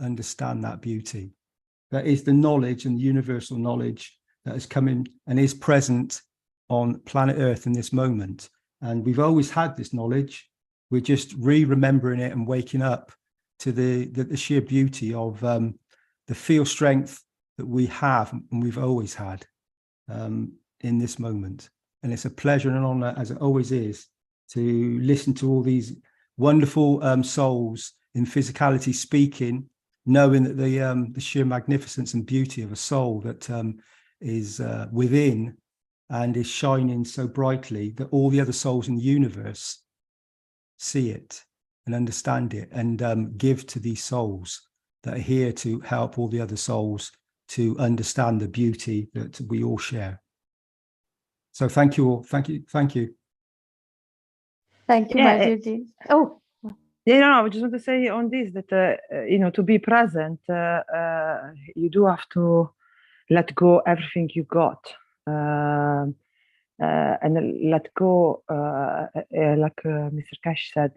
understand that beauty. That is the knowledge and universal knowledge that has come in and is present on planet Earth in this moment. And we've always had this knowledge. We're just remembering it and waking up to the sheer beauty of the field strength that we have and we've always had in this moment. And it's a pleasure and an honor, as it always is, to listen to all these wonderful souls in physicality speaking, knowing that the sheer magnificence and beauty of a soul that is within and is shining so brightly that all the other souls in the universe see it and understand it, and give to these souls that are here to help all the other souls to understand the beauty that we all share. So thank you all. Thank you. Thank you. Thank you, my dear Dean. Oh. Yeah, no, I just want to say on this that, to be present, you do have to let go everything you got. And let go, like Mr. Keshe said,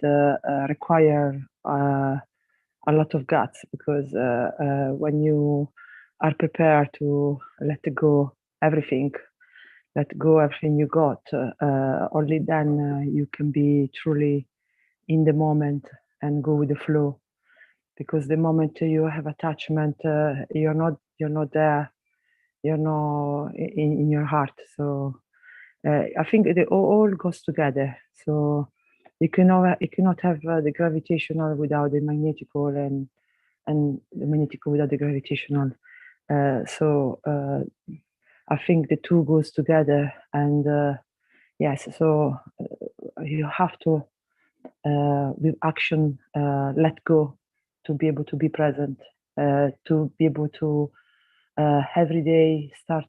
require a lot of guts, because when you are prepared to let go everything you got, only then you can be truly in the moment and go with the flow. Because the moment you have attachment, you're not there, you're not in your heart. So I think it all goes together. So you cannot have the gravitational without the magnetical, and the magnetical without the gravitational. So I think the two goes together, and yes. So you have to, with action, let go to be able to be present, to be able to every day start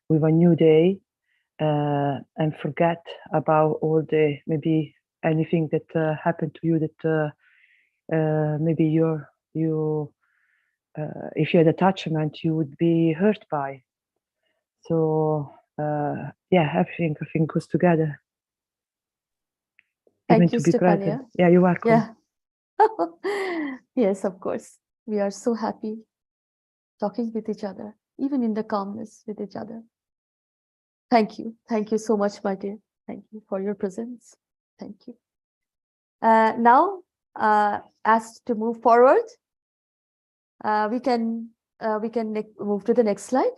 with a new day and forget about all the maybe anything that happened to you that maybe you if you had attachment you would be hurt by. So yeah, everything I think goes together. Thank you, To be Stefania. present. Yeah, you're welcome. Yeah. Yes, of course. We are so happy talking with each other, even in the calmness with each other. Thank you. Thank you so much, my dear. Thank you for your presence. Thank you. Now, asked to move forward, we can move to the next slide.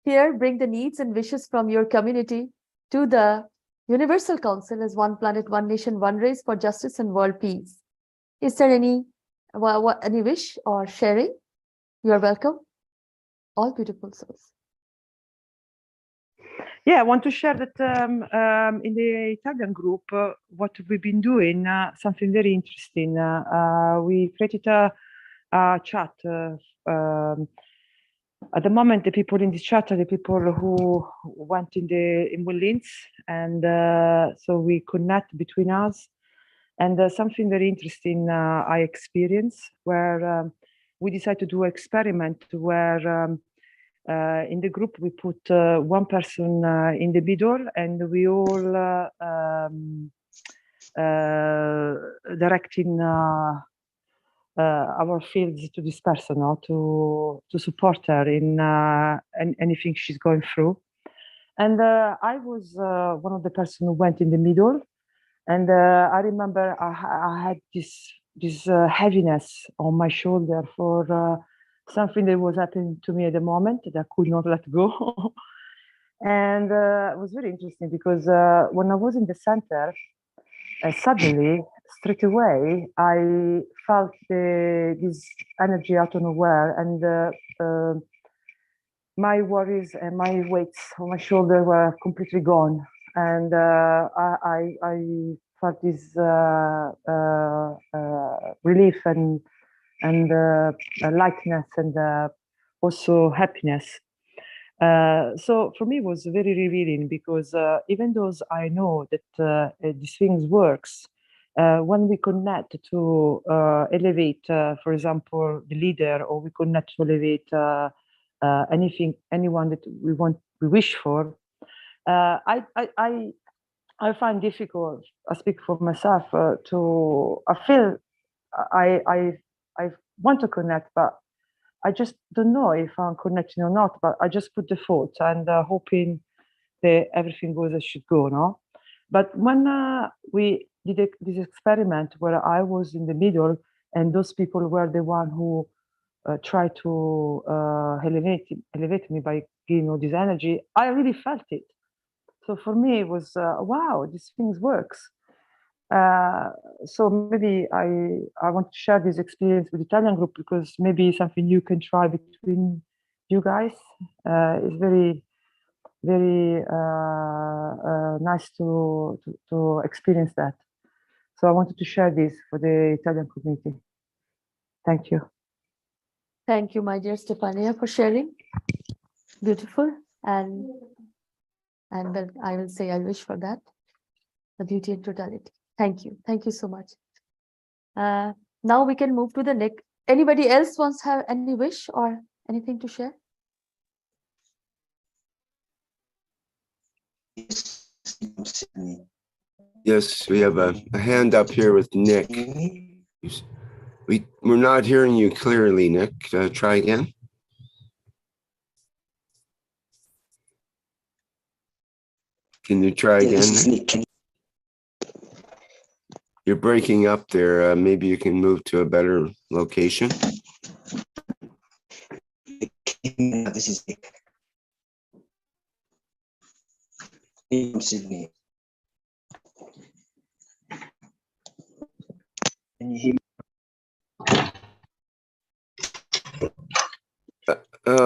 Here, bring the needs and wishes from your community to the Universal Council as One Planet, One Nation, One Race for Justice and World Peace. Is there any wish or sharing? You are welcome. All beautiful souls. Yeah, I want to share that in the Italian group, what we've been doing, something very interesting. We created a chat. At the moment, the people in this chat are the people who went in Woodlands, and so we connect between us. And something very interesting I experienced, where we decided to do an experiment where in the group we put one person in the middle, and we all directing our fields to this person, or to support her in anything she's going through. And I was one of the person who went in the middle, and I remember I had this heaviness on my shoulder for something that was happening to me at the moment that I could not let go. And it was very interesting because when I was in the center, suddenly, straight away, I felt this energy out of nowhere, and my worries and my weights on my shoulder were completely gone. And I felt this relief and lightness, and also happiness. So for me, it was very revealing, because even though I know that these things works, when we connect to elevate, for example, the leader, or we connect to elevate anyone that we wish for, I find difficult. I speak for myself. I feel I want to connect, but I just don't know if I'm connecting or not. But I just put the thought and hoping that everything goes as it should go, no? But when we did this experiment where I was in the middle, and those people were the one who tried to elevate me by giving all this energy, I really felt it. So for me, it was, wow, this thing works. So maybe I want to share this experience with the Italian group, because maybe something you can try between you guys. It's very, very nice to experience that. So I wanted to share this for the Italian community. Thank you. Thank you, my dear Stefania, for sharing. Beautiful. And well, I will say I wish for that. The beauty and totality. Thank you. Thank you so much. Now we can move to the next. Anybody else wants to have any wish or anything to share? Yes, we have a hand up here with Nick. We're not hearing you clearly, Nick. Try again. Can you try again, Nick? You're breaking up there. Maybe you can move to a better location. This is Nick. From Sydney. Can you hear me?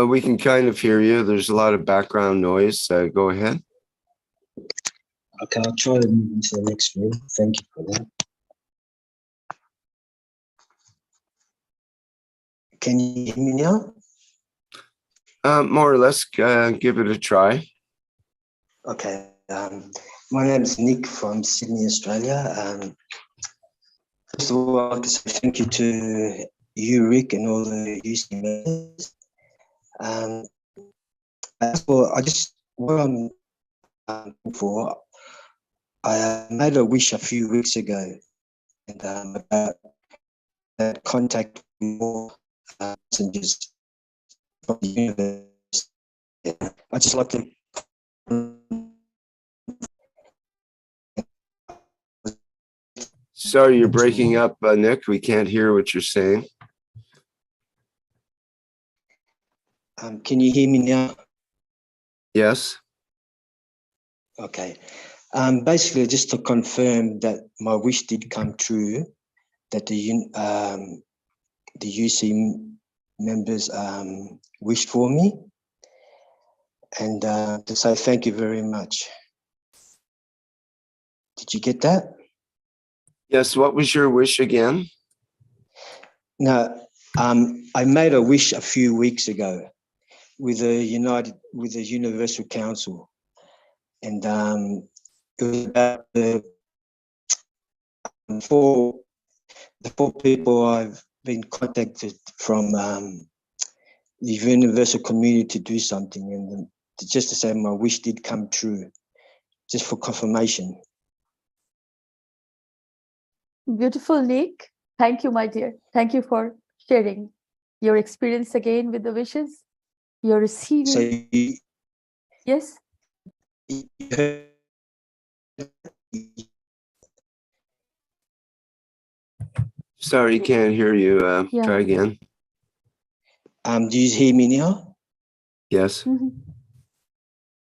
We can kind of hear you. There's a lot of background noise. Go ahead. Okay, I'll try and move into the next room. Thank you for that. Can you hear me now? More or less, give it a try. Okay. My name is Nick from Sydney, Australia. First of all, I'd like to say thank you to you, Rick, and all the UC members. What I'm looking for, I made a wish a few weeks ago, and about that contact with more messengers from the universe. I'd just like to. Sorry, you're breaking up, Nick. We can't hear what you're saying. Can you hear me now? Yes. Okay. Basically, just to confirm that my wish did come true, that the UC members wished for me, and to say thank you very much. Did you get that? Yes. What was your wish again? No, I made a wish a few weeks ago with the Universal Council, and it was about the four people I've been contacted from the universal community to do something, and just to say my wish did come true, just for confirmation. Beautiful, Nick. Thank you, my dear. Thank you for sharing your experience again with the wishes. You're receiving. So Yes. Sorry, can't hear you. Yeah. Try again. Do you hear me now? Yes. Mm-hmm.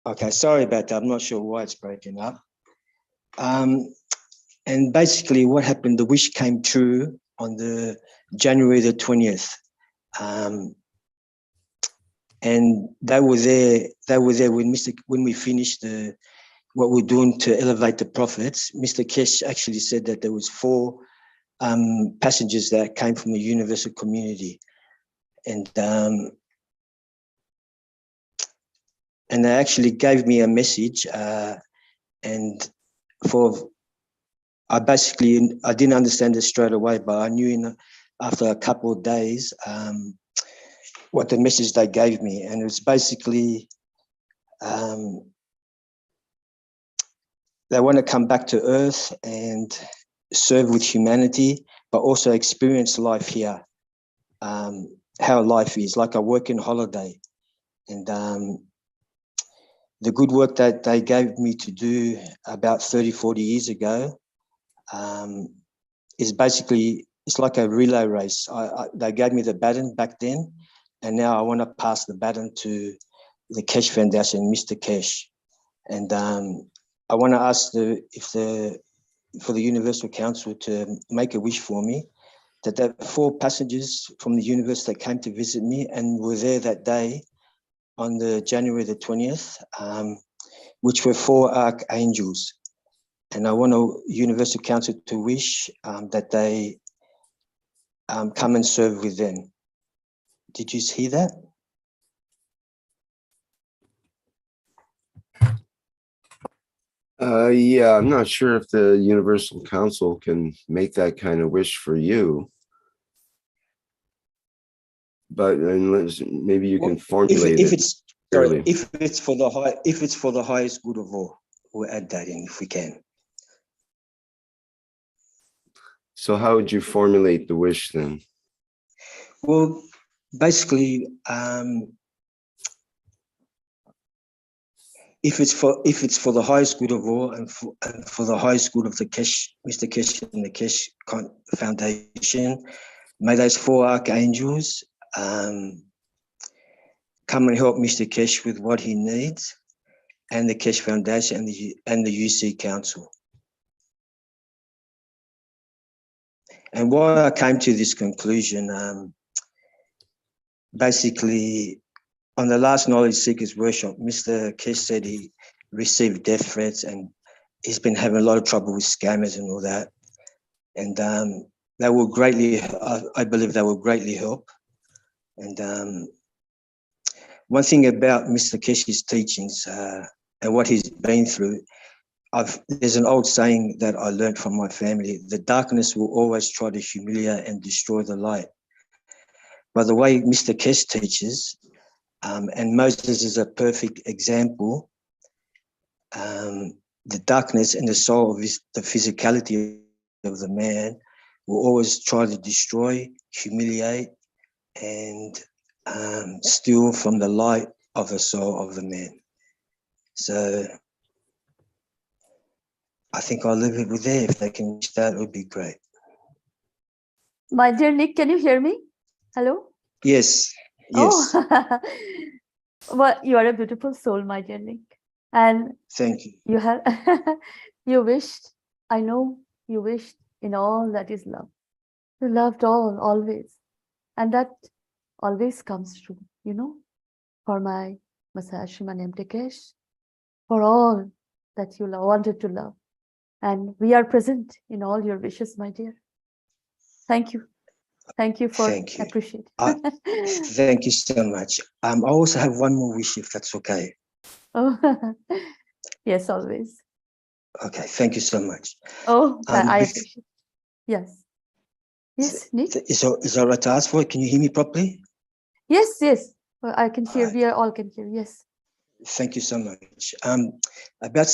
Okay, sorry about that. I'm not sure why it's breaking up. And basically what happened, the wish came true on the January the 20th. And they were there when we finished what we're doing to elevate the prophets. Mr. Keshe actually said that there was 4 passengers that came from the universal community. And they actually gave me a message, and I didn't understand it straight away, but I knew after a couple of days what the message they gave me. And it was basically they want to come back to Earth and serve with humanity, but also experience life here, how life is, like a working holiday. And the good work that they gave me to do about 30, 40 years ago is basically, it's like a relay race. They gave me the baton back then, and now I want to pass the baton to the Keshe Foundation, Mr. Keshe. And I want to ask for the Universal Council to make a wish for me, that there are 4 passengers from the universe that came to visit me and were there that day on the January the 20th, which were 4 archangels. And I want a Universal Council to wish that they come and serve with them. Did you hear that? Yeah, I'm not sure if the Universal Council can make that kind of wish for you, but unless maybe you can formulate if it. it's sorry, if it's for the highest good of all, we'll add that in if we can. So how would you formulate the wish then? Well, basically, if it's for the highest good of all, and for the highest good of the Keshe, Mr. Keshe and the Keshe Foundation, may those 4 archangels come and help Mr. Keshe with what he needs, and the Keshe Foundation and the UC Council. And why I came to this conclusion, basically, on the last Knowledge Seekers workshop, Mr. Keshe said he received death threats and he's been having a lot of trouble with scammers and all that. And they will greatly, I believe they will greatly help. And one thing about Mr. Keshe's teachings and what he's been through, there's an old saying that I learned from my family: the darkness will always try to humiliate and destroy the light. By the way Mr. Keshe teaches, and Moses is a perfect example, the darkness in the soul of the physicality of the man will always try to destroy, humiliate, and steal from the light of the soul of the man. So I think I'll leave it with there. If they can reach that, it would be great. My dear Nick, can you hear me? Hello? Yes, yes. Oh, well, you are a beautiful soul, my dear Nick. And thank you. You have, you wished, I know you wished in all that is love. You loved all, always. And that always comes true, you know, for my Massage Shriman Keshe, for all that you wanted to love. And we are present in all your wishes, my dear. Thank you. Thank you for appreciating. Thank you so much. I also have one more wish, if that's okay. Oh, yes, always. Okay, thank you so much. Oh, I appreciate it. Yes. Yes, Nick? Is it all right to ask for it? Can you hear me properly? Yes, yes. Well, I can hear. We all can hear. Yes. Thank you so much. About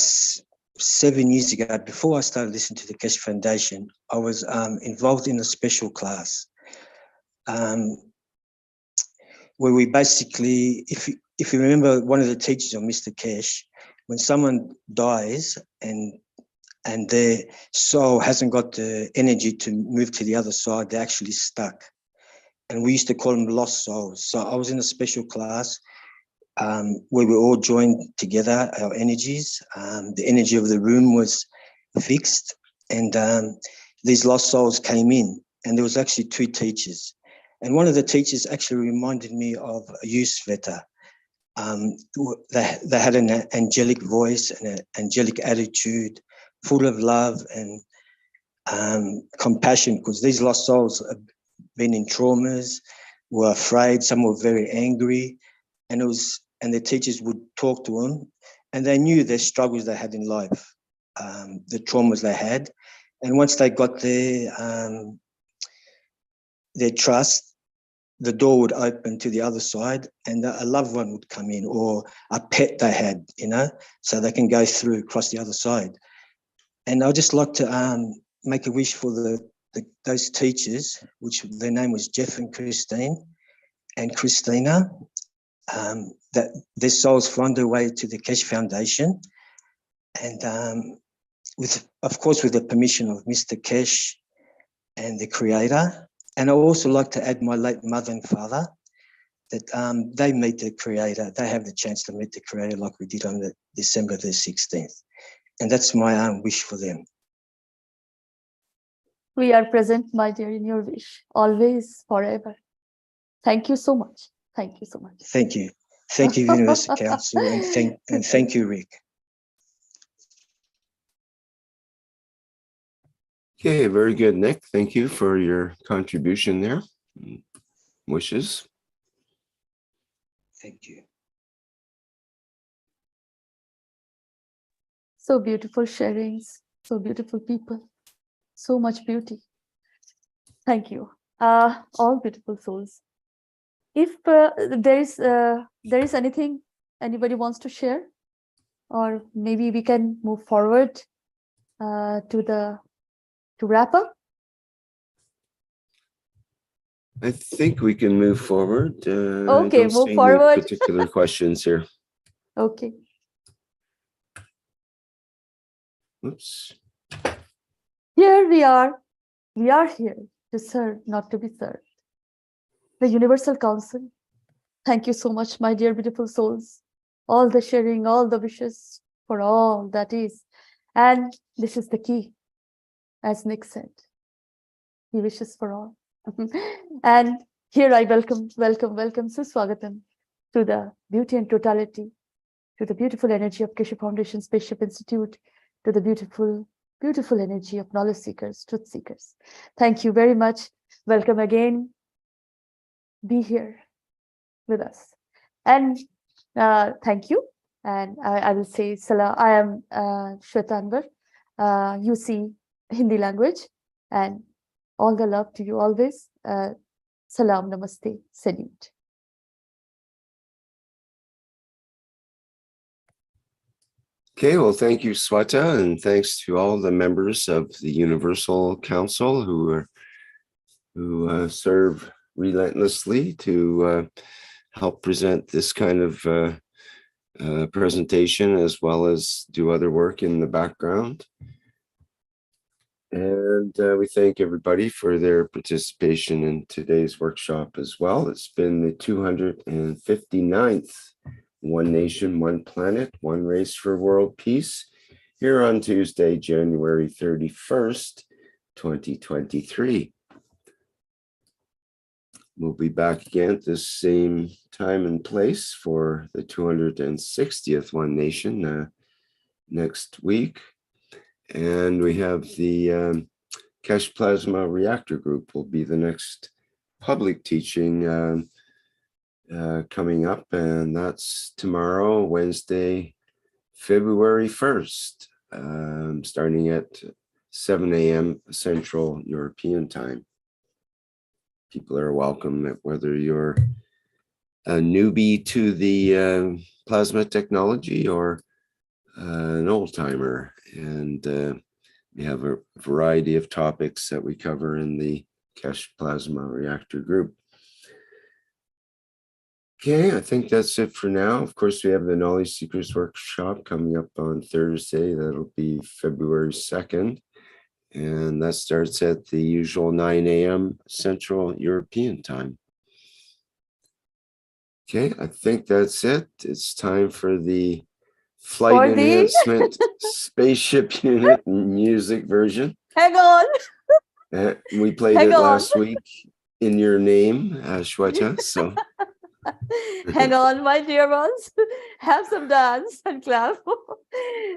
7 years ago, before I started listening to the Keshe Foundation, I was involved in a special class where we basically, if you remember, one of the teachers of Mr. Keshe, when someone dies and their soul hasn't got the energy to move to the other side, they're actually stuck. And we used to call them lost souls. So I was in a special class where we all joined together our energies. The energy of the room was fixed, and these lost souls came in, and there was actually 2 teachers. And one of the teachers actually reminded me of a youth vetter. They had an angelic voice and an angelic attitude, full of love and compassion, because these lost souls have been in traumas, were afraid, some were very angry, and the teachers would talk to them, and they knew their struggles they had in life, the traumas they had. And once they got their trust, the door would open to the other side, and a loved one would come in, or a pet they had, you know, so they can go through across the other side. And I'd just like to make a wish for those teachers, which their name was Jeff and Christine and Christina, that their souls find their way to the Keshe Foundation, and of course with the permission of Mr. Keshe and the Creator. And I also like to add my late mother and father, that they meet the Creator. They have the chance to meet the Creator like we did on December the 16th. And that's my wish for them. We are present, my dear, in your wish, always, forever. Thank you so much. Thank you so much. Thank you. Thank you, Universal Council, and thank you, Rick. Okay, very good, Nick. Thank you for your contribution there. Wishes. Thank you. So beautiful sharings, so beautiful people, so much beauty. Thank you. All beautiful souls. If there is anything anybody wants to share, or maybe we can move forward to wrap up. I think we can move forward. Okay, I don't move see forward. any particular questions here. Okay. Oops. Here we are. We are here to serve, not to be served. The Universal Council. Thank you so much, my dear beautiful souls. All the sharing, all the wishes for all that is. And this is the key, as Nick said. He wishes for all. And here I welcome Suswagatam to the beauty and totality, to the beautiful energy of Keshe Foundation Spaceship Institute, to the beautiful energy of knowledge seekers, truth seekers. Thank you very much. Welcome again. Be here with us. And thank you. And I will say, Salam. I am Shwetanvar, UC Hindi language, and all the love to you always. Salam, namaste, salute. Okay, well, thank you, Sweta, and thanks to all the members of the Universal Council who serve relentlessly to help present this kind of presentation, as well as do other work in the background. And we thank everybody for their participation in today's workshop as well. It's been the 259th One Nation, One Planet, One Race for World Peace, here on Tuesday, January 31st, 2023. We'll be back again at the same time and place for the 260th One Nation next week. And we have the Keshe Plasma Reactor Group will be the next public teaching coming up, and that's tomorrow, Wednesday, February 1st, starting at 7 a.m. Central European Time. People are welcome, whether you're a newbie to the plasma technology or an old timer. And we have a variety of topics that we cover in the Keshe Plasma Reactor Group. Okay, I think that's it for now. Of course, we have the Knowledge Seekers Workshop coming up on Thursday. That'll be February 2nd. And that starts at the usual 9 a.m. Central European Time. Okay, I think that's it. It's time for the Flight Enhancement Spaceship Unit music version. Hang on. We played it last week in your name, Shweta, so... Hang on, my dear ones. Have some dance and clap.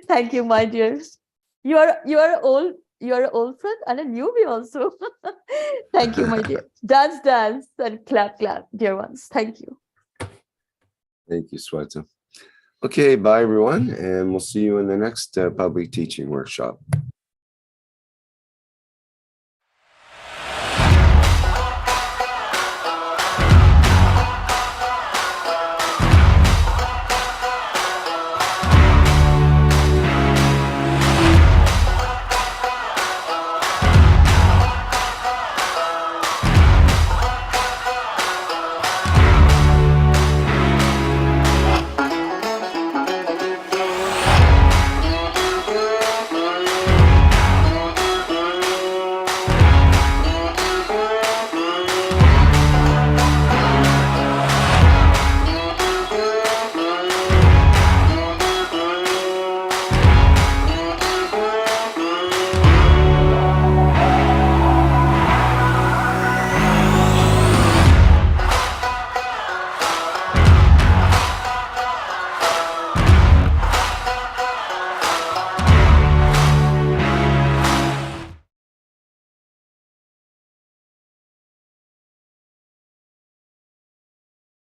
Thank you, my dears. You are old friend and a newbie also. Thank you, my dear. Dance and clap, dear ones. Thank you. Thank you, Sweta. Okay, bye everyone, and we'll see you in the next public teaching workshop.